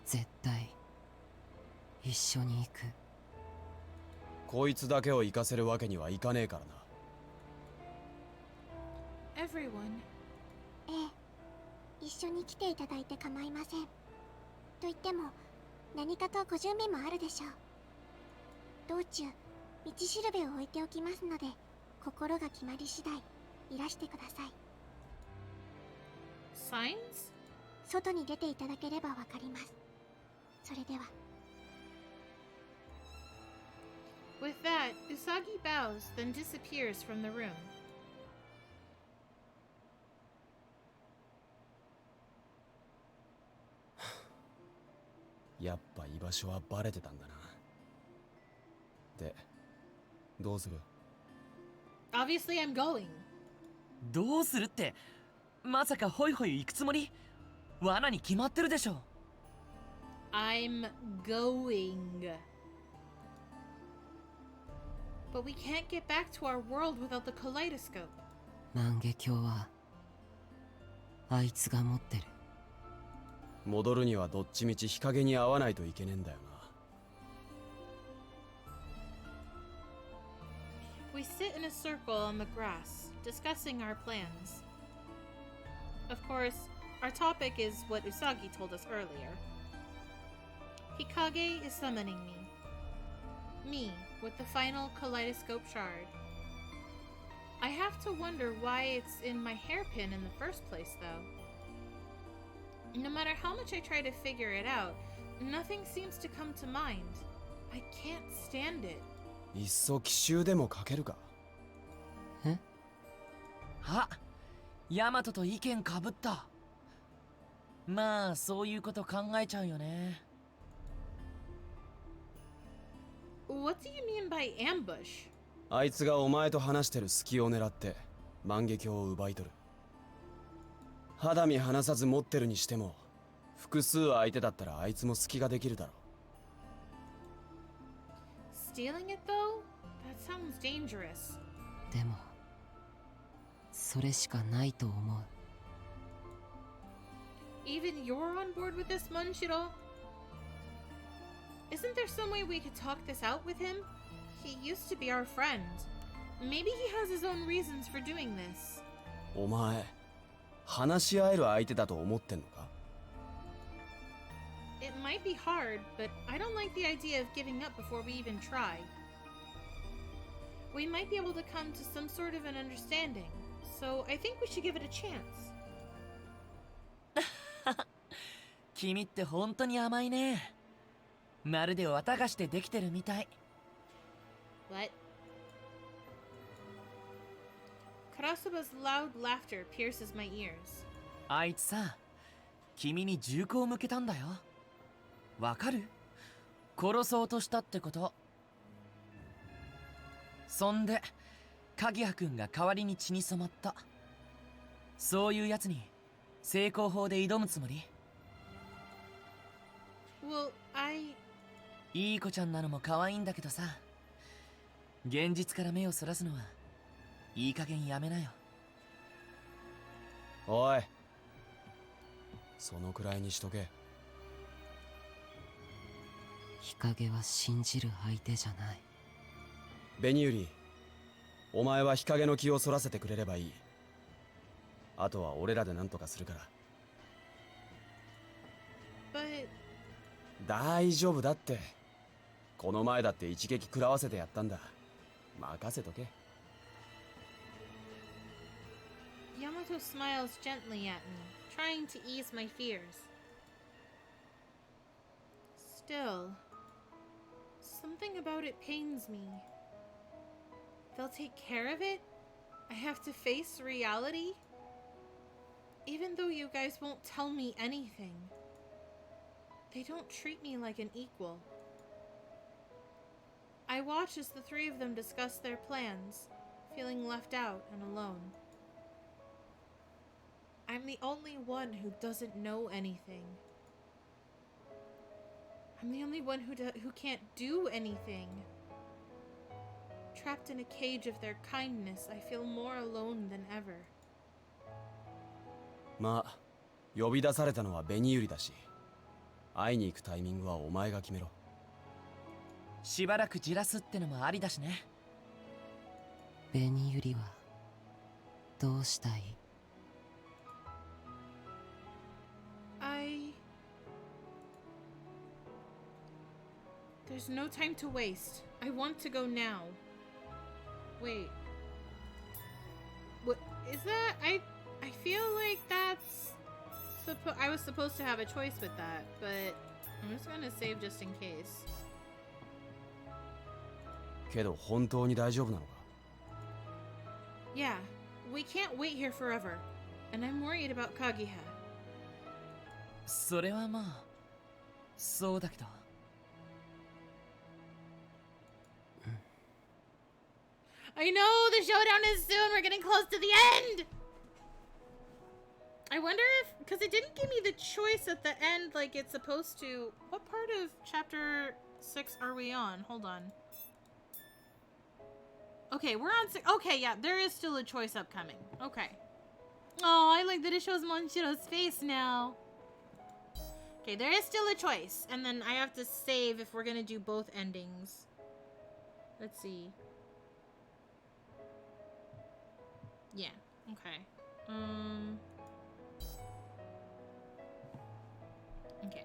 絶対一緒に行く。こいつだけを行かせるわけにはいかねえからな。 Everyone. ええ、一緒に来ていただいて構いません。と言っても何かとご準備もあるでしょう。道中道しるべを置いておきますので、心が決まり次第いらしてください。 Signs? 外に出ていただければわかります。それでは。 With that, Usagi bows, then disappears from the room. やっぱ居場所はバレてたんだな。で、どうする？ Obviously, I'm going. どうするって、まさかホイホイ行くつもり？罠に決まってるでしょ。 I'm going. But we can't get back to our world without the kaleidoscope. 万華鏡はあいつが持ってる。戻るにはどっちみち日陰に合わないといけねえんだよな。 We sit in a circle on the grass, discussing our plans. Of course, our topic is what Usagi told us earlier. Hikage is summoning me. Me, with the final kaleidoscope shard. I have to wonder why it's in my hairpin in the first place, though. No matter how much I try to figure it out, nothing seems to come to mind. I can't stand it. いっそ奇襲でもかけるか。え？あ、ヤマトと意見かぶった。まあそういうこと考えちゃうよね。What do you mean by ambush? あいつがお前と話してる隙を狙って万華鏡を奪い取る。肌身離さず持ってるにしても複数相手だったらあいつも隙ができるだろう。Stealing it though? That sounds dangerous. でもそれしかないと思う。 Even you're on board with this, Manshiro? Isn't there some way we could talk this out with him? He used to be our friend. Maybe he has his own reasons for doing this. お前話し合える相手だと思ってんのか？ It might be hard, but I don't like the idea of giving up before we even try. We might be able to come to some sort of an understanding, so I think we should give it a chance. 君って本当に甘いね。まるで綿菓子でできてるみたい。What? Karasaba's loud laughter pierces my ears. あいつさ、君に銃口を向けたんだよ。わかる？殺そうとしたってこと。そんで、鍵谷君が代わりに血に染まった。そういうやつに成功法で挑むつもり？ Well, いい子ちゃんなのも可愛いんだけどさ、現実から目をそらすのはいい加減やめなよ。おい、そのくらいにしとけ。日陰は信じる相手じゃない。ベニユリ、お前は日陰の気をそらせてくれればいい。あとは俺らで何とかするから。 but 大丈夫だって。この前だって一撃食らわせてやったんだ。任せとけ。 Yamato smiles gently at me, trying to ease my fears. Still, something about it pains me. They'll take care of it? I have to face reality? Even though you guys won't tell me anything. They don't treat me like an equal. I watch as the three of them discuss their plans, feeling left out and alone. I'm the only one who doesn't know anything. I'm the only one who can't do anything. Trapped in a cage of their kindness, I feel more alone than ever. まあ、呼び出されたのはベニユリだし、会いに行くタイミングはお前が決めろ。しばらくじらすってのもありだしね。ベニユリはどうしたい？ There's no time to waste. I want to go now. Wait. What is that? I feel like that's I was supposed to have a choice with that, but I'm just gonna save just in case. けど本当に大丈夫なのか？ Yeah, we can't wait here forever, and I'm worried about Kagiha. それはまあ、そうだけど。I know the showdown is soon. We're getting close to the end. I wonder if, because it didn't give me the choice at the end like it's supposed to. What part of chapter 6 are we on? Hold on. Okay, we're on 6. Okay, yeah, there is still a choice upcoming. Okay. Oh, I like that it shows Monshiro's face now. Okay, there is still a choice. And then I have to save if we're going to do both endings. Let's see. Yeah, okay. Okay.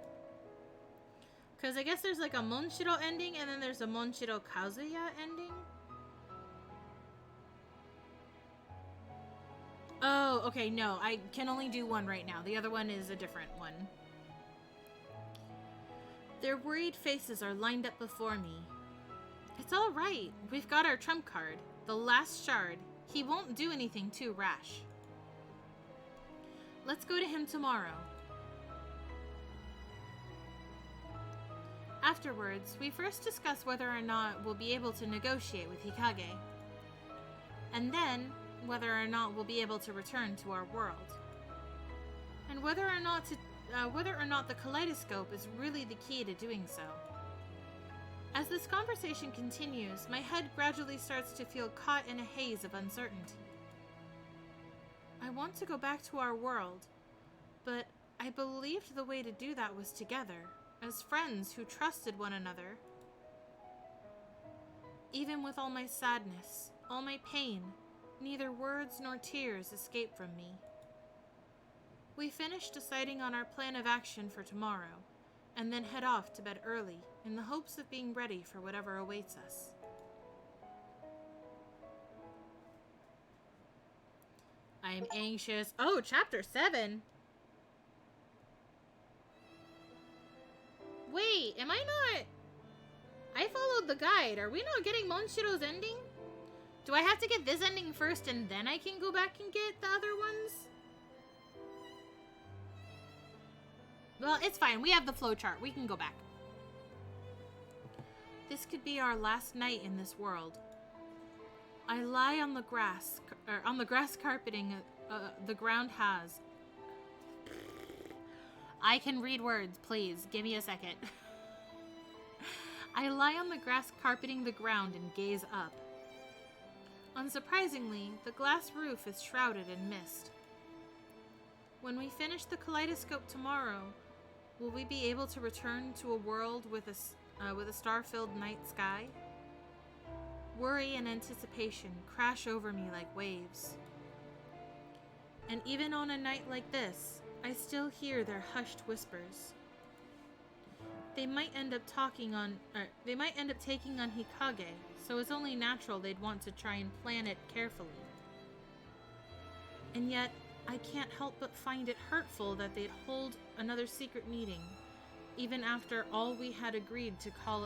Because I guess there's like a Monshiro ending and then there's a Monshiro Kazuya ending. Oh, okay, no. I can only do one right now. The other one is a different one. Their worried faces are lined up before me. It's all right. We've got our trump card. The last shard. He won't do anything too rash. Let's go to him tomorrow. Afterwards, we first discuss whether or not we'll be able to negotiate with Hikage. And then, whether or not we'll be able to return to our world. And whether or not the kaleidoscope is really the key to doing so. As this conversation continues, my head gradually starts to feel caught in a haze of uncertainty. I want to go back to our world, but I believed the way to do that was together, as friends who trusted one another. Even with all my sadness, all my pain, neither words nor tears escape from me. We finish deciding on our plan of action for tomorrow, and then head off to bed early in the hopes of being ready for whatever awaits us. I am anxious. Oh, chapter 7! Wait, am I not... I followed the guide. Are we not getting Monshiro's ending? Do I have to get this ending first and then I can go back and get the other ones? Well, it's fine. We have the flowchart. We can go back. This could be our last night in this world. I lie on the grass carpeting the ground has. I can read words, please. Give me a second. I lie on the grass carpeting the ground and gaze up. Unsurprisingly, the glass roof is shrouded in mist. When we finish the kaleidoscope tomorrow, will we be able to return to a world with a star-filled night sky? Worry and anticipation crash over me like waves. And even on a night like this, I still hear their hushed whispers. They might end up taking on Hikage, so it's only natural they'd want to try and plan it carefully. And yet, I can't help but find it hurtful that they'd hold another secret meeting, even after we had all agreed to call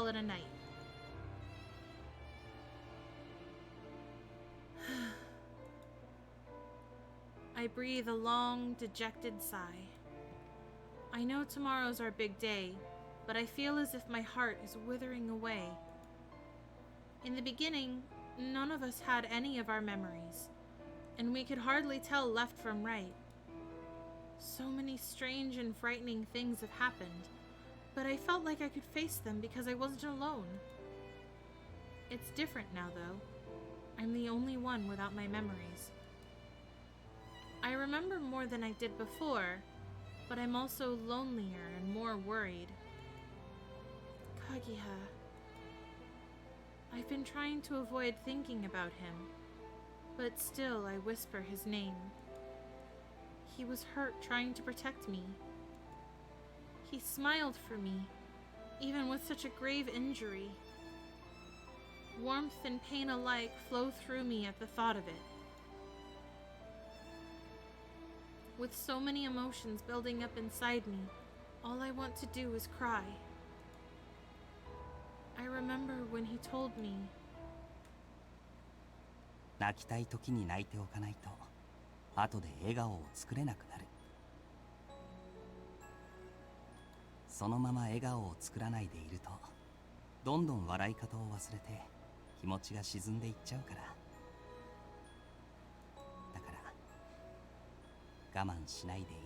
it a night. I breathe a long, dejected sigh. I know tomorrow's our big day, but I feel as if my heart is withering away. In the beginning, none of us had any of our memories, and we could hardly tell left from right. So many strange and frightening things have happened, but I felt like I could face them because I wasn't alone. It's different now, though. I'm the only one without my memories. I remember more than I did before, but I'm also lonelier and more worried. Kagiha. I've been trying to avoid thinking about him, but still I whisper his name. He was hurt trying to protect me. He smiled for me, even with such a grave injury. Warmth and pain alike flow through me at the thought of it. With so many emotions building up inside me, all I want to do is cry. I remember when he told me, 泣きたい時に泣いておかないと後で笑顔を作れなくなる。そのまま笑顔を作らないでいるとどんどん笑い方を忘れて気持ちが沈んでいっちゃうから。だから我慢しないでいいよ。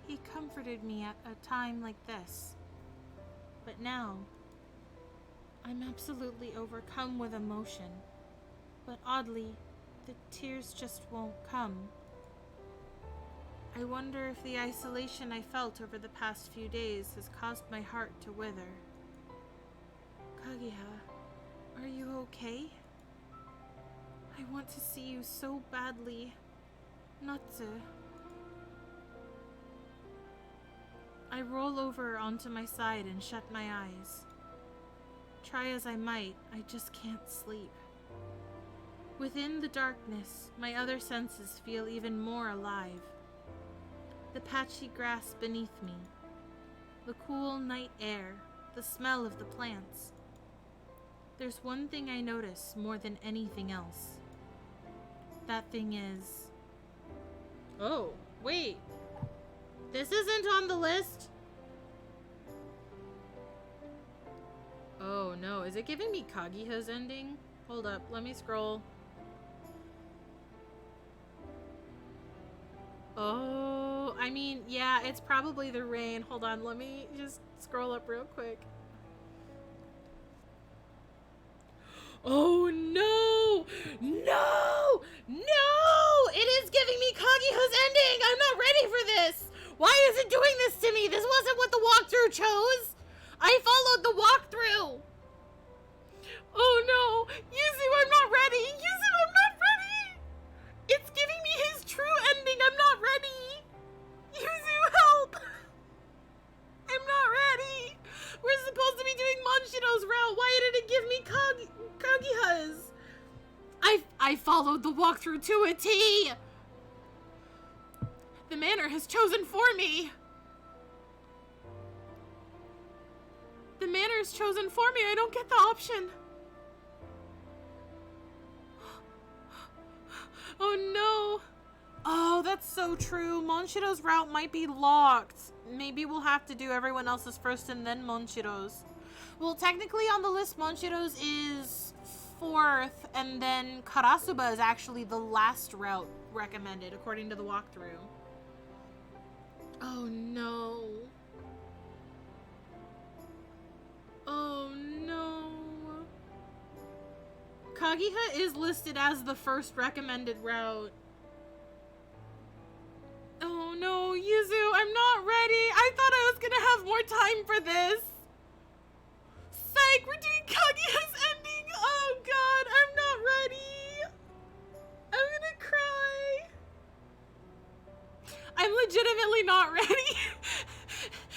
He comforted me at a time like this. But now, I'm absolutely overcome with emotion. But oddly, the tears just won't come. I wonder if the isolation I felt over the past few days has caused my heart to wither. Kagiha, are you okay? I want to see you so badly. Natsu. I roll over onto my side and shut my eyes. Try as I might, I just can't sleep. Within the darkness, my other senses feel even more alive. The patchy grass beneath me, the cool night air, the smell of the plants. There's one thing I notice more than anything else. That thing is... Oh, wait. This isn't on the list? Oh no, is it giving me Kaguya's ending? Hold up, let me scroll. Oh, I mean, yeah, it's probably the rain. Hold on, let me just scroll up real quick. Oh no! No! No! It is giving me Kaguya's ending! I'm not ready for this! Why is it doing this to me? This wasn't what the walkthrough chose! I followed the walkthrough! Oh no! Yuzu, I'm not ready! Yuzu, I'm not ready! It's giving me his true ending! I'm not ready! Yuzu, help! I'm not ready! We're supposed to be doing Monshiro's route! Why did it give me Kaguya's? I followed the walkthrough to a T! The manor has chosen for me! The manor is chosen for me. I don't get the option. Oh no. Oh, that's so true. Monshiro's route might be locked. Maybe we'll have to do everyone else's first and then Monshiro's. Well, technically on the list, Monshiro's is 4th, and then Karasuba is actually the last route recommended according to the walkthrough. Oh no. Oh no. Kaguya is listed as the first recommended route. Oh no, Yuzu, I'm not ready. I thought I was gonna have more time for this. Psych, we're doing Kaguya's ending. Oh god, I'm not ready. I'm gonna cry. I'm legitimately not ready.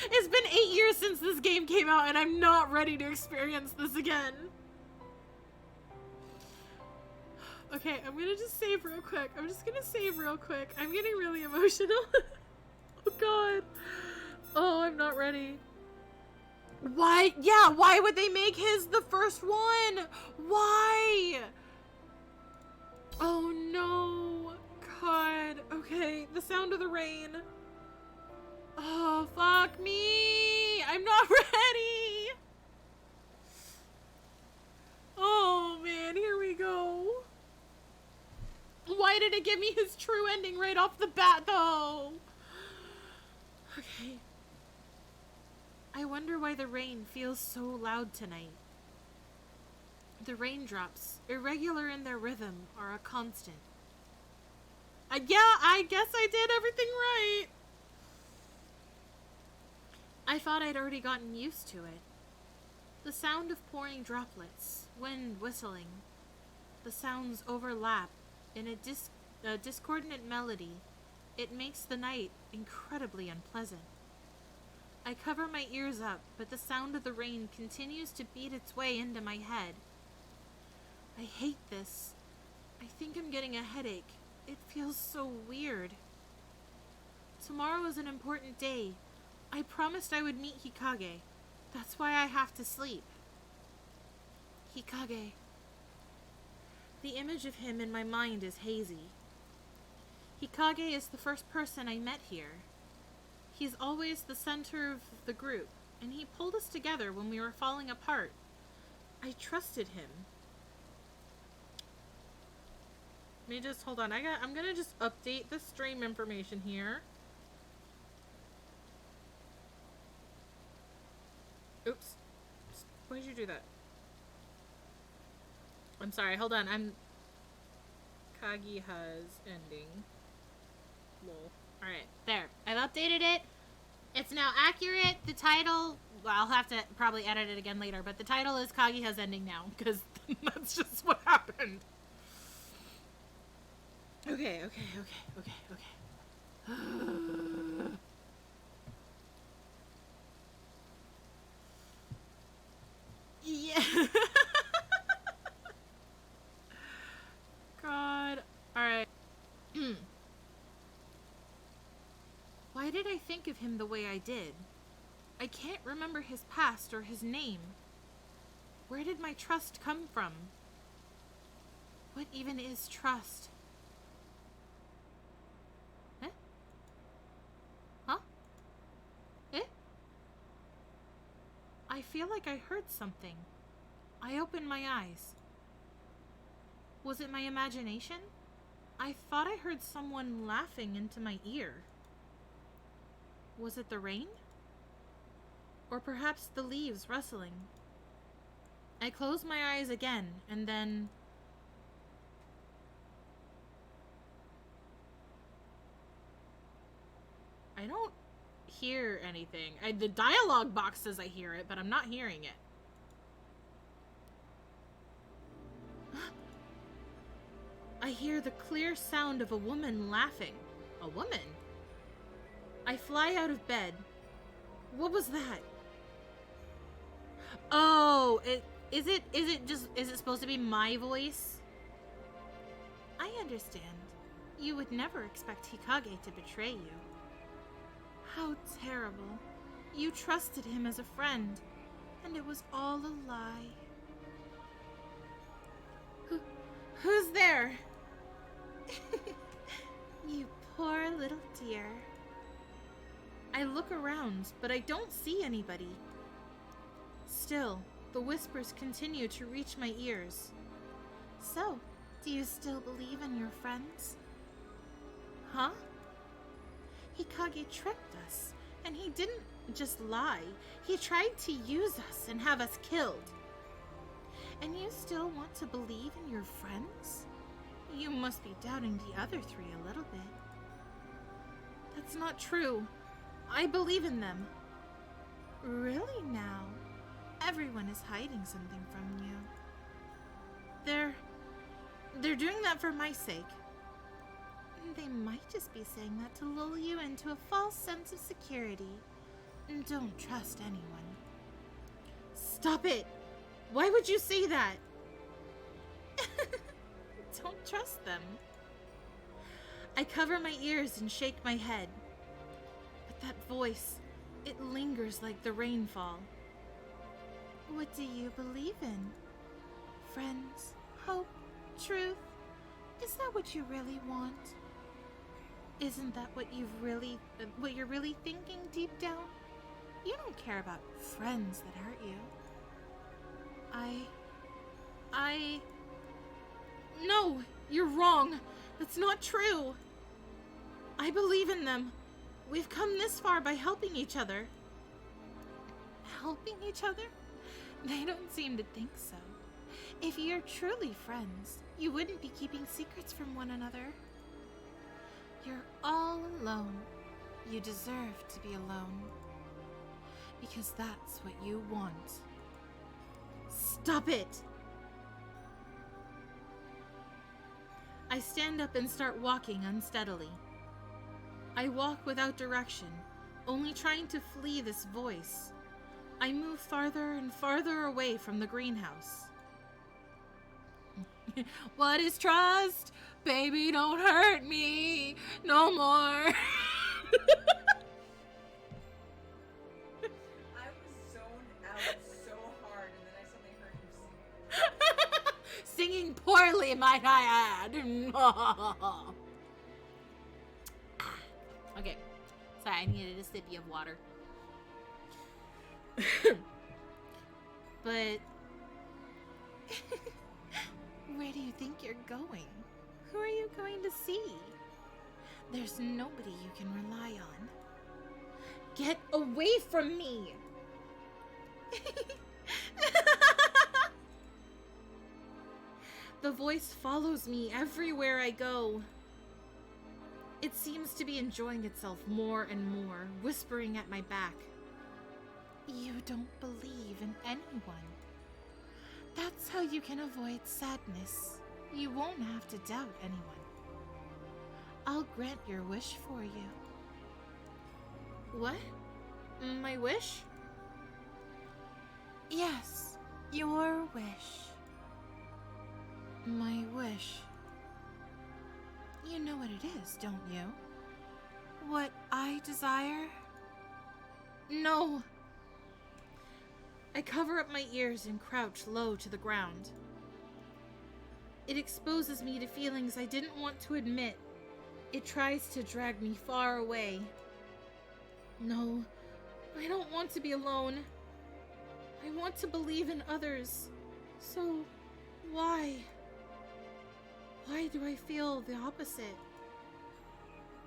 It's been 8 years since this game came out and I'm not ready to experience this again. Okay, I'm gonna just save real quick. I'm just gonna save real quick. I'm getting really emotional. Oh god. Oh, I'm not ready. Why? Yeah, why would they make his the first one? Why? Oh no. God. Okay, the sound of the rain. Oh, fuck me. I'm not ready. Oh man, here we go. Why did it give me his true ending right off the bat, though? Okay. I wonder why the rain feels so loud tonight. The raindrops, irregular in their rhythm, are a constant. Yeah, I guess I did everything right. I thought I'd already gotten used to it. The sound of pouring droplets, wind whistling. The sounds overlap in a discordant melody. It makes the night incredibly unpleasant. I cover my ears up, but the sound of the rain continues to beat its way into my head. I hate this. I think I'm getting a headache. It feels so weird. Tomorrow is an important day. I promised I would meet Hikage. That's why I have to sleep. Hikage. The image of him in my mind is hazy. Hikage is the first person I met here. He's always the center of the group, and he pulled us together when we were falling apart. I trusted him. Let me just, hold on, I'm gonna just update the stream information here. Oops. Why did you do that? I'm sorry, hold on, Kaguya's ending. Lol. Alright, there. I've updated it. It's now accurate. The title, well, I'll have to probably edit it again later, but the title is Kaguya's ending now, because that's just what happened. Okay. Yeah. God. Alright. Why did I think of him the way I did? I can't remember his past or his name. Where did my trust come from? What even is trust? Eh? Huh? Eh? I feel like I heard something. I opened my eyes. Was it my imagination? I thought I heard someone laughing into my ear. Was it the rain? Or perhaps the leaves rustling? I closed my eyes again, and then... I don't hear anything. The dialogue box says I hear it, but I'm not hearing it. I hear the clear sound of a woman laughing. A woman? I fly out of bed. What was that? Oh, is it supposed to be my voice? I understand. You would never expect Hikage to betray you. How terrible. You trusted him as a friend, and it was all a lie. Who's there? You poor little dear. I look around, but I don't see anybody. Still, the whispers continue to reach my ears. So, do you still believe in your friends? Huh? Hikage tricked us, and he didn't just lie. He tried to use us and have us killed. And you still want to believe in your friends? You must be doubting the other three a little bit. That's not true. I believe in them. Really now? Everyone is hiding something from you. They're doing that for my sake. They might just be saying that to lull you into a false sense of security. Don't trust anyone. Stop it! Why would you say that? Don't trust them. I cover my ears and shake my head. But that voice, it lingers like the rainfall. What do you believe in? Friends, hope, truth? Is that what you really want? Isn't that what you're really thinking deep down? You don't care about friends that hurt you. No, you're wrong. That's not true. I believe in them. We've come this far by helping each other. Helping each other? They don't seem to think so. If you're truly friends, you wouldn't be keeping secrets from one another. You're all alone. You deserve to be alone. Because that's what you want. Stop it! I stand up and start walking unsteadily. I walk without direction, only trying to flee this voice. I move farther and farther away from the greenhouse. What is trust? Baby, don't hurt me no more. I was zoned out so hard, and then I suddenly heard you sing. Singing poorly, might I add. Okay. Sorry, I needed a sippy of water. But where do you think you're going? Who are you going to see? There's nobody you can rely on. Get away from me! The voice follows me everywhere I go. It seems to be enjoying itself more and more, whispering at my back. You don't believe in anyone. That's how you can avoid sadness. You won't have to doubt anyone. I'll grant your wish for you. What? My wish? Yes, your wish. My wish. You know what it is, don't you? What I desire? No. I cover up my ears and crouch low to the ground. It exposes me to feelings I didn't want to admit. It tries to drag me far away. No, I don't want to be alone. I want to believe in others. So, why? Why do I feel the opposite?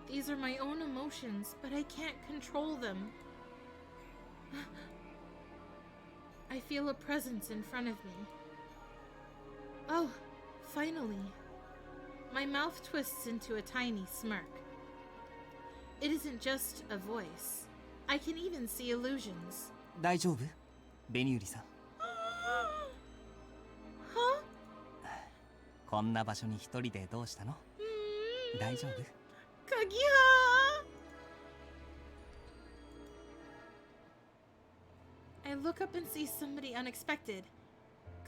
These are my own emotions, but I can't control them. I feel a presence in front of me. Oh, finally. My mouth twists into a tiny smirk. It isn't just a voice. I can even see illusions. 大丈夫ベニューリさん Huh? こんな場所に一人でどうしたの大丈夫 Kagiha! I look up and see somebody unexpected.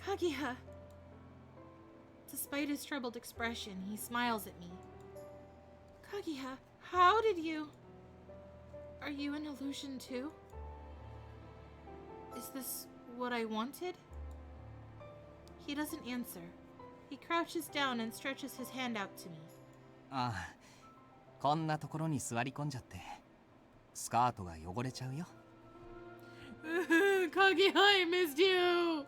Kagiha. Despite his troubled expression, he smiles at me. Kagiha, how did you... Are you an illusion too? Is this what I wanted? He doesn't answer. He crouches down and stretches his hand out to me. ああこんなところに座り込んじゃってスカートが汚れちゃうよ Kagiha, I missed you!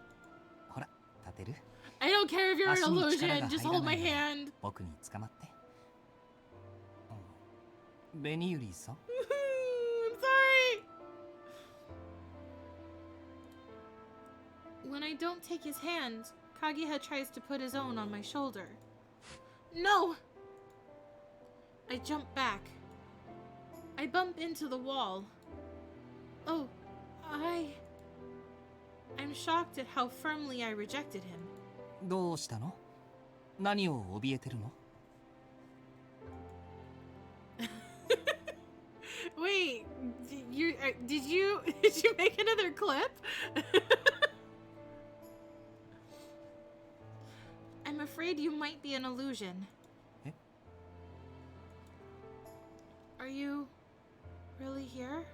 ほら立てる I don't care if you're an 足に力 illusion, が just 入ら hold な my いなら hand. 僕に捕まってベニューリさん I'm sorry! When I don't take his hand, Kagiha tries to put his own on my shoulder. No! I jump back. I bump into the wall. Oh, I'm shocked at how firmly I rejected him. どうしたの何を怯えてるの Wait, did you make another clip? I'm afraid you might be an illusion. Eh? Are you really here?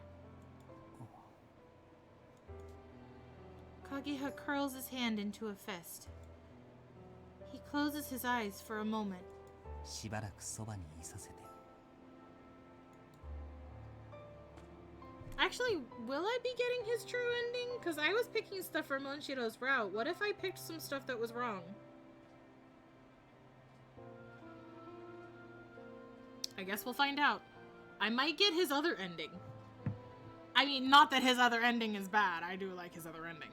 Kagiha curls his hand into a fist. He closes his eyes for a moment. しばらくそばにいさせて Actually, will I be getting his true ending? Because I was picking stuff from Monshiro's route. What if I picked some stuff that was wrong? I guess we'll find out. I might get his other ending. I mean, not that his other ending is bad. I do like his other ending.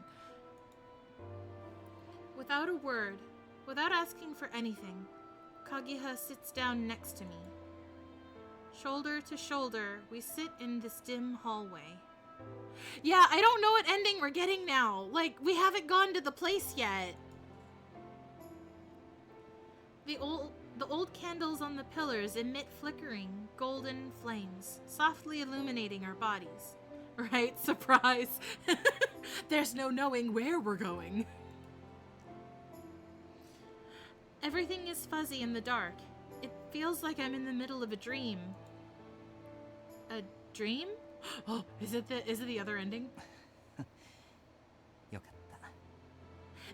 Without a word, without asking for anything, Kagiha sits down next to me. Shoulder to shoulder, we sit in this dim hallway. Yeah, I don't know what ending we're getting now. Like, we haven't gone to the place yet. The old candles on the pillars emit flickering, golden flames, softly illuminating our bodies. Right? Surprise! There's no knowing where we're going. Everything is fuzzy in the dark. It feels like I'm in the middle of a dream. A dream? Oh, is it the other ending? よかった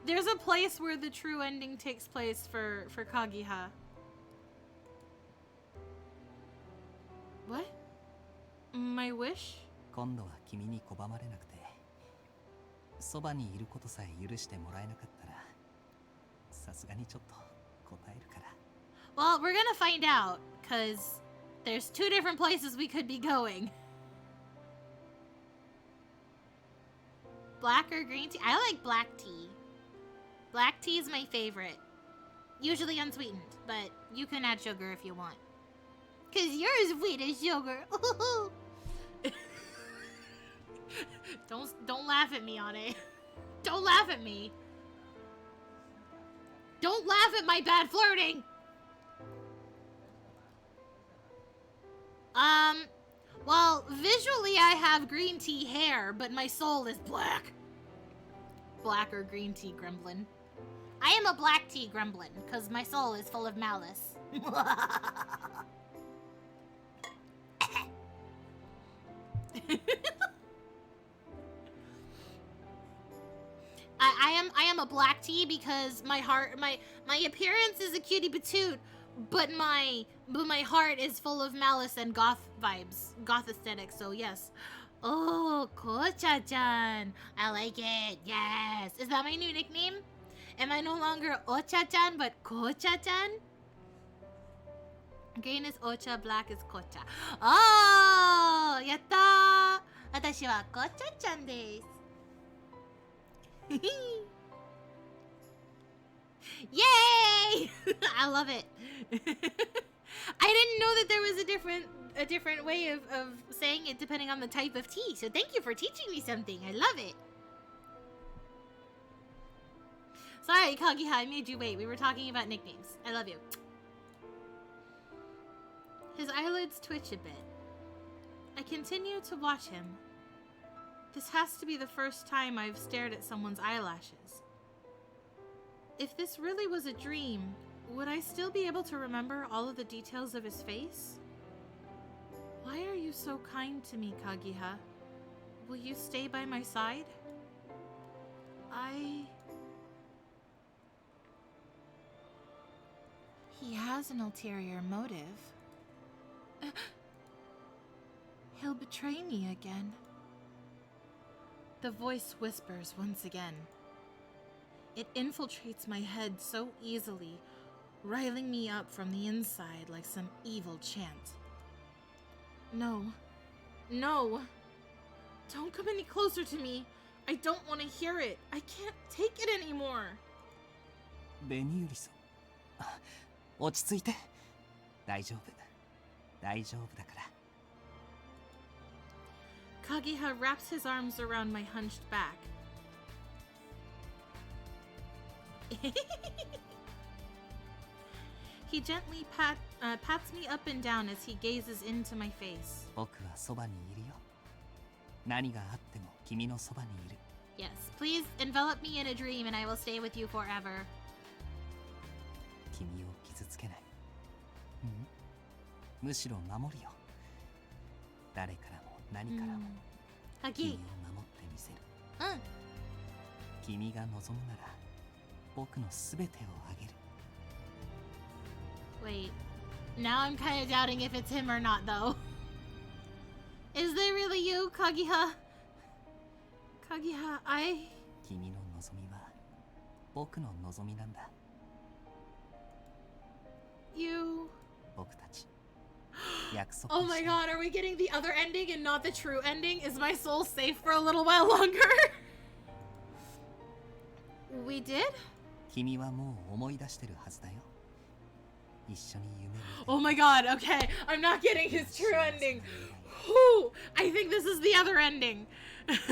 There's a place where the true ending takes place for Kagiha. What? My wish? 今度は君に拒まれなくてそばにいることさえ許してもらえなかったらさすがにちょっと答えるから Well, we're gonna find out, because there's two different places we could be going. Black or green tea? I like black tea. Black tea is my favorite. Usually unsweetened, but you can add sugar if you want. Because you're as sweet as sugar. Don't laugh at me, Ane. Don't laugh at me. Don't laugh at my bad flirting. Well, visually I have green tea hair, but my soul is black. Black or green tea gremlin. I am a black tea gremlin, because my soul is full of malice. I am a black tea because my heart my appearance is a cutie patootie, but my heart is full of malice and goth vibes, goth aesthetic. So yes. Oh, Kocha-chan. I like it. Yes. Is that my new nickname? Am I no longer Ocha-chan but Kocha-chan? Green is Ocha, black is Kocha. Oh, yatta! 私はコチャちゃんです。Yay! I love it. I didn't know that there was a different way of saying it depending on the type of tea. So thank you for teaching me something. I love it. Sorry, Kagiha, I made you wait. We were talking about nicknames. I love you. His eyelids twitch a bit. I continue to watch him. This has to be the first time I've stared at someone's eyelashes. If this really was a dream, would I still be able to remember all of the details of his face? Why are you so kind to me, Kagiha? Will you stay by my side? He has an ulterior motive. He'll betray me again. The voice whispers once again. It infiltrates my head so easily, riling me up from the inside like some evil chant. No. No. Don't come any closer to me. I don't want to hear it. I can't take it anymore. ベニューリさん、落ち着いて。大丈夫。大丈夫だから。Kagiha wraps his arms around my hunched back. He gently pats me up and down as he gazes into my face. 僕はそばにいるよ。何があっても君のそばにいる。Yes, please envelop me in a dream and I will stay with you forever. 君を傷つけない。むしろ守るよ。誰からも何からも君を守ってみせる。君が望むなら僕のすべてをあげる。Wait, now I'm kind of doubting if it's him or not though. Is that really you, Kagiha? Kagiha, 君の望みは僕の望みなんだ。You... 僕たち。Oh my god, are we getting the other ending and not the true ending? Is my soul safe for a little while longer? We did? 君はもう思い出してるはずだよ。一緒に夢見て。Oh my god, okay. I'm not getting his true ending. Whew, I think this is the other ending. だか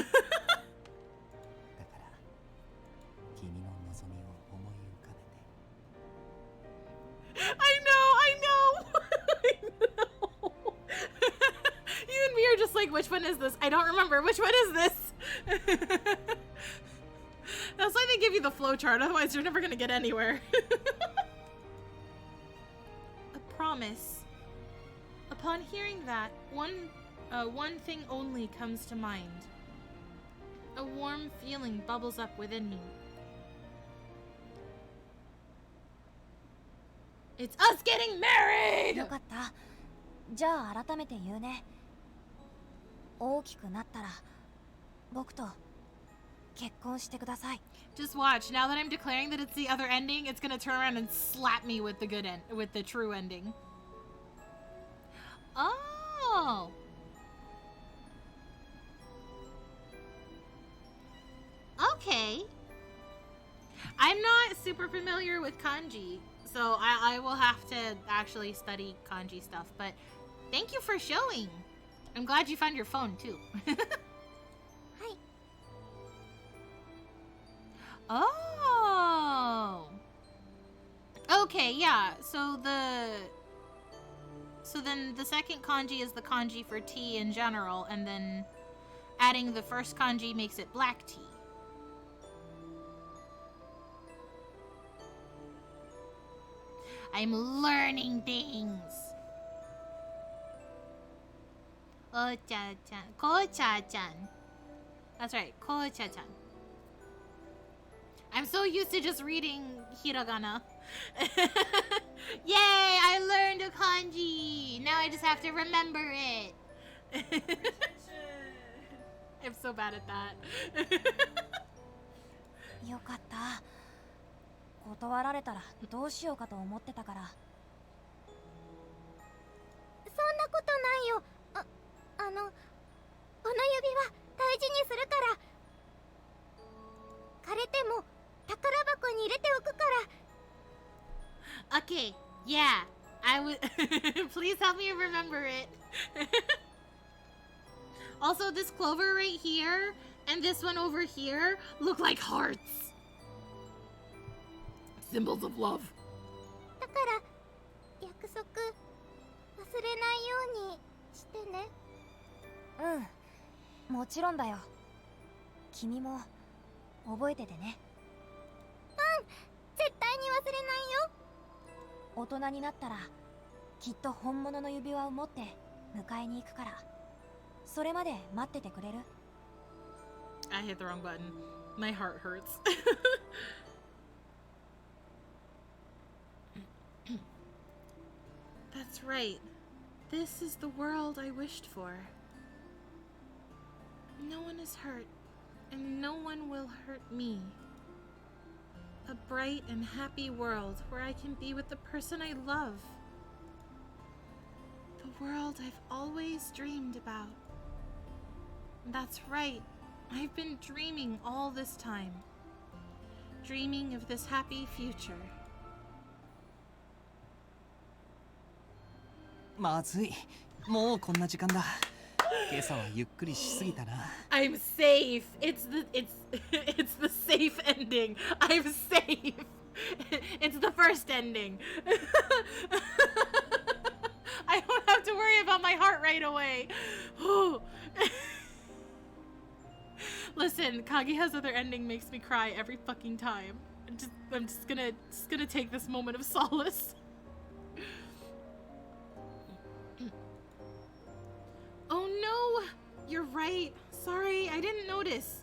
ら君の望みを思い浮かべて。I know. You and me are just like, which one is this? I don't remember. Which one is this? That's why they give you the flowchart, otherwise you're never gonna get anywhere. A promise. Upon hearing that, one thing only comes to mind. A warm feeling bubbles up within me. It's us getting married! よかった。じゃあ改めて言うね。大きくなったら僕と結婚してください。Just watch. Now that I'm declaring that it's the other ending, it's gonna turn around and slap me with the good end, with the true ending. Oh. Okay. I'm not super familiar with kanji, so I will have to actually study kanji stuff, but thank you for showing. I'm glad you found your phone too. Oh. Okay, yeah. So So then the second kanji is the kanji for tea in general, and then adding the first kanji makes it black tea. I'm learning things. Ocha-chan. Kocha-chan. That's right, Kocha-chan. I'm so used to just reading hiragana. Yay, I learned a kanji. Now I just have to remember it. I'm so bad at that. よかった。断られたらどうしようかと思ってたから。そんなことないよ。この指輪大事にするから。枯れても宝箱に入れておくから。Okay, yeah, I would. Please help me remember it. Also, this clover right here and this one over here look like hearts. Symbols of love. だから約束忘れないようにしてね。うん、もちろんだよ。君も覚えててね。うん、絶対に忘れないよ。大人になったらきっと本物の指輪を持って迎えに行くから、それまで待っててくれる？ I hit the wrong button. My heart hurts. That's right. This is the world I wished for. No one is hurt, and no one will hurt me. A bright and happy world where I can be with the person I love. The world I've always dreamed about. That's right. I've been dreaming all this time. Dreaming of this happy future. まずい。もうこんな時間だ。今朝はゆっくりしすぎたな。I'm safe. It's the safe ending. I'm safe. It's the first ending. I don't have to worry about my heart right away. Listen, Kaguya's other ending makes me cry every fucking time. I'm just gonna take this moment of solace. Oh no! You're right. Sorry, I didn't notice.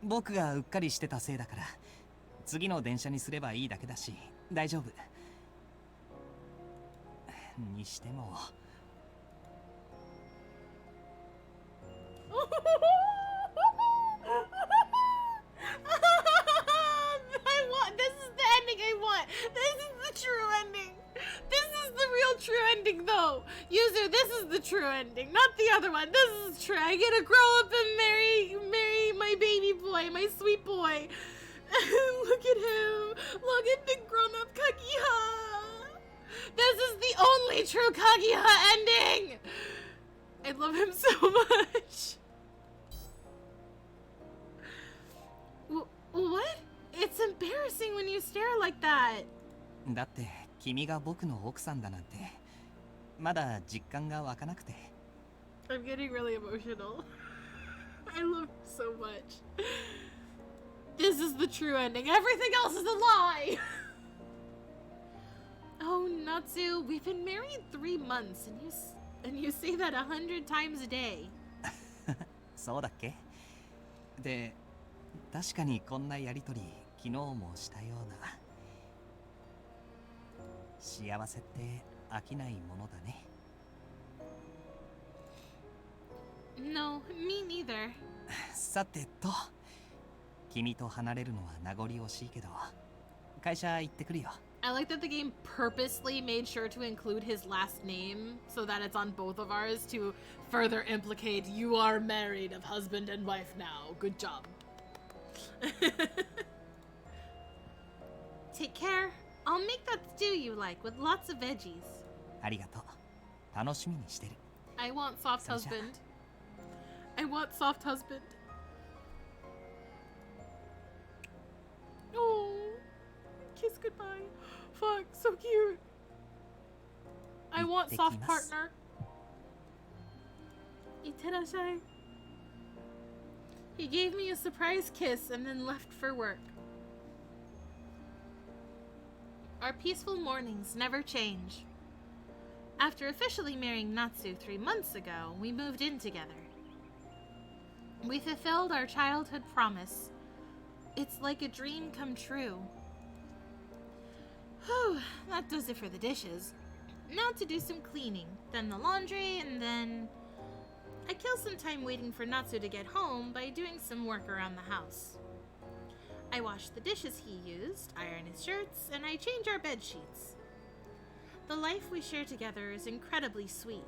僕がうっかりしてたせいだから。次の電車にすればいいだけだし、大丈夫。にしても。This is the ending I want. This is the true ending. This is the real true ending, though. User, this is the true ending, not the other one. This is true. I get to grow up and marry my baby boy, my sweet boy. Look at him. Look at the grown-up Kaguya. This is the only true Kaguya ending. I love him so much. What? It's embarrassing when you stare like that. だって君が僕の奥さんだなんてまだ実感が湧かなくて。I'm getting really emotional. I love him so much. This is the true ending. Everything else is a lie. Oh, Natsu, we've been married 3 months, and you say that 100 times a day. そうだっけ？で、確かにこんなやりとり昨日もしたような。幸せって飽きないものだね。No, me neither. さてと、君と離れるのは名残惜しいけど、会社行ってくるよ。I like that the game purposely made sure to include his last name so that it's on both of ours to further implicate you are married of husband and wife now. Good job. Take care. I'll make that stew you like with lots of veggies. ありがとう。楽しみにしてる。I want soft husband. I want soft husband. Oh, kiss goodbye. Fuck, so cute. I want soft partner. Itterashai. He gave me a surprise kiss and then left for work. Our peaceful mornings never change. After officially marrying Natsu 3 months ago, we moved in together. We fulfilled our childhood promise. It's like a dream come true. Whew, that does it for the dishes. Now to do some cleaning, then the laundry, and then... I kill some time waiting for Natsu to get home by doing some work around the house. I wash the dishes he used, iron his shirts, and I change our bed sheets. The life we share together is incredibly sweet.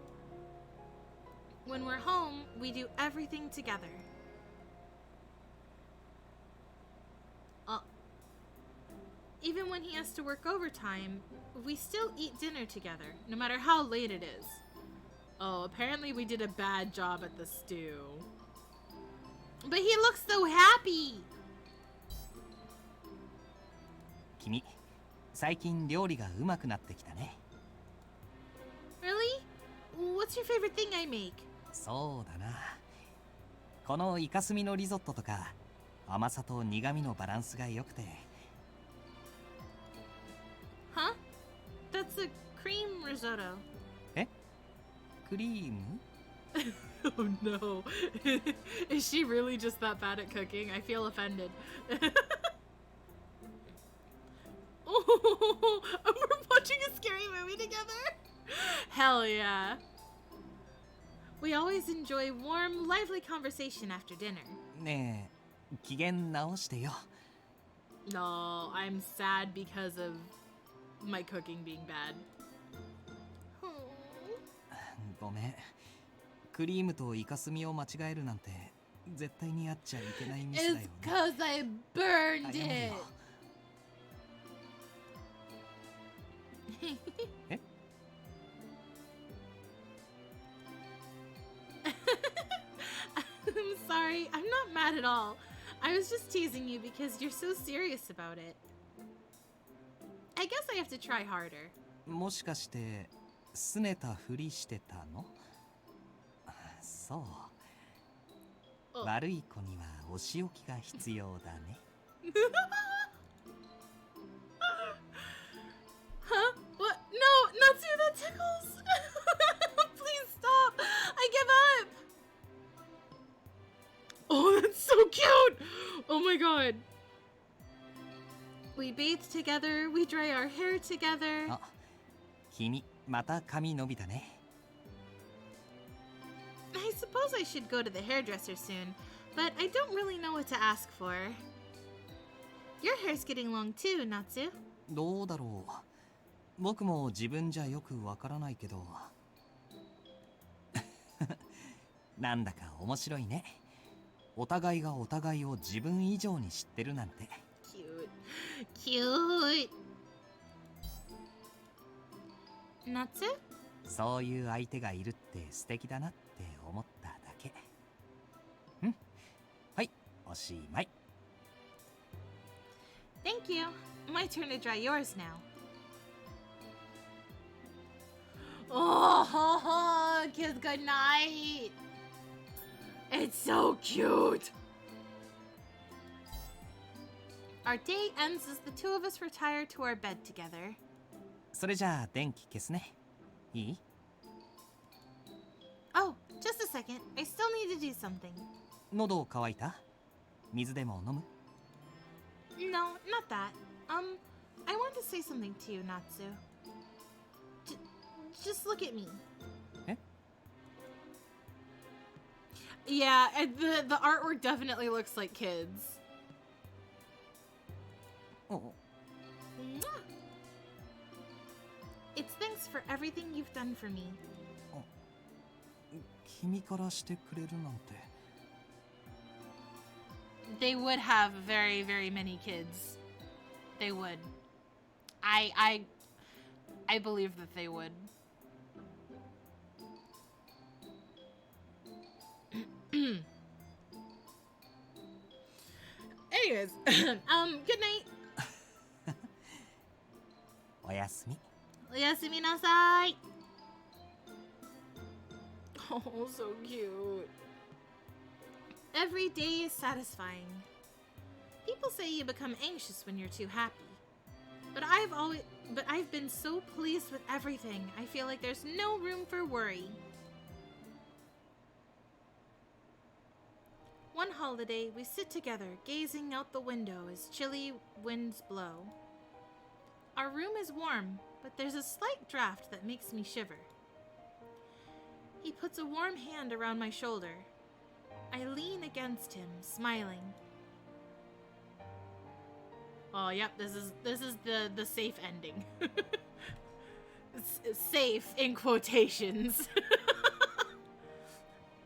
When we're home, we do everything together. Even when he has to work overtime, we still eat dinner together, no matter how late it is. Oh, apparently we did a bad job at the stew. But he looks so happy! 君、最近料理がうまくなってきたね。Really? What's your favorite thing I make? そうだな。このイカスミのリゾットとか、甘さと苦味のバランスが良くて。Huh? That's a cream risotto. え？クリーム？ Oh no. Is she really just that bad at cooking? I feel offended. Oh, we're watching a scary movie together? Hell yeah. We always enjoy warm, lively conversation after dinner. ねえ、機嫌直してよ。No, I'm sad because of my cooking being bad. ごめん。クリームとイカスミを間違えるなんて絶対にやっちゃいけないミスだよね。It's cause I burned it. えI'm sorry. I'm not mad at all. I was just teasing you because you're so serious about it. I guess I have to try harder. もしかして拗ねたふりしてたの？そう。悪い子にはお仕置きが必要だね。Huh? What? No, Natsu, that tickles. Please stop. I give up. Oh, that's so cute. Oh my god. We bathe together. We dry our hair together. あ、君また髪伸びたね。I suppose I should go to the hairdresser soon, but I don't really know what to ask for. Your hair's getting long too, Natsu. どうだろう。僕も自分じゃよくわからないけど。なんだか面白いね。お互いがお互いを自分以上に知ってるなんて。Cute. Natsu? そういう相手がいるって素敵だなって思っただけ。うん。はい、おしまい。Thank you. My turn to dry yours now. Oh, kiss goodnight. It's so cute. Our day ends as the two of us retire to our bed together. それじゃあ電気消すね。いい？ Oh, just a second. I still need to do something. 喉乾いた？水でも飲む？ No, not that. I want to say something to you, Natsu. Just look at me. Eh? Yeah, the artwork definitely looks like kids. Oh. It's thanks for everything you've done for me. 君からしてくれるなんて。They would have very, very many kids. They would. I believe that they would. Anyways, good night. おやすみ。おやすみなさい。Oh, so cute. Every day is satisfying. People say you become anxious when you're too happy. But I've been so pleased with everything. I feel like there's no room for worry. One holiday, we sit together, gazing out the window as chilly winds blow. Our room is warm, but there's a slight draft that makes me shiver. He puts a warm hand around my shoulder. I lean against him, smiling. Oh, yep, this is the safe ending. It's safe in quotations.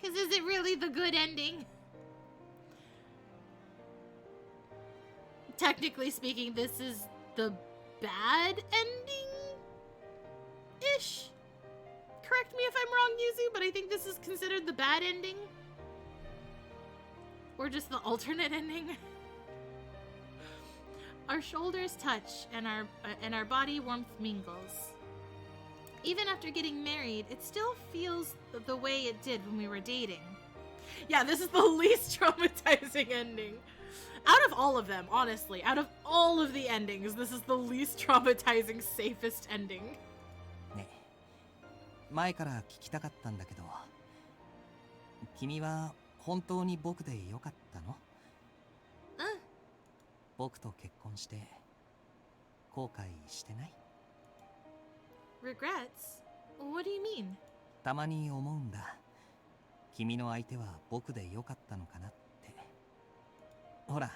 Because is it really the good ending? Technically speaking, this is the bad ending-ish. Correct me if I'm wrong, Yuzu, but I think this is considered the bad ending. Or just the alternate ending. Our shoulders touch and our body warmth mingles. Even after getting married, it still feels the way it did when we were dating. Yeah, this is the least traumatizing ending. Out of all of them, honestly, out of all of the endings, this is the least traumatizing, safest ending. ね、前から聞きたかったんだけど、君は本当に僕でよかったの？うん。僕と結婚して後悔してない？ Regrets? What do you mean? たまに思うんだ。君の相手は僕でよかったのかなって。ほら、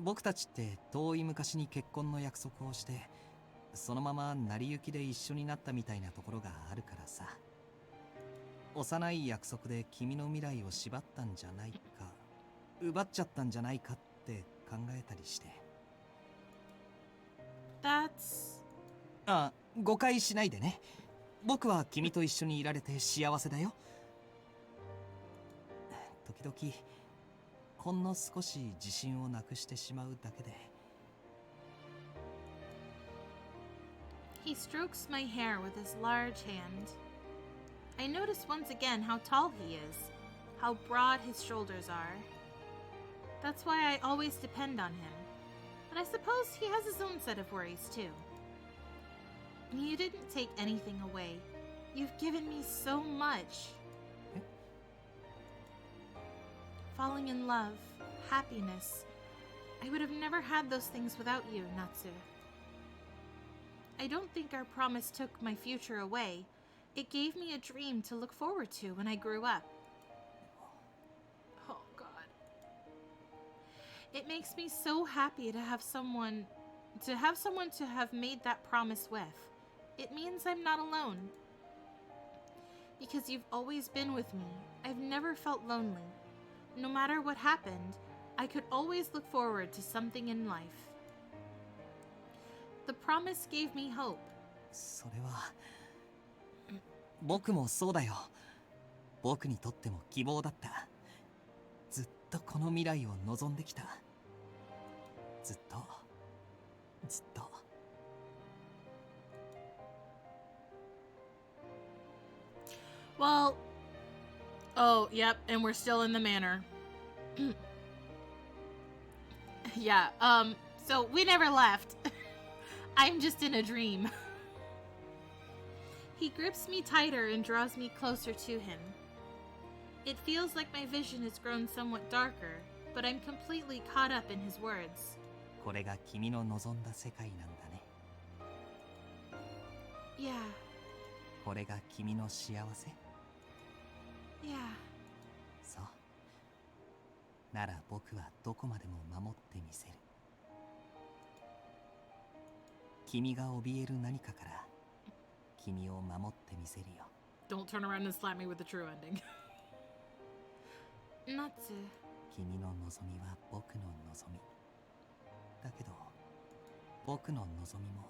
僕たちって遠い昔に結婚の約束をして、そのまま成り行きで一緒になったみたいなところがあるからさ。幼い約束で君の未来を縛ったんじゃないか、奪っちゃったんじゃないかって考えたりして。That's... あ、誤解しないでね。僕は君と一緒にいられて幸せだよ。時々ほんの少し自信をなくしてしまうだけで。 He strokes my hair with his large hand. I notice once again how tall he is, how broad his shoulders are. That's why I always depend on him. But I suppose he has his own set of worries too. You didn't take anything away. You've given me so much. Falling in love, happiness. I would have never had those things without you, Natsu. I don't think our promise took my future away. It gave me a dream to look forward to when I grew up. Oh, God. It makes me so happy to have someone to have made that promise with. It means I'm not alone. Because you've always been with me, I've never felt lonely. No matter what happened, I could always look forward to something in life. The promise gave me hope. それは僕もそうだよ。僕にとっても希望だった。ずっとこの未来を望んできた。ずっとずっと。Well, oh, yep, and we're still in the manor. Yeah, so we never left. I'm just in a dream. He grips me tighter and draws me closer to him. It feels like my vision has grown somewhat darker, but I'm completely caught up in his words. これが君の望んだ世界なんだね。Yeah. これが君の幸せ？ Yeah. そう。なら僕はどこまでも守ってみせる。君が怯える何かから君を守ってみせるよ。 Don't turn around and slap me with the true ending. Natsu. 君の望みは僕の望み。だけど僕の望みも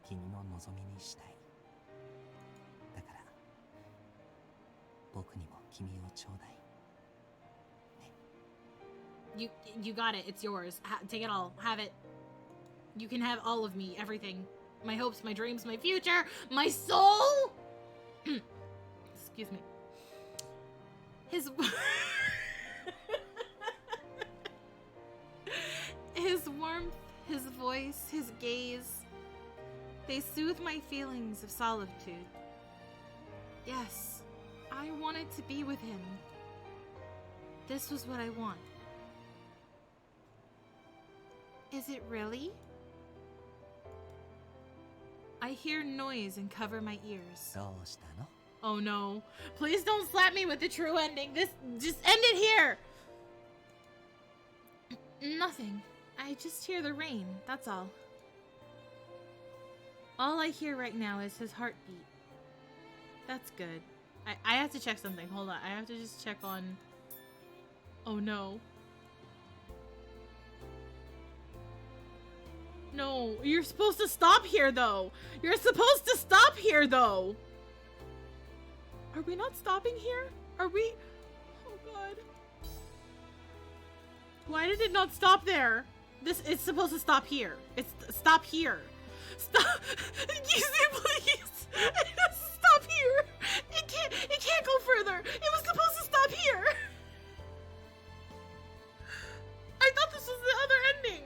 君の望みにしたい。だから僕にも君をちょうだい。 You got it. It's yours. Take it all. Have it. You can have all of me. Everything. My hopes, my dreams, my future, my soul. Excuse me. His his warmth, his voice, his gaze, they soothe my feelings of solitude. Yes, I wanted to be with him. This was what I want. Is it really? I hear noise and cover my ears. どうしたの? Oh no. Please don't slap me with the true ending. Just end it here. Nothing. I just hear the rain. That's all. All I hear right now is his heartbeat. That's good. I have to check something. Hold on. I have to just check on... Oh no. No, you're supposed to stop here though. You're supposed to stop here though. Are we not stopping here? Are we? Oh god. Why did it not stop there? It's supposed to stop here. Stop here. Stop. Please. Stop here. It can't go further. It was supposed to stop here. I thought this was the other ending.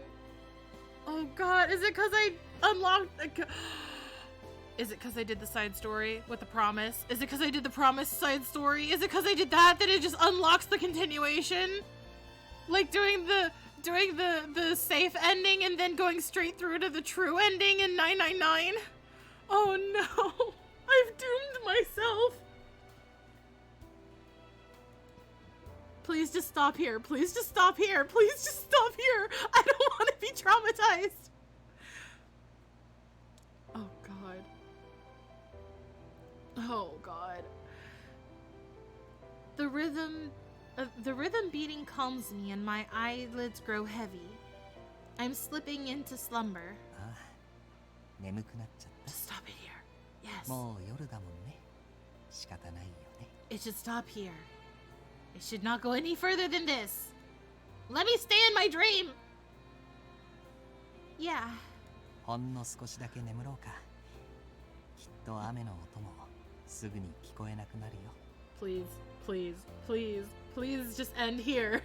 Oh god, is it because I unlocked... Is it because I did the side story with the promise? Is it because I did the promise side story? Is it because I did that it just unlocks the continuation? Like doing the safe ending and then going straight through to the true ending in 999? Oh no, I've doomed myself. Please just stop here. Please just stop here. Please just stop here. I don't want to be traumatized. Oh god. Oh god. The rhythm beating calms me and my eyelids grow heavy. I'm slipping into slumber. 眠くなっちゃった。 Just stop it here. Yes. もう夜だもんね。仕方ないよね。 It should stop here. It should not go any further than this. Let me stay in my dream. Yeah. ほんの少しだけ眠ろうか。きっと雨の音もすぐに聞こえなくなるよ。 Please, please, please, please just end here.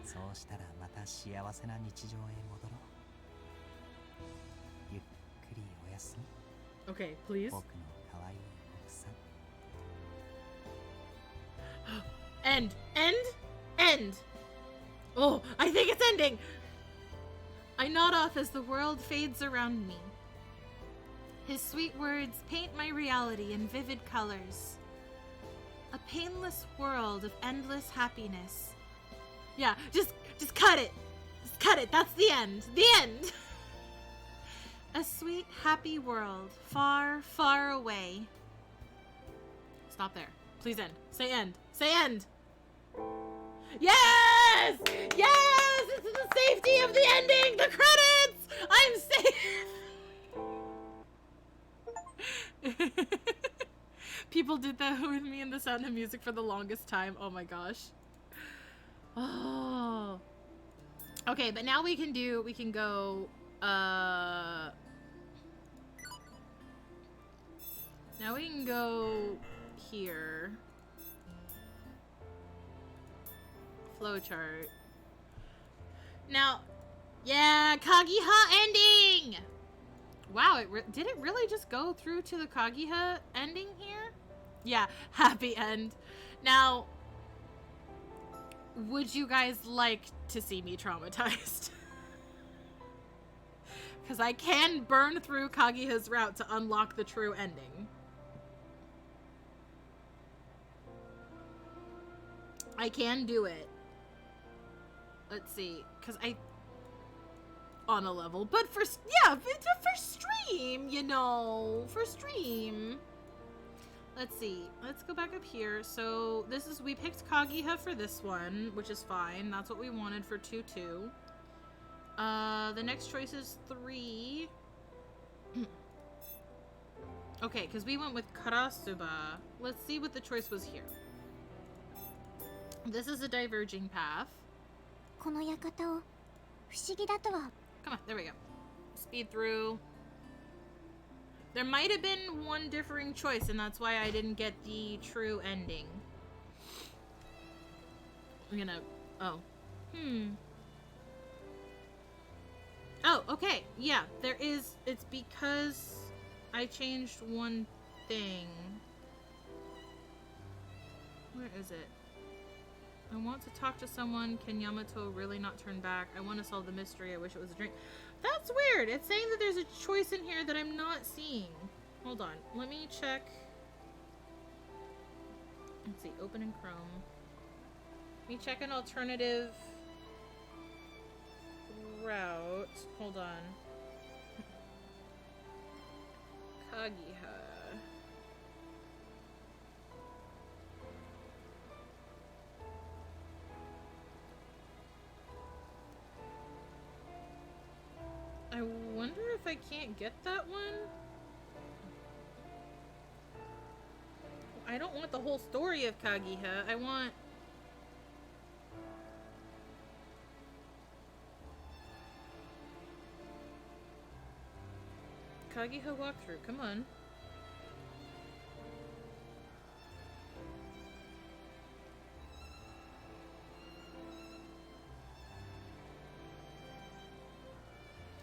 そうしたらまた幸せな日常へ戻ろう。ゆっくりおやすみ。 Okay, please. 僕の可愛い奥さん。 End! End! End! Oh, I think it's ending! I nod off as the world fades around me. His sweet words paint my reality in vivid colors. A painless world of endless happiness. Yeah, just cut it! Just cut it! That's the end! The end! A sweet, happy world, far, far away. Stop there. Please end. Say end. Say end! Yes! Yes! It's the safety of the ending! The credits! I'm safe! People did that with me in The Sound of Music for the longest time. Oh my gosh. Oh. Okay, but now we can go, now we can go here. Flowchart. Now, yeah, Kagiha ending! Wow, did it really just go through to the Kagiha ending here? Yeah, happy end. Now, would you guys like to see me traumatized? Because I can burn through Kagiha's route to unlock the true ending. I can do it. Let's see, because on a level, but for stream, you know, for stream. Let's see, let's go back up here. So we picked Kagiha for this one, which is fine. That's what we wanted for 2-2. The next choice is 3. Okay, because we went with Karasuba. Let's see what the choice was here. This is a diverging path. この館を不思議だとは。 Come on, there we go. Speed through. There might have been one differing choice, and that's why I didn't get the true ending. I'm gonna... Oh. Oh, okay. Yeah, there is... It's because I changed one thing. Where is it? I want to talk to someone. Can Yamato really not turn back? I want to solve the mystery. I wish it was a drink. That's weird. It's saying that there's a choice in here that I'm not seeing. Hold on. Let me check. Let's see. Open in Chrome. Let me check an alternative route. Hold on. Kagiha. I wonder if I can't get that one? I don't want the whole story of Kagiha. I want... Kagiha walkthrough, come on.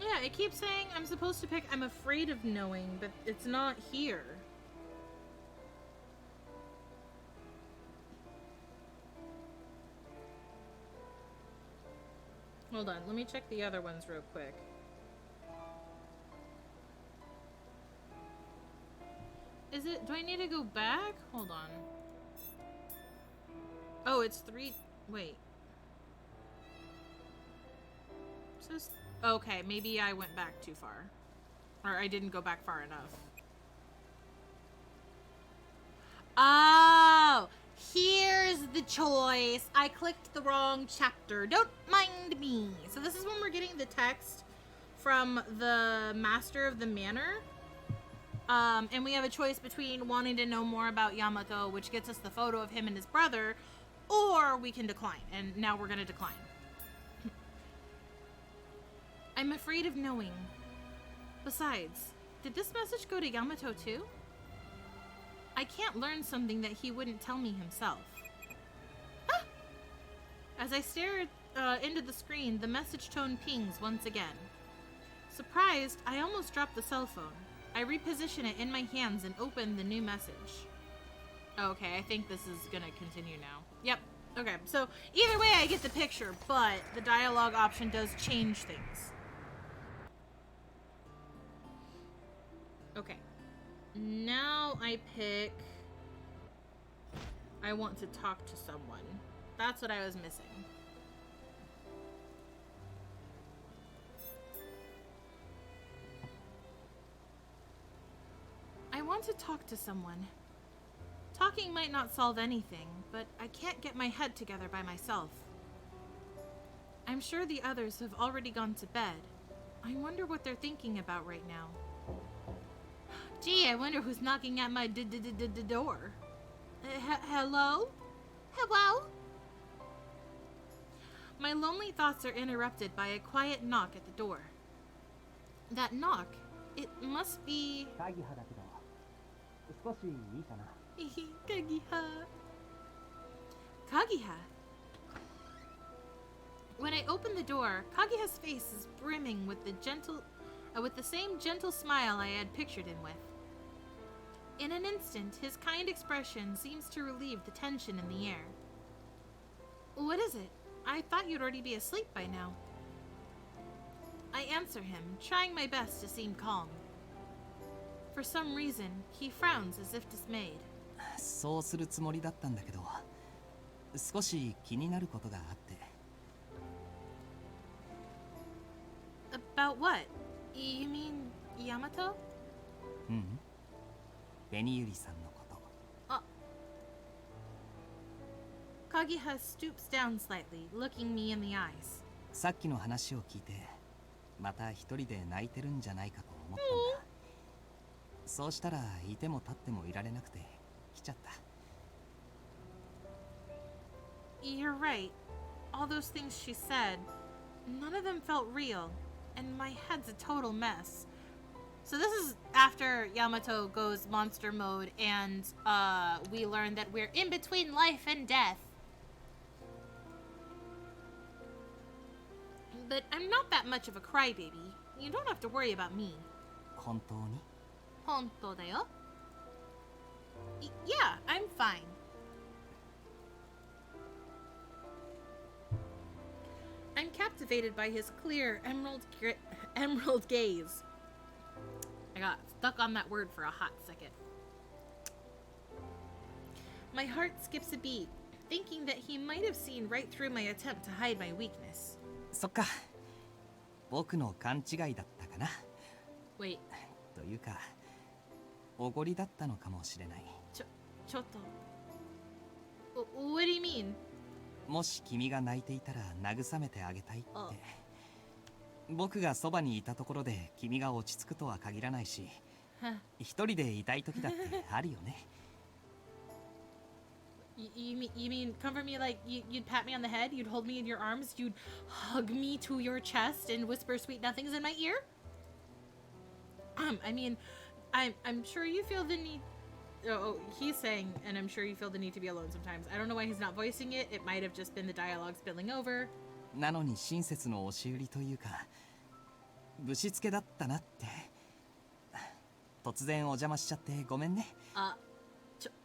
Yeah, it keeps saying I'm supposed to pick I'm afraid of knowing, but it's not here. Hold on, let me check the other ones real quick. Is it, do I need to go back? Hold on. Oh, it's 3, wait. It says, okay, maybe I went back too far. Or I didn't go back far enough. Oh, here's the choice. I clicked the wrong chapter. Don't mind me. So this is when we're getting the text from the master of the manor. And we have a choice between wanting to know more about Yamato, which gets us the photo of him and his brother, or we can decline. And now we're going to decline. I'm afraid of knowing. Besides, did this message go to Yamato too? I can't learn something that he wouldn't tell me himself. Ah! As I stare into the screen, the message tone pings once again. Surprised, I almost dropped the cell phone. I reposition it in my hands and open the new message. Okay, I think this is gonna continue now. Yep, okay. So, either way I get the picture, but the dialogue option does change things. Okay. Now I pick... I want to talk to someone. That's what I was missing. I want to talk to someone. Talking might not solve anything, but I can't get my head together by myself. I'm sure the others have already gone to bed. I wonder what they're thinking about right now. Gee, I wonder who's knocking at my door. Hello? Hello? My lonely thoughts are interrupted by a quiet knock at the door. That knock, it must be... Kagiha. Kagiha. When I open the door, Kagiha's face is brimming with the same gentle smile I had pictured him with. In an instant, his kind expression seems to relieve the tension in the air. What is it? I thought you'd already be asleep by now. I answer him, trying my best to seem calm. For some reason, he frowns as if dismayed. そうするつもりだったんだけど、少し気になることがあって。About what? You mean Yamato? 紅百合さんのこと。Kagiha stoops down slightly, looking me in the eyes. さっきの話を聞いて、また一人で泣いてるんじゃないかと思ったんだ。そうしたらいても立ってもいられなくて来ちゃった。You're right. All those things she said, none of them felt real, and my head's a total mess. So this is after Yamato goes monster mode, and we learn that we're in between life and death. But I'm not that much of a crybaby. You don't have to worry about me. 本当に？本当だよ。Yeah, I'm fine. I'm captivated by his clear emerald gaze. I got stuck on that word for a hot second. My heart skips a beat, thinking that he might have seen right through my attempt to hide my weakness. そっか。僕の勘違いだったかな。Wait. というか、おごりだったのかもしれない。ちょっと。What do you mean? もし君が泣いていたら慰めてあげたいって。僕がそばにいたところで君が落ち着くとは限らないし、一人でいたい時だってあるよね。You mean comfort me like you'd pat me on the head, you'd hold me in your arms, you'd hug me to your chest and whisper sweet nothings in my ear? I mean, I'm sure you feel the need. Oh, he's saying, and I'm sure you feel the need to be alone sometimes. I don't know why he's not voicing it. It might have just been the dialogue spilling over. なのに親切の押し売りというか、ぶしつけだったなって。突然お邪魔しちゃってごめんね。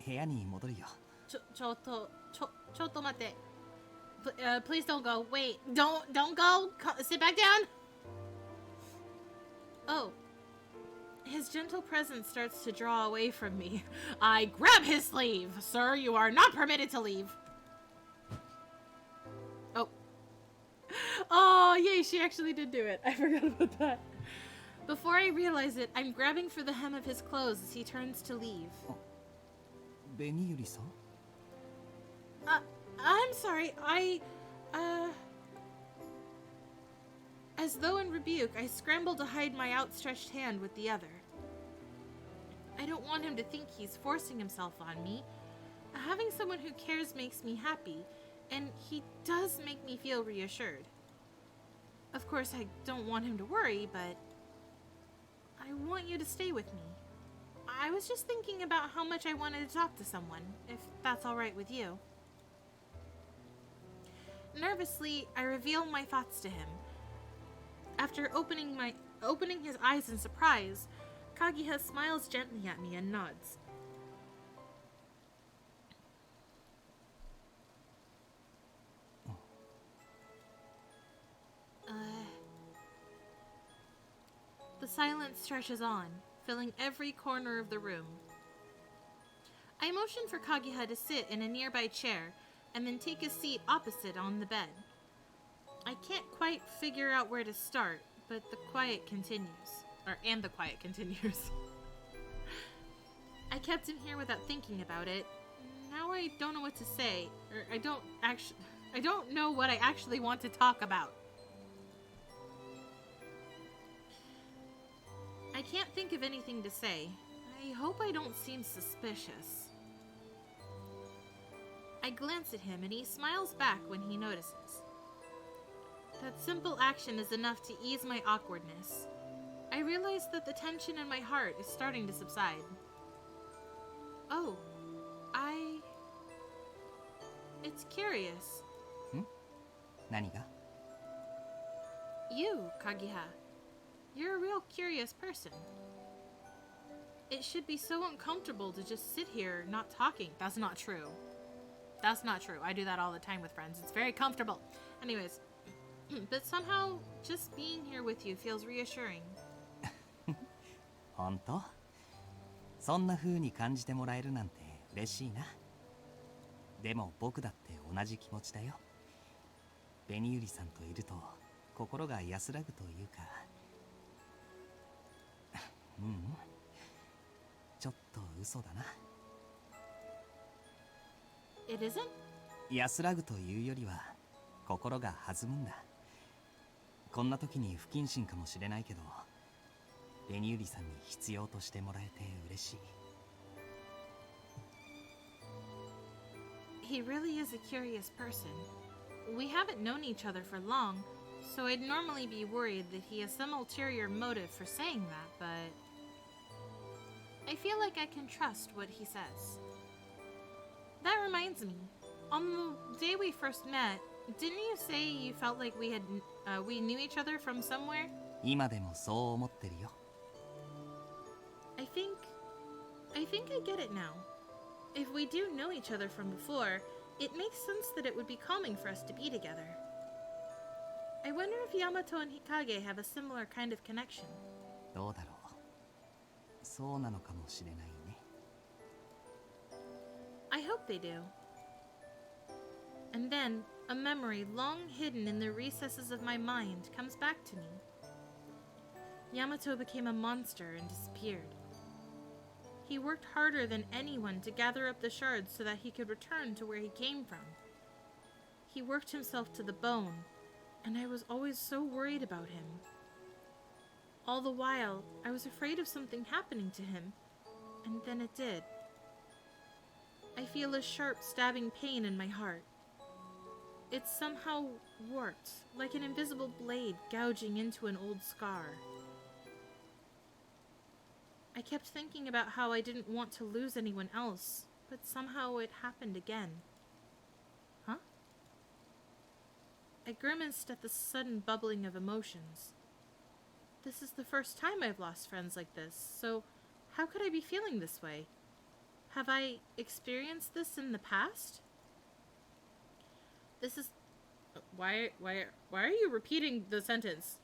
部屋に戻るよ。ちょっと待って。Please don't go. Wait, don't go. Sit back down. Oh. His gentle presence starts to draw away from me. I grab his sleeve. Sir, you are not permitted to leave. Oh. Oh, yay, she actually did do it. I forgot about that. Before I realize it, I'm grabbing for the hem of his clothes as he turns to leave. ベニユリさん？ I'm sorry, As though in rebuke, I scramble to hide my outstretched hand with the other. I don't want him to think he's forcing himself on me. Having someone who cares makes me happy, and he does make me feel reassured. Of course, I don't want him to worry, but I want you to stay with me. I was just thinking about how much I wanted to talk to someone, if that's all right with you. Nervously, I reveal my thoughts to him. After opening his eyes in surprise, Kaguya smiles gently at me and nods. The silence stretches on, filling every corner of the room. I motion for Kaguya to sit in a nearby chair and then take a seat opposite on the bed. I can't quite figure out where to start, but the quiet continues. The quiet continues. I kept him here without thinking about it. Now I don't know what to say, or I don't know what I actually want to talk about. I can't think of anything to say. I hope I don't seem suspicious. I glance at him and he smiles back when he notices. That simple action is enough to ease my awkwardness. I realize that the tension in my heart is starting to subside. Oh, It's curious. 何が？ You, Kaguya. You're a real curious person. It should be so uncomfortable to just sit here not talking. That's not true. That's not true. I do that all the time with friends. It's very comfortable. Anyways, but somehow just being here with you feels reassuring. 本当？そんな風に感じてもらえるなんて嬉しいな。でも僕だって同じ気持ちだよ。ベニユリさんといると心が安らぐというか。ちょっと嘘だな。It isn't? 安らぐというよりは心が弾むんだ。こんな時に不謹慎かもしれないけど、ベニユリさんに必要としてもらえて嬉しい。He really is a curious person. We haven't known each other for long, so I'd normally be worried that he has some ulterior motive for saying that, but I feel like I can trust what he says. That reminds me, on the day we first met, didn't you say you felt like we had We knew each other from somewhere? 今でもそう思ってるよ。 I think I get it now. If we do know each other from before, it makes sense that it would be calming for us to be together. I wonder if Yamato and Hikage have a similar kind of connection. どうだろう。そうなのかもしれないね。 I hope they do. And then, a memory long hidden in the recesses of my mind comes back to me. Yamato became a monster and disappeared. He worked harder than anyone to gather up the shards so that he could return to where he came from. He worked himself to the bone, and I was always so worried about him. All the while, I was afraid of something happening to him, and then it did. I feel a sharp stabbing pain in my heart. It's somehow warped, like an invisible blade gouging into an old scar. I kept thinking about how I didn't want to lose anyone else, but somehow it happened again. Huh? I grimaced at the sudden bubbling of emotions. This is the first time I've lost friends like this, so how could I be feeling this way? Have I experienced this in the past? This is... Why are you repeating the sentence?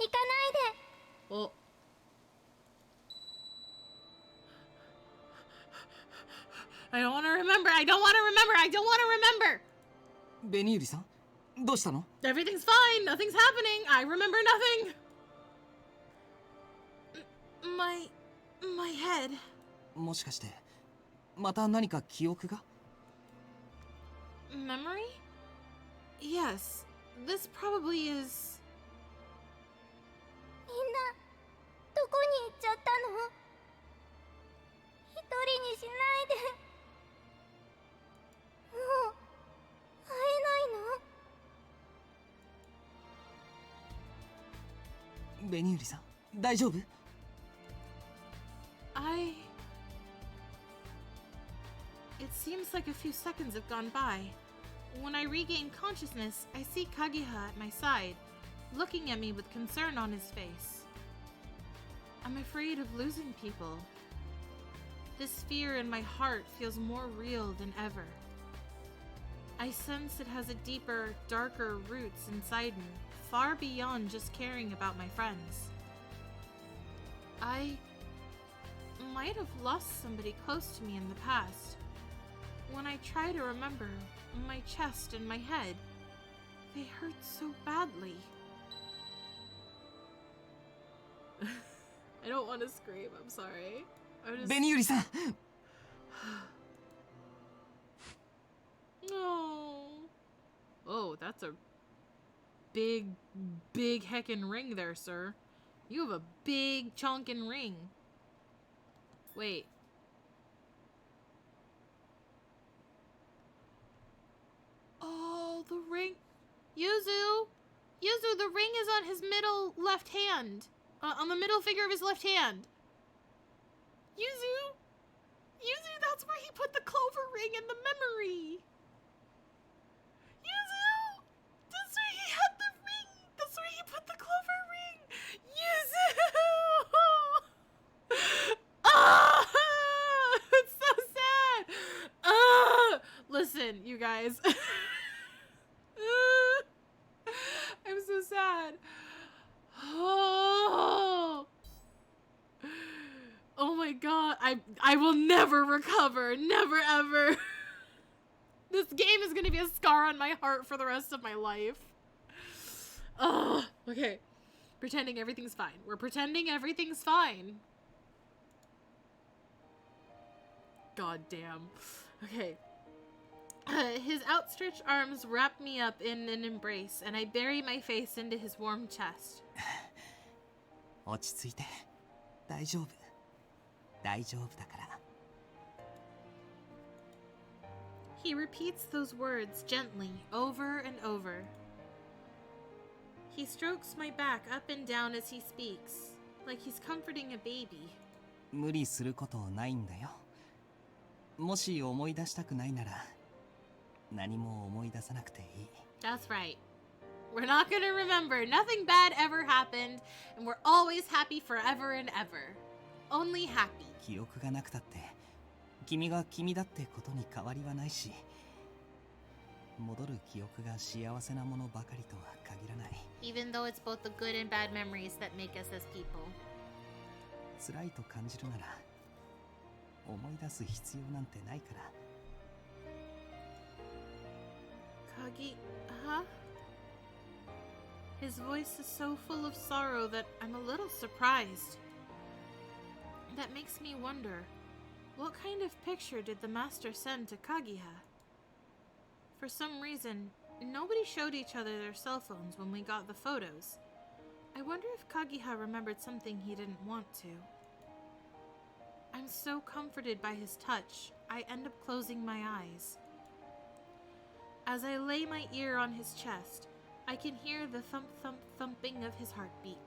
行かないで。 Well... I don't want to remember! I don't want to remember! I don't want to remember! ベニユリさん、どうしたの？ Everything's fine! Nothing's happening! I remember nothing! My head. もしかしてまた何か記憶が？ Memory? Yes. This probably is... みんなどこに行っちゃったの？一人にしないで。もう会えないの？ベニユリさん、大丈夫？ It seems like a few seconds have gone by. When I regain consciousness, I see Kageha at my side, looking at me with concern on his face. I'm afraid of losing people. This fear in my heart feels more real than ever. I sense it has a deeper, darker roots inside me, far beyond just caring about my friends. I might have lost somebody close to me in the past. When I try to remember, my chest and my head, they hurt so badly. I don't want to scream, I'm sorry.ベニユリさん。 No. Oh, that's a big heckin' ring there, sir. You have a big chonkin' ring. Wait. Oh, the ring. Yuzu! Yuzu, the ring is on his middle left hand. On the middle finger of his left hand. Yuzu! Yuzu, that's where he put the clover ring in the memory. Yuzu! That's where he had the ring. That's where he put the clover ring. Yuzu! Ah! It's so sad. Ah! Listen, you guys. I'm so sad. Oh. Oh my god. I will never recover. Never ever. This game is gonna be a scar on my heart for the rest of my life. Oh, okay. Pretending everything's fine. We're pretending everything's fine. God damn. Okay. His outstretched arms wrap me up in an embrace, and I bury my face into his warm chest. 落ち着いて。大丈夫。大丈夫だから。 He repeats those words gently, over and over. He strokes my back up and down as he speaks, like he's comforting a baby. 無理することないんだよ。もし思い出したくないなら、何も思い出さなくていい。 That's right. We're not gonna remember. Nothing bad ever happened, and we're always happy forever and ever. Only happy. 記憶がなくたって君が君だってことに変わりはないし、戻る記憶が幸せなものばかりとは限らない。 Even though it's both the good and bad memories that make us as people. 辛いと感じるなら思い出す必要なんてないから。 Kagiha? His voice is so full of sorrow that I'm a little surprised. That makes me wonder, what kind of picture did the master send to Kagiha? For some reason, nobody showed each other their cell phones when we got the photos. I wonder if Kagiha remembered something he didn't want to. I'm so comforted by his touch, I end up closing my eyes. As I lay my ear on his chest, I can hear the thumping of his heartbeat.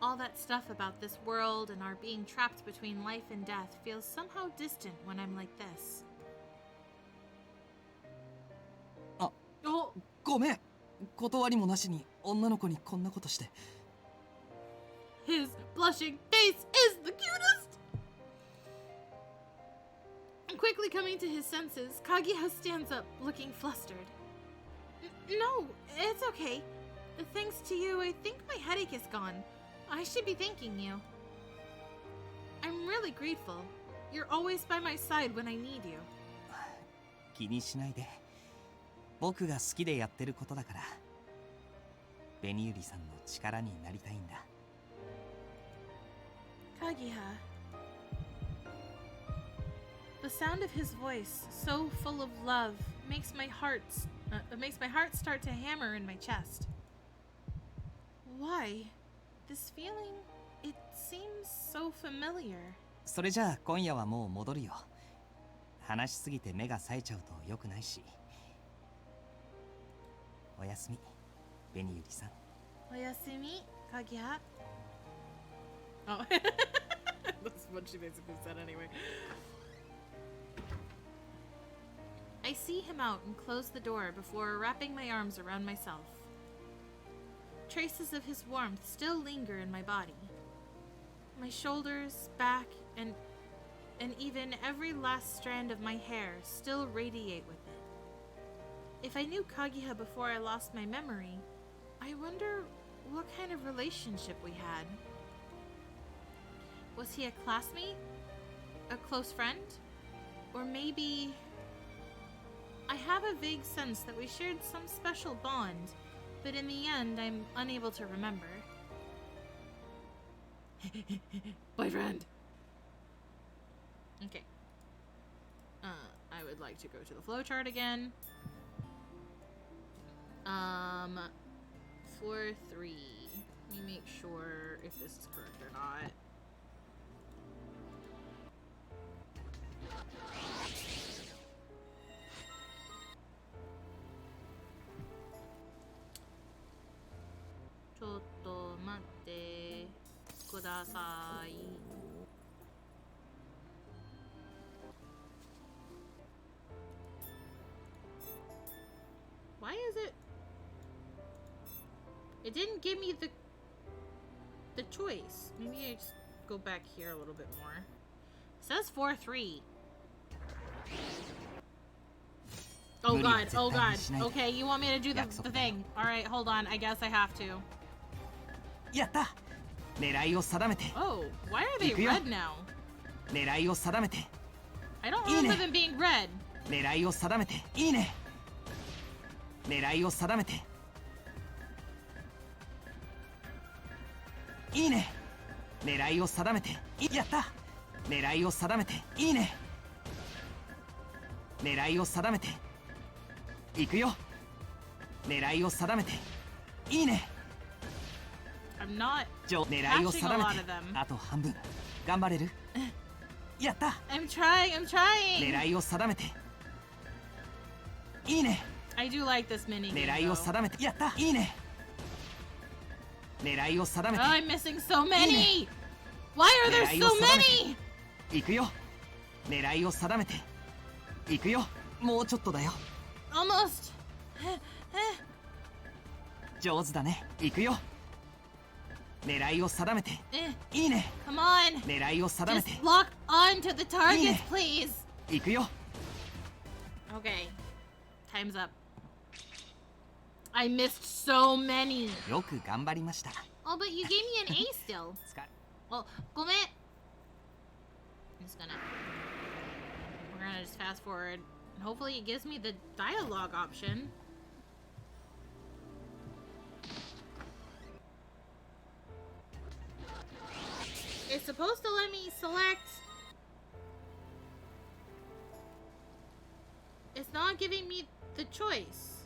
All that stuff about this world and our being trapped between life and death feels somehow distant when I'm like this. ごめん、断りもなしに女の子にこんなことして。 His blushing face is the cutest! Quickly coming to his senses, Kagiha stands up, looking flustered. No, it's okay. Thanks to you, I think my headache is gone. I should be thanking you. I'm really grateful. You're always by my side when I need you. 気にしないで。僕が好きでやってることだから。ベニユリさんの力になりたいんだ。 Kagiha. The sound of his voice, so full of love, makes my heart start to hammer in my chest. Why? This feeling, it seems so familiar. それじゃあ今夜はもう戻るよ。話しすぎて目が冴えちゃうと良くないし。おやすみ、ベニユリさん。おやすみ、Kagiha. Oh, that's what she basically said anyway. I see him out and close the door before wrapping my arms around myself. Traces of his warmth still linger in my body. My shoulders, back, and even every last strand of my hair still radiate with it. If I knew Kagiha before I lost my memory, I wonder what kind of relationship we had. Was he a classmate? A close friend? Or maybe... I have a vague sense that we shared some special bond, but in the end, I'm unable to remember. Boyfriend! Okay. I would like to go to the flowchart again. 4-3. Let me make sure if this is correct or not. Chotto matte kudasai. Why is it? It didn't give me the choice. Maybe I just go back here a little bit more. It says 4-3. Oh god, oh god. Okay, you want me to do the thing. Alright, hold on. I guess I have to. やった。狙いを定めて。 Oh, why are they red now? 狙いを定めて。 I don't remember them being red. 狙いを定めて。いいね。狙いを定めて。いいね。狙いを定めて。やった。狙いを定めて。いいね。狙いを定めて。行くよ。狙いを定めて。いいね。I'm not 狙いを catching 定 a め lot て of them. あと半分頑張れるやった I'm trying. 狙いを定めていいね I do like this mini game, 狙いを though. 定めてやったいいね狙いを定めて Oh, I'm missing so many. Why are there 狙いを so 定めて many? 行くよ狙いを定めて行くよもうちょっとだよ Almost. 上手だね。行くよ。狙いを定めて。いいね。 Come on! 狙いを定めて。 Just lock on to the targets, いいね。 please! 行くよ。 Okay. Time's up. I missed so many. よく頑張りました。 Oh, but you gave me an A still. 使 Well, ごめん. I'm just gonna... We're gonna just fast forward. And hopefully it gives me the dialogue option. It's supposed to let me select... It's not giving me the choice.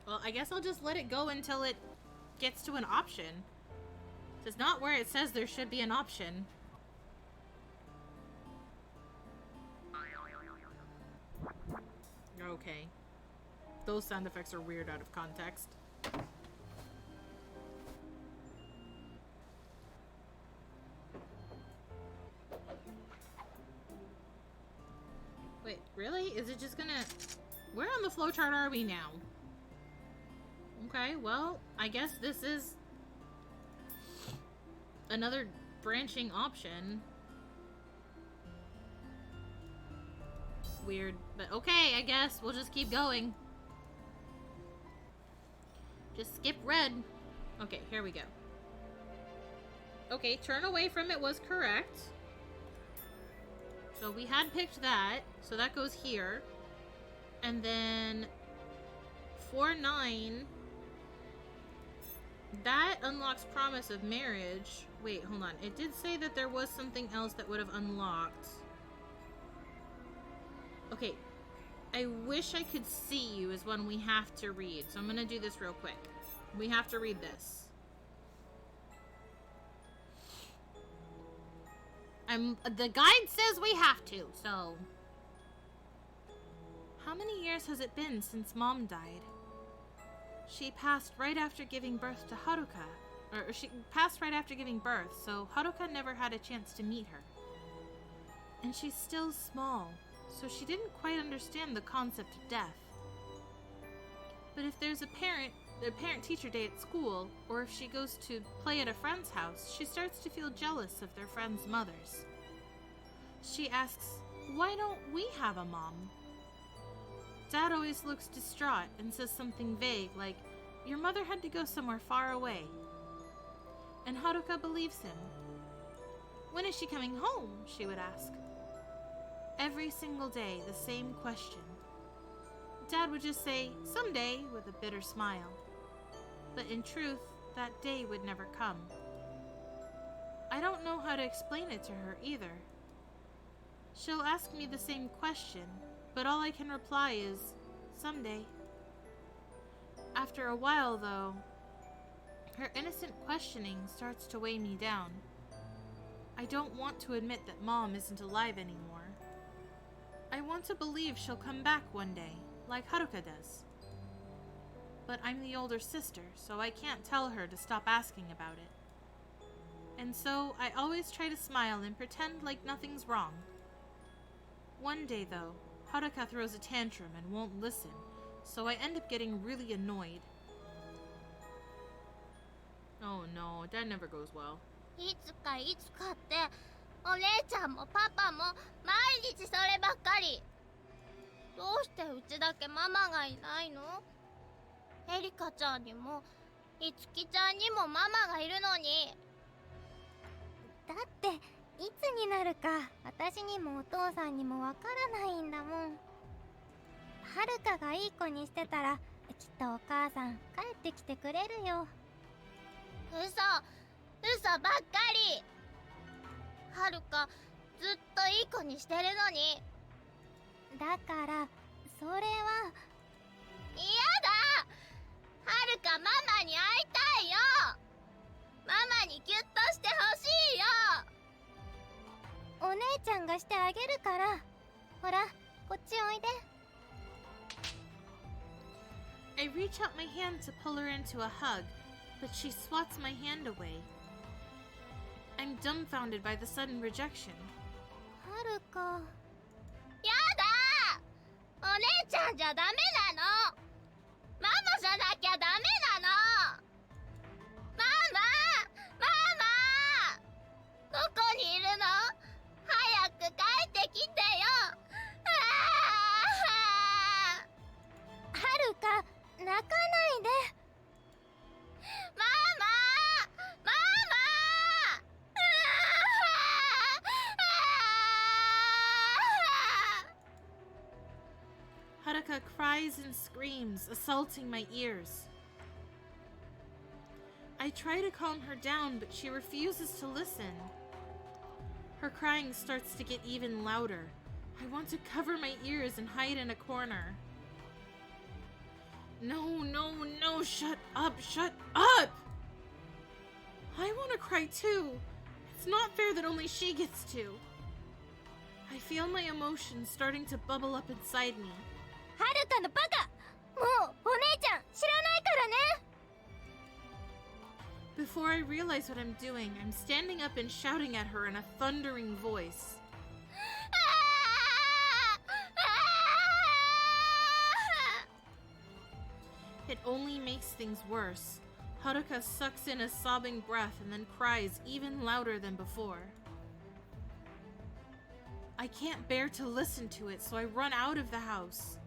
Well, I guess I'll just let it go until it gets to an option. It's not where it says there should be an option. Okay. Those sound effects are weird out of context. Wait, really? Is it just gonna... Where on the flowchart are we now? Okay, well, I guess this is another branching option. Weird, but okay, I guess. We'll just keep going. Just skip red. Okay, here we go. Okay, turn away from it was correct. So we had picked that, so that goes here. And then 4-9, that unlocks promise of marriage. Wait, hold on. It did say that there was something else that would have unlocked. Okay, I wish I could see you is one we have to read. So I'm gonna do this real quick. We have to read this. The guide says we have to, so. How many years has it been since Mom died? She passed right after giving birth to Haruka. Or she passed right after giving birth, so Haruka never had a chance to meet her. And she's still small, so she didn't quite understand the concept of death. But if there's a parent-teacher day at school, or if she goes to play at a friend's house, she starts to feel jealous of their friends' mothers. She asks, why don't we have a mom? Dad always looks distraught and says something vague like, your mother had to go somewhere far away. And Haruka believes him. When is she coming home? She would ask. Every single day, the same question. Dad would just say, someday, with a bitter smile. But in truth, that day would never come. I don't know how to explain it to her either. She'll ask me the same question, but all I can reply is, someday. After a while, though, her innocent questioning starts to weigh me down. I don't want to admit that Mom isn't alive anymore. I want to believe she'll come back one day, like Haruka does. But I'm the older sister, so I can't tell her to stop asking about it. And so I always try to smile and pretend like nothing's wrong. One day, though, Haruka throws a tantrum and won't listen, so I end up getting really annoyed. Oh no, that never goes well. いつかいつかってお姉ちゃんもパパも毎日そればっかり。どうしてうちだけママがいないの？エリカちゃんにもいつきちゃんにもママがいるのに。だっていつになるか私にもお父さんにもわからないんだもん。はるかがいい子にしてたらきっとお母さん帰ってきてくれるよ。嘘ばっかり。はるかずっといい子にしてるのに。だからそれは嫌だ。はるかママに会いたいよ。ママにギュッとしてほしいよ。お姉ちゃんがしてあげるから。ほらこっちおいで。I reach out my hand to pull her into a hug, but she swats my hand away. I'm dumbfounded by the sudden rejection. はるか。やだ。じゃダメなの。ママじゃなきゃダメなの。ママどこにいるの？早く帰ってきてよ。はるか、泣かないで。ママ Haruka cries and screams, assaulting my ears. I try to calm her down, but she refuses to listen. Her crying starts to get even louder. I want to cover my ears and hide in a corner. No, shut up! I want to cry too. It's not fair that only she gets to. I feel my emotions starting to bubble up inside me. はるかのバカ！もうお姉ちゃん知らないからね。 Before I realize what I'm doing, I'm standing up and shouting at her in a thundering voice. It only makes things worse. Haruka sucks in a sobbing breath and then cries even louder than before. I can't bear to listen to it, so I run out of the house.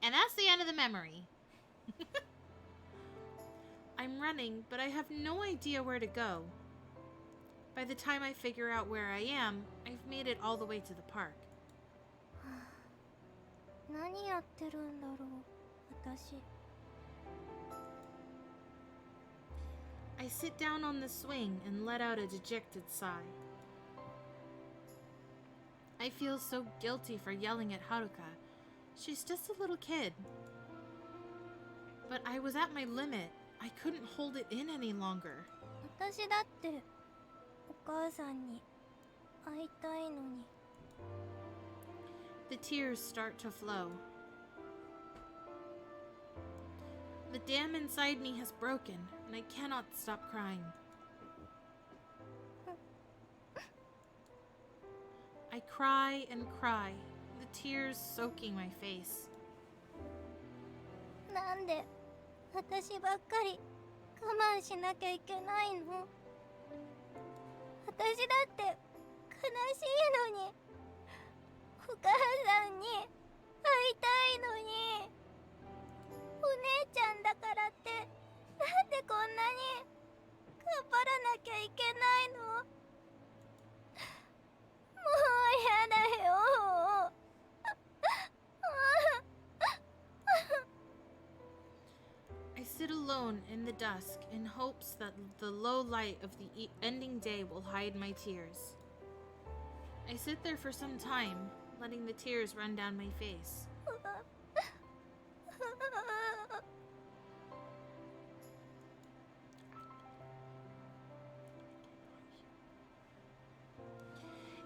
And that's the end of the memory. I'm running, but I have no idea where to go. By the time I figure out where I am, I've made it all the way to the park. 何やってるんだろう、私。I sit down on the swing and let out a dejected sigh. I feel so guilty for yelling at Haruka. She's just a little kid. But I was at my limit. I couldn't hold it in any longer. 私だってお母さんに会いたいのに。 The tears start to flow. The dam inside me has broken, and I cannot stop crying. I cry and cry, the tears soaking my face. なんで私ばっかり我慢しなきゃいけないの？私だって悲しいのに。 お母さんに会いたいのに。お姉ちゃんだからってなんでこんなに頑張らなきゃいけないの？もうやだよ。I sit alone in the dusk in hopes that the low light of the ending day will hide my tears. I sit there for some time, letting the tears run down my face.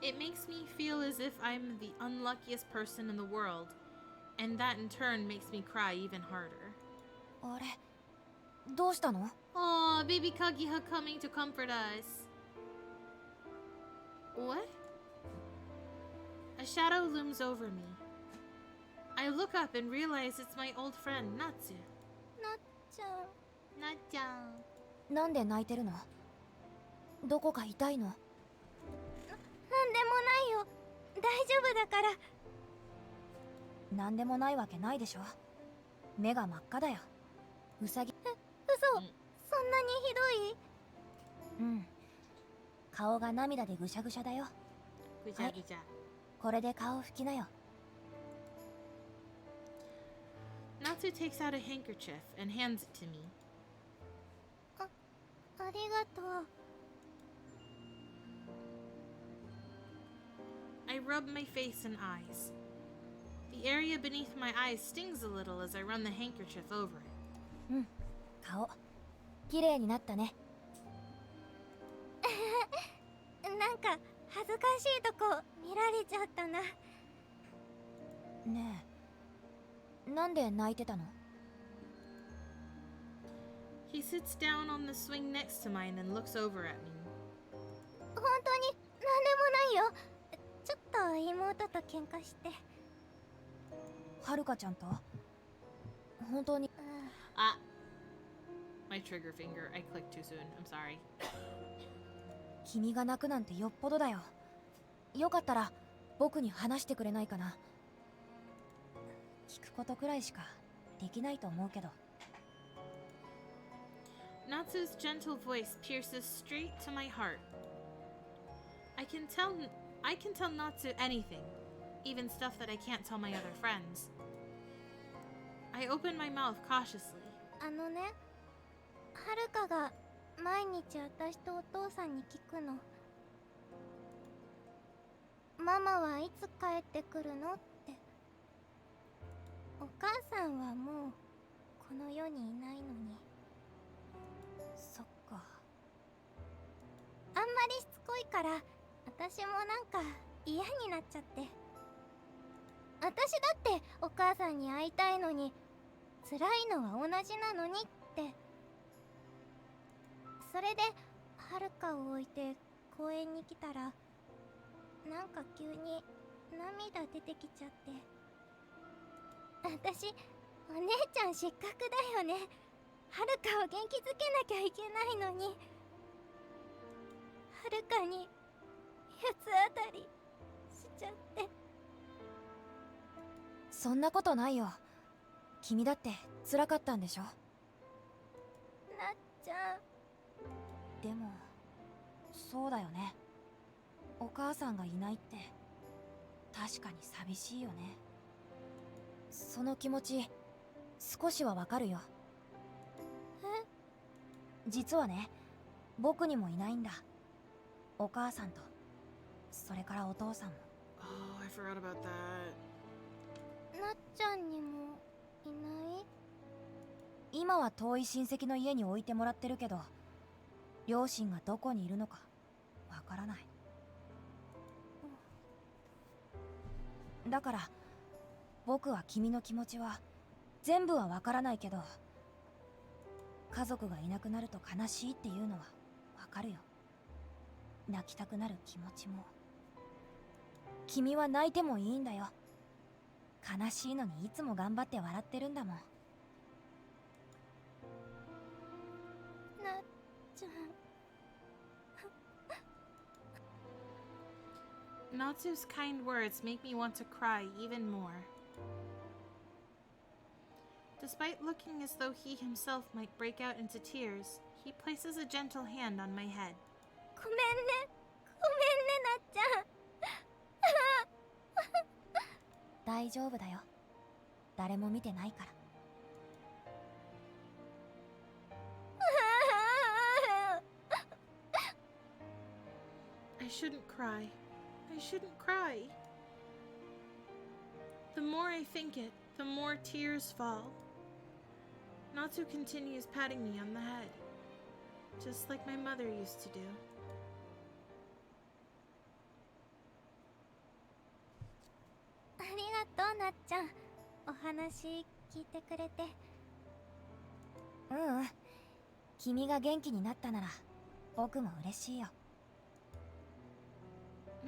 It makes me feel as if I'm the unluckiest person in the world, and that in turn makes me cry even harder. あれ、どうしたの？ Aw, baby Kagiha coming to comfort us. What? A shadow looms over me. I look up and realize it's my old friend, Natsu. なっちゃん。なっちゃん。なんで泣いてるの？どこか痛いの？なんでもないよ。大丈夫だから。なんでもないわけないでしょ。目が真っ赤だよ。うさぎ。嘘、そんなにひどい？うん。顔が涙でぐしゃぐしゃだよ。ぐちゃぐちゃ。これで顔拭きなよ。Natsu takes out a handkerchief and hands it to me. ありがとう。I rub my face and eyes. The area beneath my eyes stings a little as I run the handkerchief over it. うん、顔綺麗になったね。なんか恥ずかしいとこ見られちゃったな。ねえ、なんで泣いてたの？ He sits down on the swing next to mine and looks over at me. 本当になんでもないよ。ちょっと弟と喧嘩して。はるかちゃんと本当に。Ah, my trigger finger. I clicked too soon. I'm sorry. 君が泣くなんてよっぽどだよ。よかったら僕に話してくれないかな。聞くことくらいしかできないと思うけど。Natsu's gentle voice pierces straight to my heart. I can tell Natsu anything, even stuff that I can't tell my other friends. I open my mouth cautiously. あのね、はるかが毎日私とお父さんに聞くの。ママはいつ帰ってくるのって。お母さんはもうこの世にいないのに。そっか。あんまりしつこいから私もなんか嫌になっちゃって。私だってお母さんに会いたいのに、辛いのは同じなのにって。それではるかを置いて公園に来たら、なんか急に涙出てきちゃって。私お姉ちゃん失格だよね。はるかを元気づけなきゃいけないのに。はるかに八つ当たりしちゃって。そんなことないよ。君だって辛かったんでしょ。なっちゃん。でもそうだよね。お母さんがいないって確かに寂しいよね。その気持ち少しはわかるよ。え？実はね、僕にもいないんだ。お母さんと、それからお父さんも。Oh, I forgot about that. なっちゃんにもいない？今は遠い親戚の家に置いてもらってるけど、両親がどこにいるのかわからない。だから僕は君の気持ちは全部はわからないけど、家族がいなくなると悲しいっていうのはわかるよ。泣きたくなる気持ちも。君は泣いてもいいんだよ。悲しいのにいつも頑張って笑ってるんだもん。なっちゃん。Natsu's kind words make me want to cry even more. Despite looking as though he himself might break out into tears, he places a gentle hand on my head. ごめんね。ごめんね、なっちゃん。大丈夫だよ。誰も見てないから。I shouldn't cry. I shouldn't cry. The more I think it, the more tears fall. Natsu continues patting me on the head, just like my mother used to do. ありがとう、なっちゃん。お話聞いてくれて。ううん。君が元気になったなら僕も嬉しいよ。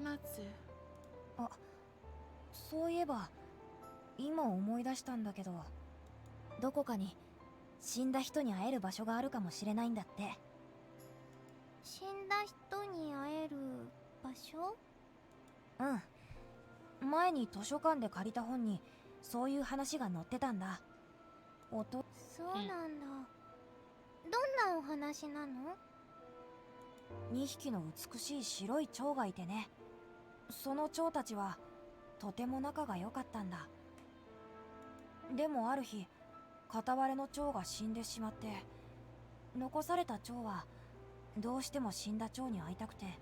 Natsu. あ、そういえば今思い出したんだけど、どこかに死んだ人に会える場所があるかもしれないんだって。死んだ人に会える場所？うん。前に図書館で借りた本にそういう話が載ってたんだ。そうなんだ。どんなお話なの？2匹の美しい白い蝶がいてね。その蝶たちはとても仲が良かったんだ。でもある日、片割れの蝶が死んでしまって、残された蝶はどうしても死んだ蝶に会いたくて、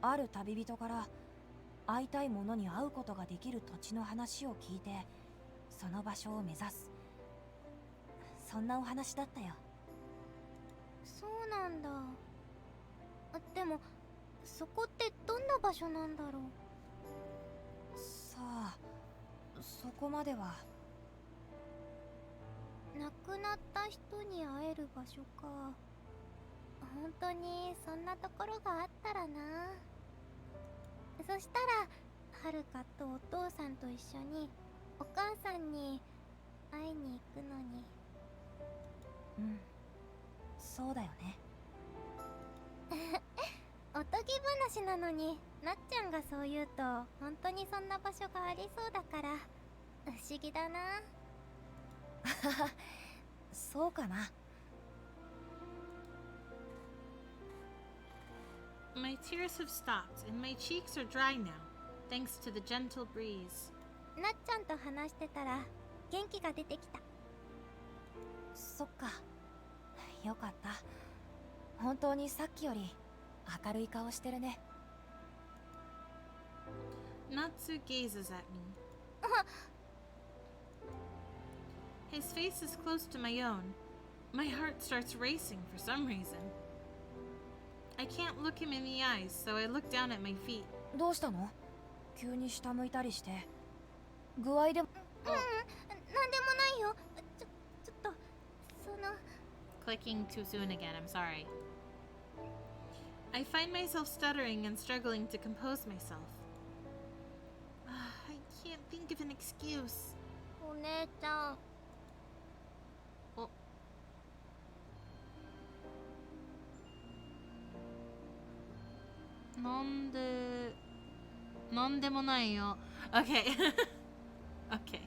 ある旅人から会いたい者に会うことができる土地の話を聞いて、その場所を目指す。そんなお話だったよ。そうなんだ。でもそこってどんな場所なんだろう。さあ、そこまでは。亡くなった人に会える場所か。本当にそんなところがあったらな。そしたらはるかとお父さんと一緒にお母さんに会いに行くのに。うん、そうだよね。おとぎ話なのになっちゃんがそう言うと本当にそんな場所がありそうだから不思議だな。そうかな。My tears have stopped and my cheeks are dry now, thanks to the gentle breeze. なっちゃんと話してたら元気が出てきた。そっか、よかった。本当にさっきより明るい顔してるね。Natsu gazes at me. His face is close to my own. My heart starts racing for some reason. I can't look him in the eyes, so I look down at my feet. どうしたの？急に下向いたりして。具合でも。なんでもないよ。ちょっと、その。Clicking too soon again, I'm sorry. I find myself stuttering and struggling to compose myself. I can't think of an excuse. お姉ちゃん。なんでもないよ。Okay. Okay.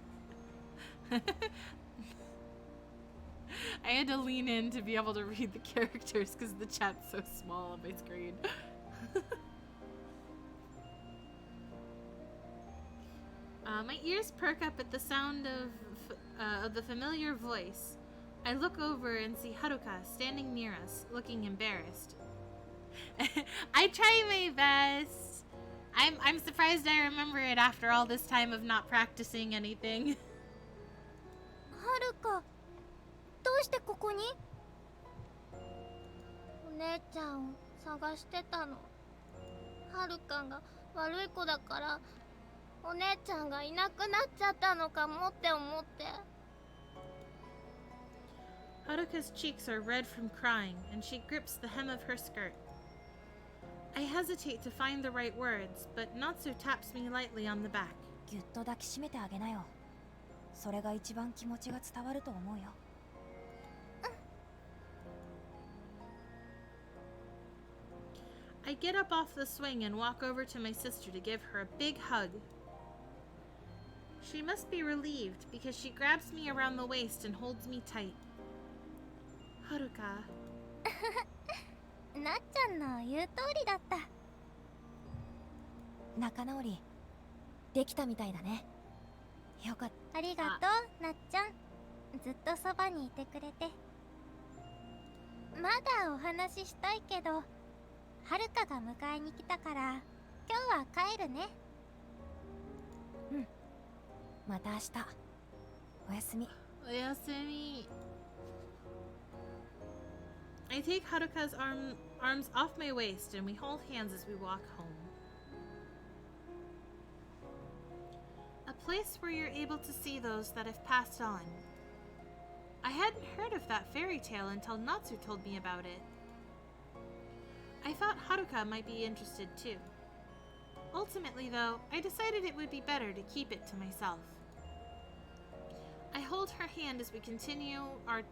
I had to lean in to be able to read the characters because the chat's so small on my screen. My ears perk up at the sound of the familiar voice. I look over and see Haruka standing near us, looking embarrassed. I try my best. I'm surprised I remember it after all this time of not practicing anything. はるか、どうしてここに？お姉ちゃんを探してたの。はるかが悪い子だから、お姉ちゃんがいなくなっちゃったのかもって思って。Haruka's cheeks are red from crying, and she grips the hem of her skirt. I hesitate to find the right words, but Natsu taps me lightly on the back. ぎゅっと抱きしめてあげなよ。それが一番気持ちが伝わると思うよ。I get up off the swing and walk over to my sister to give her a big hug. She must be relieved because she grabs me around the waist and holds me tight. Haruka. なっちゃんの言う通りだった。仲直りできたみたいだね。よかった。ありがとう、なっちゃん。ずっとそばにいてくれて。まだお話ししたいけど、はるかが迎えに来たから今日は帰るね。うん、また明日。おやすみ。おやすみ。I take Haruka's arms off my waist and we hold hands as we walk home. A place where you're able to see those that have passed on. I hadn't heard of that fairy tale until Natsu told me about it. I thought Haruka might be interested too. Ultimately, though, I decided it would be better to keep it to myself. I hold her hand as we continue our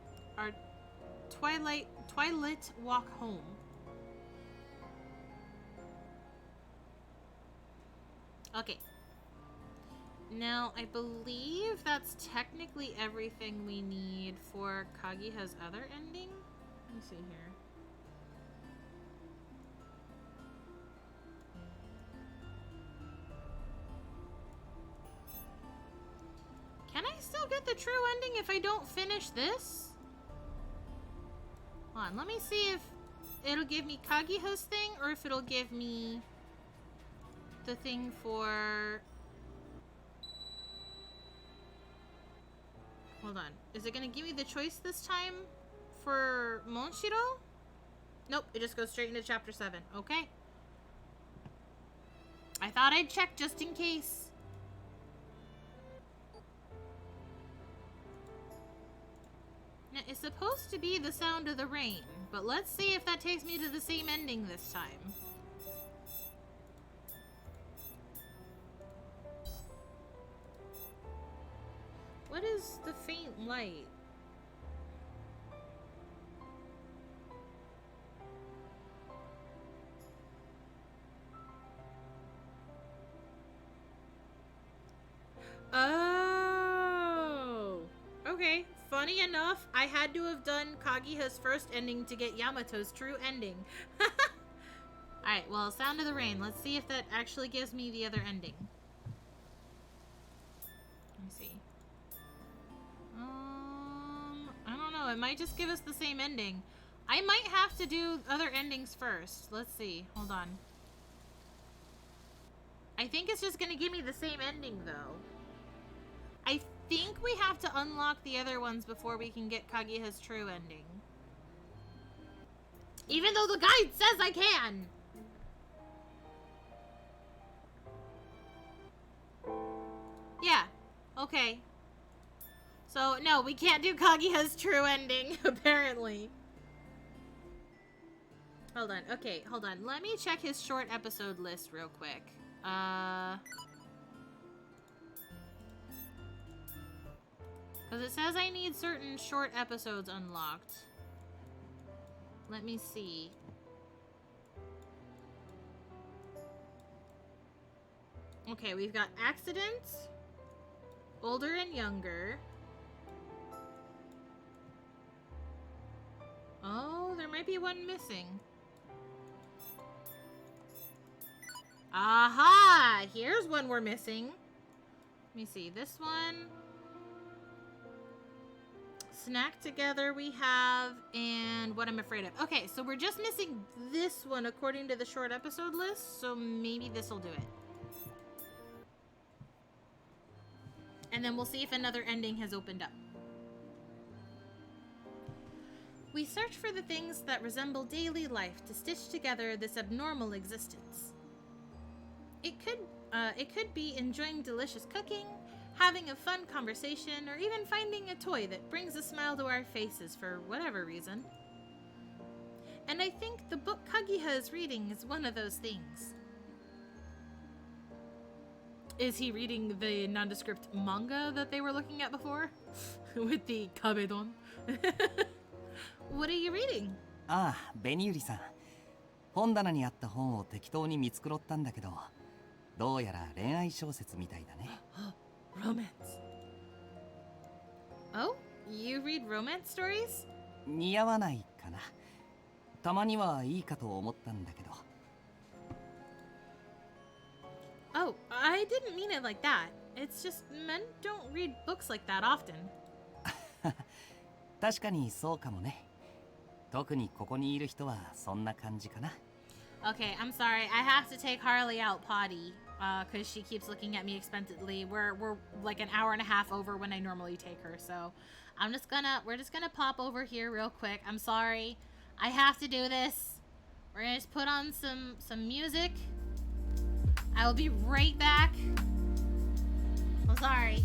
Twilight walk home. Okay. Now, I believe that's technically everything we need for Kaguya's other ending. Let me see here. Can I still get the true ending if I don't finish this? Hold on, let me see if it'll give me Kaguya's thing or if it'll give me the thing for... Hold on. Is it gonna give me the choice this time for Monshiro? Nope, it just goes straight into chapter 7. Okay. I thought I'd check just in case. Now, it's supposed to be the sound of the rain, but let's see if that takes me to the same ending this time. What is the faint light? Oh! Okay, funny enough, I had to have done Kaguya's first ending to get Yamato's true ending. Alright, well, Sound of the Rain. Let's see if that actually gives me the other ending. Let me see. I don't know. It might just give us the same ending. I might have to do other endings first. Let's see. Hold on. I think it's just going to give me the same ending, though. I think we have to unlock the other ones before we can get Kaguya's true ending. Even though the guide says I can! Yeah. Okay. So, no, we can't do Kaguya's true ending, apparently. Hold on. Okay, hold on. Let me check his short episode list real quick. Because it says I need certain short episodes unlocked. Let me see. Okay, we've got Accidents, Older and Younger. Oh, there might be one missing. Aha! Here's one we're missing. Let me see. This one. Snack Together we have, and What I'm Afraid of. Okay, so we're just missing this one according to the short episode list, so maybe this will do it. And then we'll see if another ending has opened up. We search for the things that resemble daily life to stitch together this abnormal existence. It could be enjoying delicious cooking, having a fun conversation, or even finding a toy that brings a smile to our faces for whatever reason. And I think the book Kaguya is reading is one of those things. Is he reading the nondescript manga that they were looking at before? With the kabedon? What are you reading? ああ、ベニユリさん。本棚にあった本を適当に見繕ったんだけど、どうやら恋愛小説みたいだね。Romance. Oh, you read romance stories? 似合わないかな。たまにはいいかと思ったんだけど。Oh, I didn't mean it like that. It's just men don't read books like that often. 確かにそうかもね。特にここにいる人はそんな感じかな。Okay, I'm sorry. I have to take Harley out potty because she keeps looking at me expectantly. We're like an hour and a half over when I normally take her, so we're just gonna pop over here real quick. I'm sorry. I have to do this. We're gonna just put on some music. I will be right back. I'm sorry.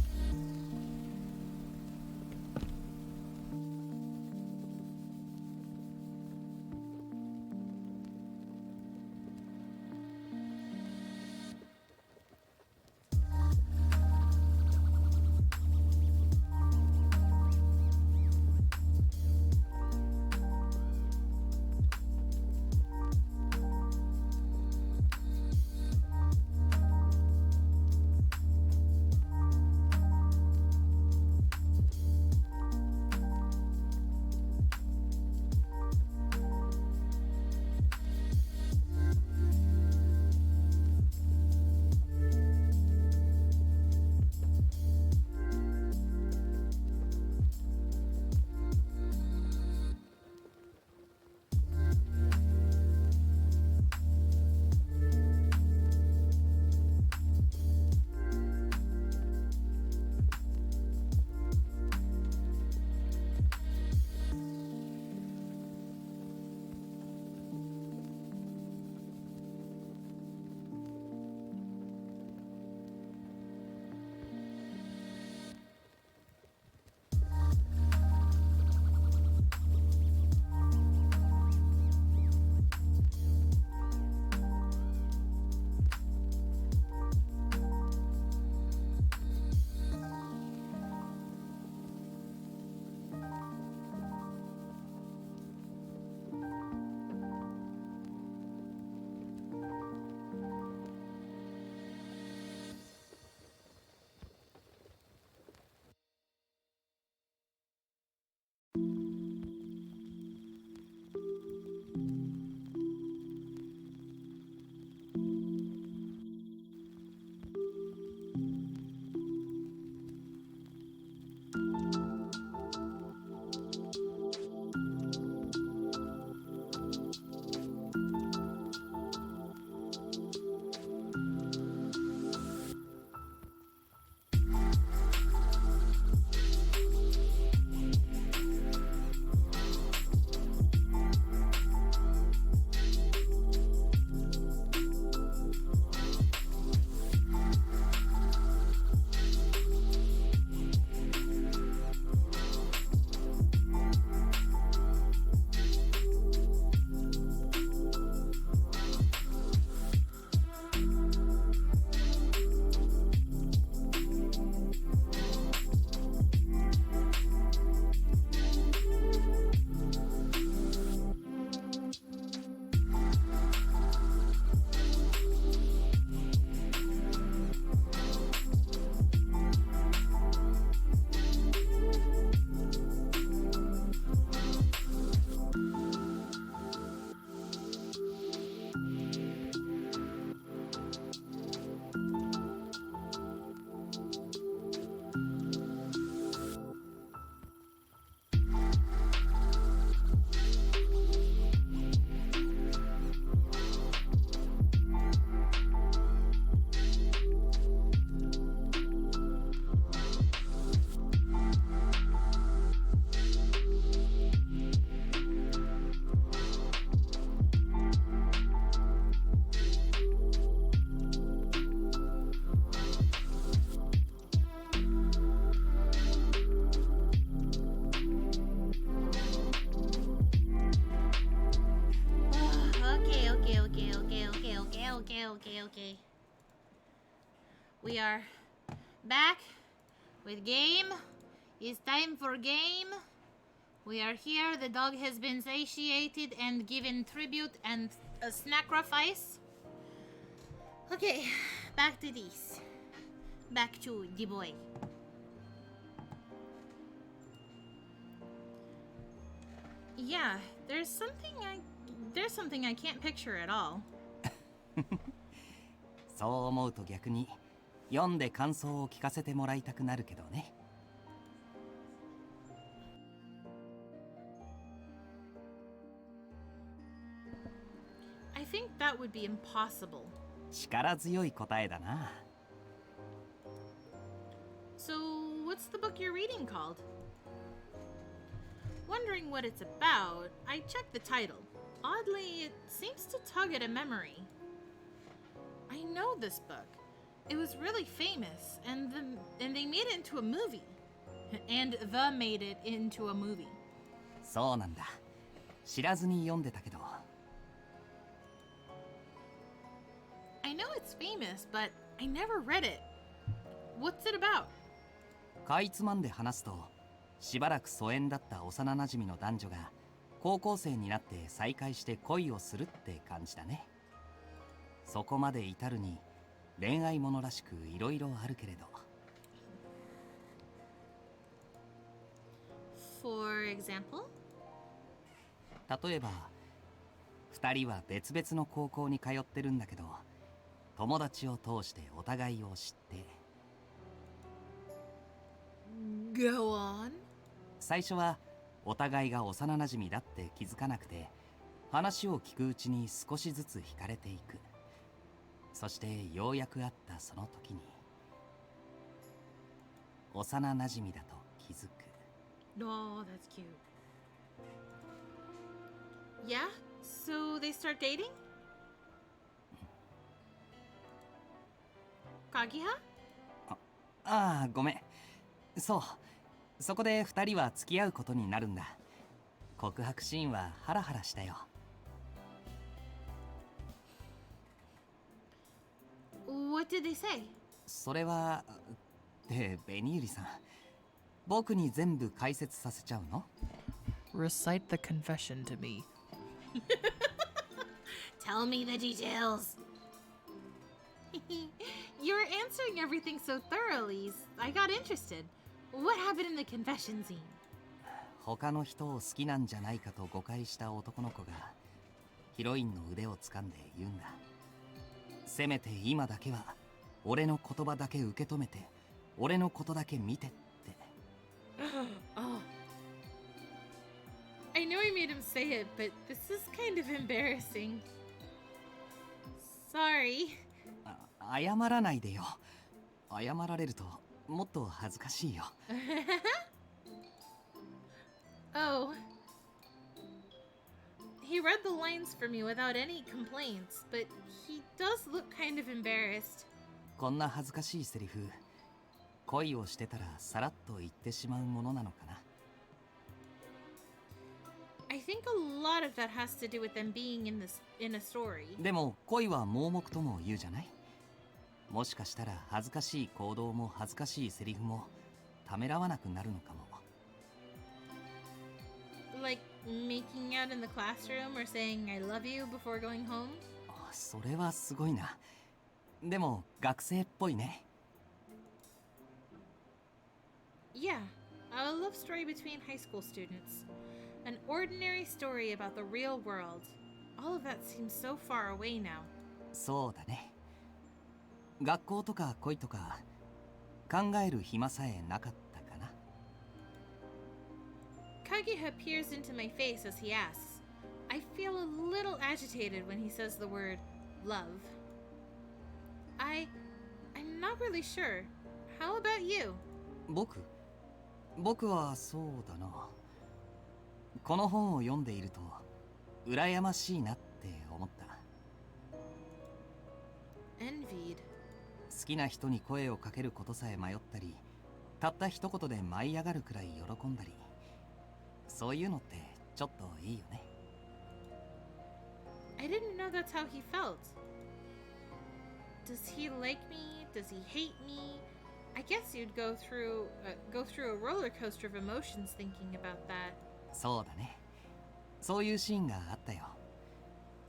Okay. We are back with game. It's time for game. We are here. The dog has been satiated and given tribute and a sacrifice. Okay, back to this. Back to the boy. Yeah, there's something I can't picture at all. そう思うと逆に読んで感想を聞かせてもらいたくなるけどね。I think that would be impossible. 力強い答えだな。So, what's the book you're reading called? Wondering what it's about, I checked the title. Oddly, it seems to tug at a memory. I know this book. It was really famous, and they made it into a movie. And made it into a movie. そうなんだ。知らずに読んでたけど。I know it's famous, but I never read it. What's it about? かいつまんで話すと、しばらく疎遠だった幼なじみの男女が高校生になって再会して恋をするって感じだね。そこまで至るに恋愛ものらしくいろいろあるけれど。For example? 例えば2人は別々の高校に通ってるんだけど、友達を通してお互いを知って。Go on. 最初はお互いが幼なじみだって気づかなくて、話を聞くうちに少しずつ惹かれていく。そしてようやく会ったその時に幼なじみだと気づく。Oh, that's cute. Yeah? So they start dating? Kagiha? ああ、ごめん。そう、そこで2人は付き合うことになるんだ。告白シーンはハラハラしたよ。What did they say? それはってベニユリさん、僕に全部解説させちゃうの？ Recite the confession to me. Tell me the details. You're answering everything so thoroughly. I got interested. What happened in the confession scene? 他の人を好きなんじゃないかと誤解した男の子がヒロインの腕を掴んで言うんだ。せめて今だけは俺の言葉だけ受け止めて、俺のことだけ見てって。Oh. I know I made him say it, but this is kind of embarrassing. Sorry. 謝らないでよ。謝られるともっと恥ずかしいよ。Oh. He read the lines for me without any complaints, but he does look kind of embarrassed. こんな恥ずかしいセリフ、恋をしてたらさらっと言ってしまうものなのかな。I think a lot of that has to do with them being in a story. でも恋は盲目とも言うじゃない。もしかしたら恥ずかしい行動も恥ずかしいセリフもためらわなくなるのかも。Like making out in the classroom or saying I love you before going home? それはすごいな。でも学生っぽいね。Yeah, a love story between high school students. An ordinary story about the real world. All of that seems so far away now. そうだね。学校とか恋とか考える暇さえなかったかな。Kageha peers into my face as he asks. I feel a little agitated when he says the word love. I'm not really sure. How about you? 僕はそうだな。この本を読んでいると羨ましいなって思った。Envied. 好きな人に声をかけることさえ迷ったり、たった一言で舞い上がるくらい喜んだり、そういうのってちょっといいよね。I didn't know that's how he felt. Does he like me? Does he hate me? I guess you'd go through a roller coaster of emotions thinking about that. そうだね。そういうシーンがあったよ。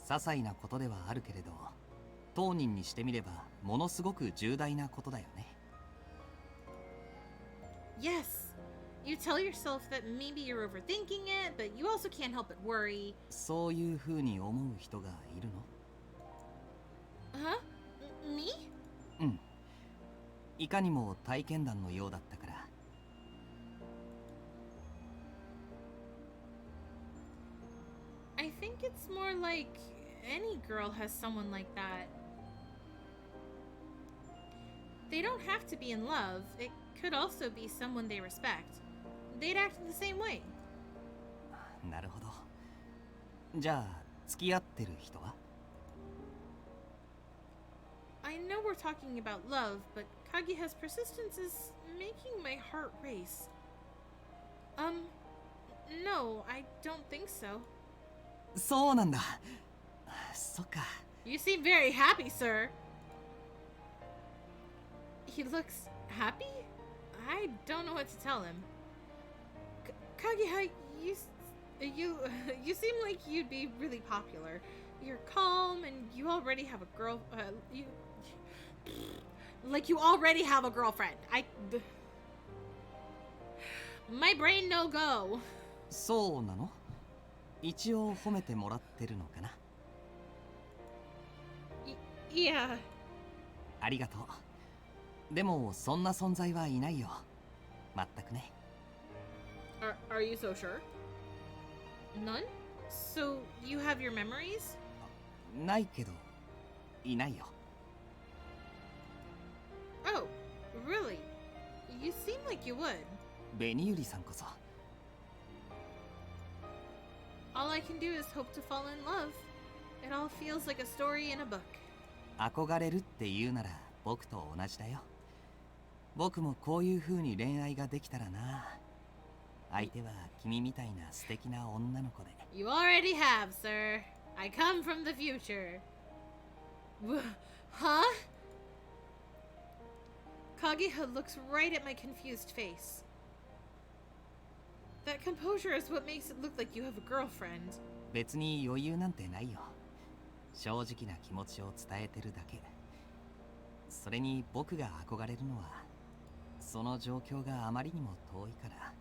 些細なことではあるけれど、当人にしてみればものすごく重大なことだよね。Yes. You tell yourself that maybe you're overthinking it, but you also can't help but worry. そういう風に思う人がいるの？ Huh? Me? うん。いかにも体験談のようだったから。I think it's more like any girl has someone like that. They don't have to be in love. It could also be someone they respect. They'd act the same way. なるほど。じゃあ、付き合ってる人は？ I know we're talking about love, but Kageha's persistence is making my heart race. No, I don't think so. そうなんだ。そっか。You seem very happy, sir. He looks happy? I don't know what to tell him. Kageha, you seem like you'd be really popular. You're calm and you already have a girl. You already have a girlfriend. My brain no go. そうなの？一応褒めてもらってるのかな？ Yeah. ありがとう。でもそんな存在はいないよ。まったくね。Are you so sure? None? So you have your memories? ないけど、いないよ。Oh, really? You seem like you would. ベニユリさんこそ。All I can do is hope to fall in love. It all feels like a story in a book. 憧れるって言うなら僕と同じだよ。僕もこういう風に恋愛ができたらな。相手は君みたいな素敵な女の子で。You already have, sir. I come from the future. Huh? Kageha looks right at my confused face. That composure is what makes it look like you have a girlfriend. 別に余裕なんてないよ。正直な気持ちを伝えてるだけ。それに僕が憧れるのはその状況があまりにも遠いから。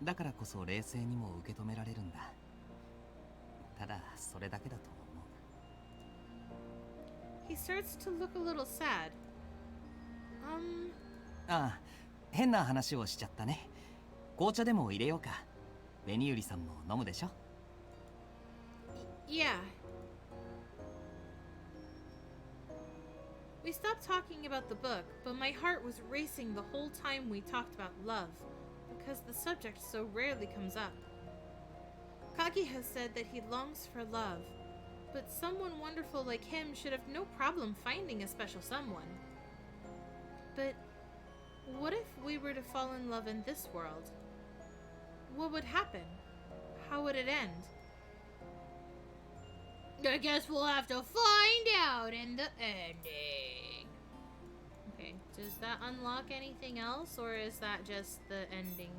だからこそ冷静にも受け止められるんだ。ただそれだけだと思う。 He starts to look a little sad. ああ、変な話をしちゃったね。紅茶でも入れようか。ベニユリさんも飲むでしょ？ Yeah. We stopped talking about the book, but my heart was racing the whole time we talked about love, because the subject so rarely comes up. Kageha said that he longs for love, but someone wonderful like him should have no problem finding a special someone. But what if we were to fall in love in this world? What would happen? How would it end? I guess we'll have to find out in the ending. Okay, does that unlock anything else, or is that just the ending?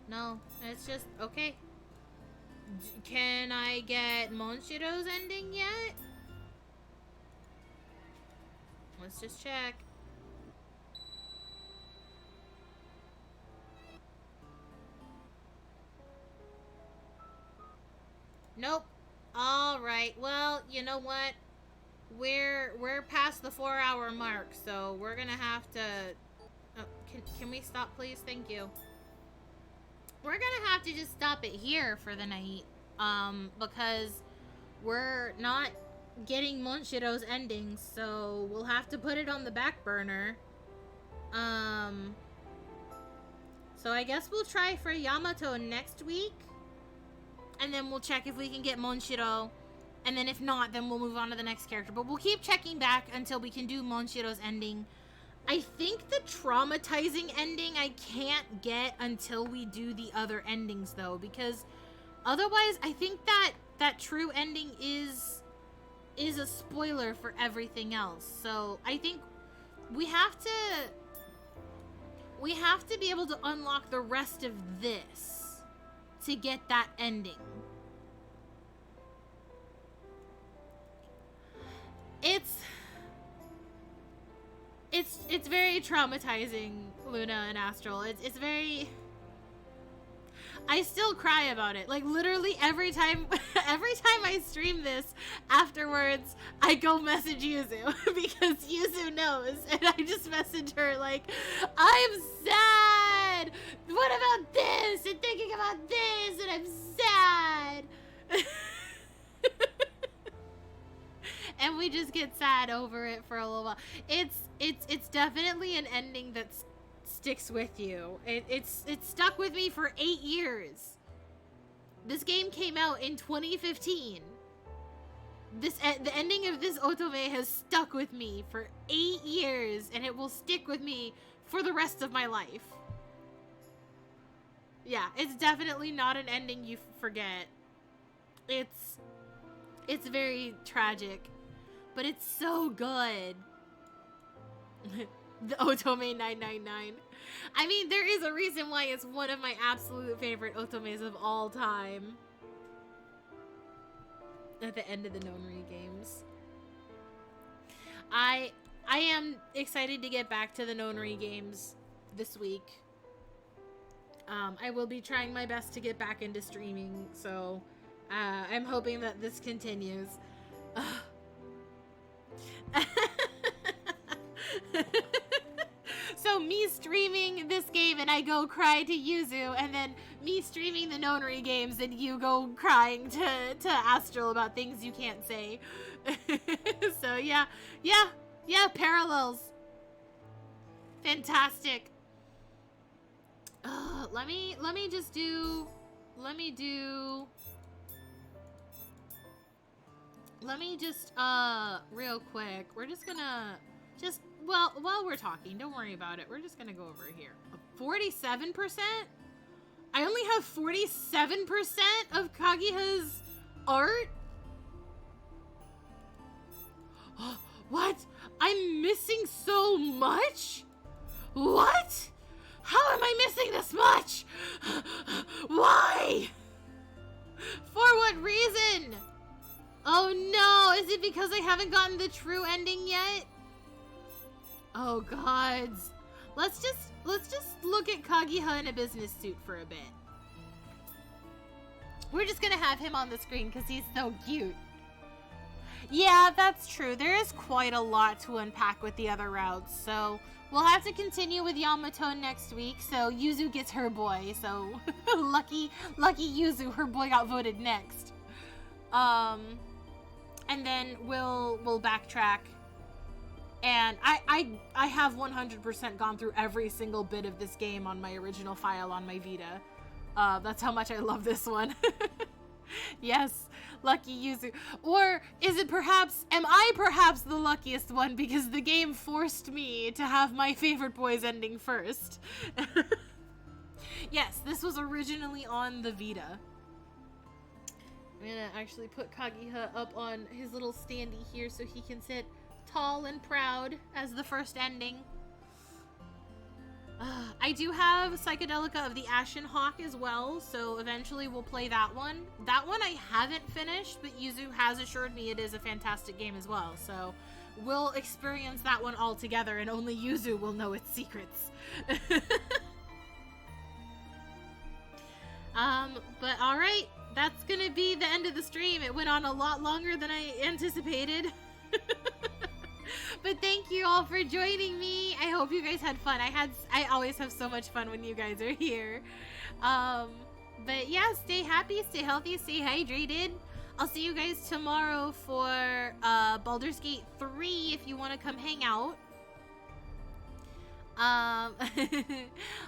No, it's just, okay. Can I get Monshiro's ending yet? Let's just check. Nope. All right. Well, you know what? We're past the 4-hour mark, so we're gonna have to. Oh, can we stop, please? Thank you. We're gonna have to just stop it here for the night, because we're not getting Monshiro's ending, so we'll have to put it on the back burner. So I guess we'll try for Yamato next week. And then we'll check if we can get Monshiro. And then if not, then we'll move on to the next character. But we'll keep checking back until we can do Monshiro's ending. I think the traumatizing ending I can't get until we do the other endings, though. Because otherwise, I think that true ending is is a spoiler for everything else. So I think we have to be able to unlock the rest of this to get that ending. It's very traumatizing, Luna and Astral. It's very... I still cry about it. Like, literally every time I stream this, afterwards, I go message Yuzu because Yuzu knows. And I just message her like, I'm sad! What about this? And thinking about this, and I'm sad! And we just get sad over it for a little while. It's definitely an ending that sticks with you. It's stuck with me for 8 years. This game came out in 2015. The ending of this otome has stuck with me for 8 years, and it will stick with me for the rest of my life. Yeah, it's definitely not an ending you forget. It's very tragic, but it's so good. The Otome 999. I mean, there is a reason why it's one of my absolute favorite otomes of all time. At the end of the Nonri games. I am excited to get back to the Nonri games this week. I will be trying my best to get back into streaming, so I'm hoping that this continues. So me streaming this game and I go cry to Yuzu, and then me streaming the Nonri games and you go crying to Astral about things you can't say. So yeah, parallels. Fantastic. Let me just real quick, we're just gonna well, while we're talking, don't worry about it. We're just gonna go over here. 47%? I only have 47% of Kaguya's art? What? I'm missing so much? What? How am I missing this much? Why? For what reason? Oh no, is it because I haven't gotten the true ending yet? Oh gods. Let's just look at Kaguya in a business suit for a bit. We're just gonna have him on the screen because he's so cute. Yeah, that's true. There is quite a lot to unpack with the other routes, so we'll have to continue with Yamato next week. So Yuzu gets her boy. So lucky Yuzu, her boy got voted next. And then we'll backtrack. And I have 100% gone through every single bit of this game on my original file on my Vita. That's how much I love this one. Yes, lucky Yuzu. Or am I perhaps the luckiest one because the game forced me to have my favorite boys ending first? Yes, this was originally on the Vita. I'm gonna actually put Kaguya up on his little standee here so he can sit tall and proud as the first ending. I do have Psychedelica of the Ashen Hawk as well, so eventually we'll play that one. That one I haven't finished, but Yuzu has assured me it is a fantastic game as well, so we'll experience that one all together and only Yuzu will know its secrets. But alright, that's gonna be the end of the stream. It went on a lot longer than I anticipated. But thank you all for joining me. I hope you guys had fun. I always have so much fun when you guys are here. But yeah, stay happy, stay healthy, stay hydrated. I'll see you guys tomorrow for Baldur's Gate 3 if you want to come hang out.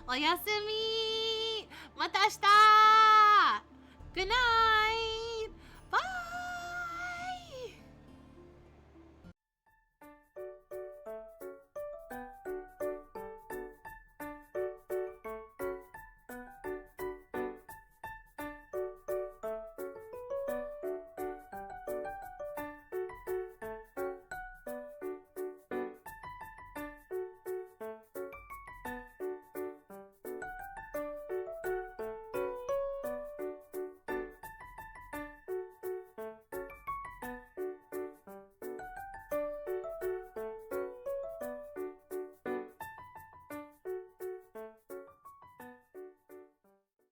Oyasumi! Mata shita! Good night!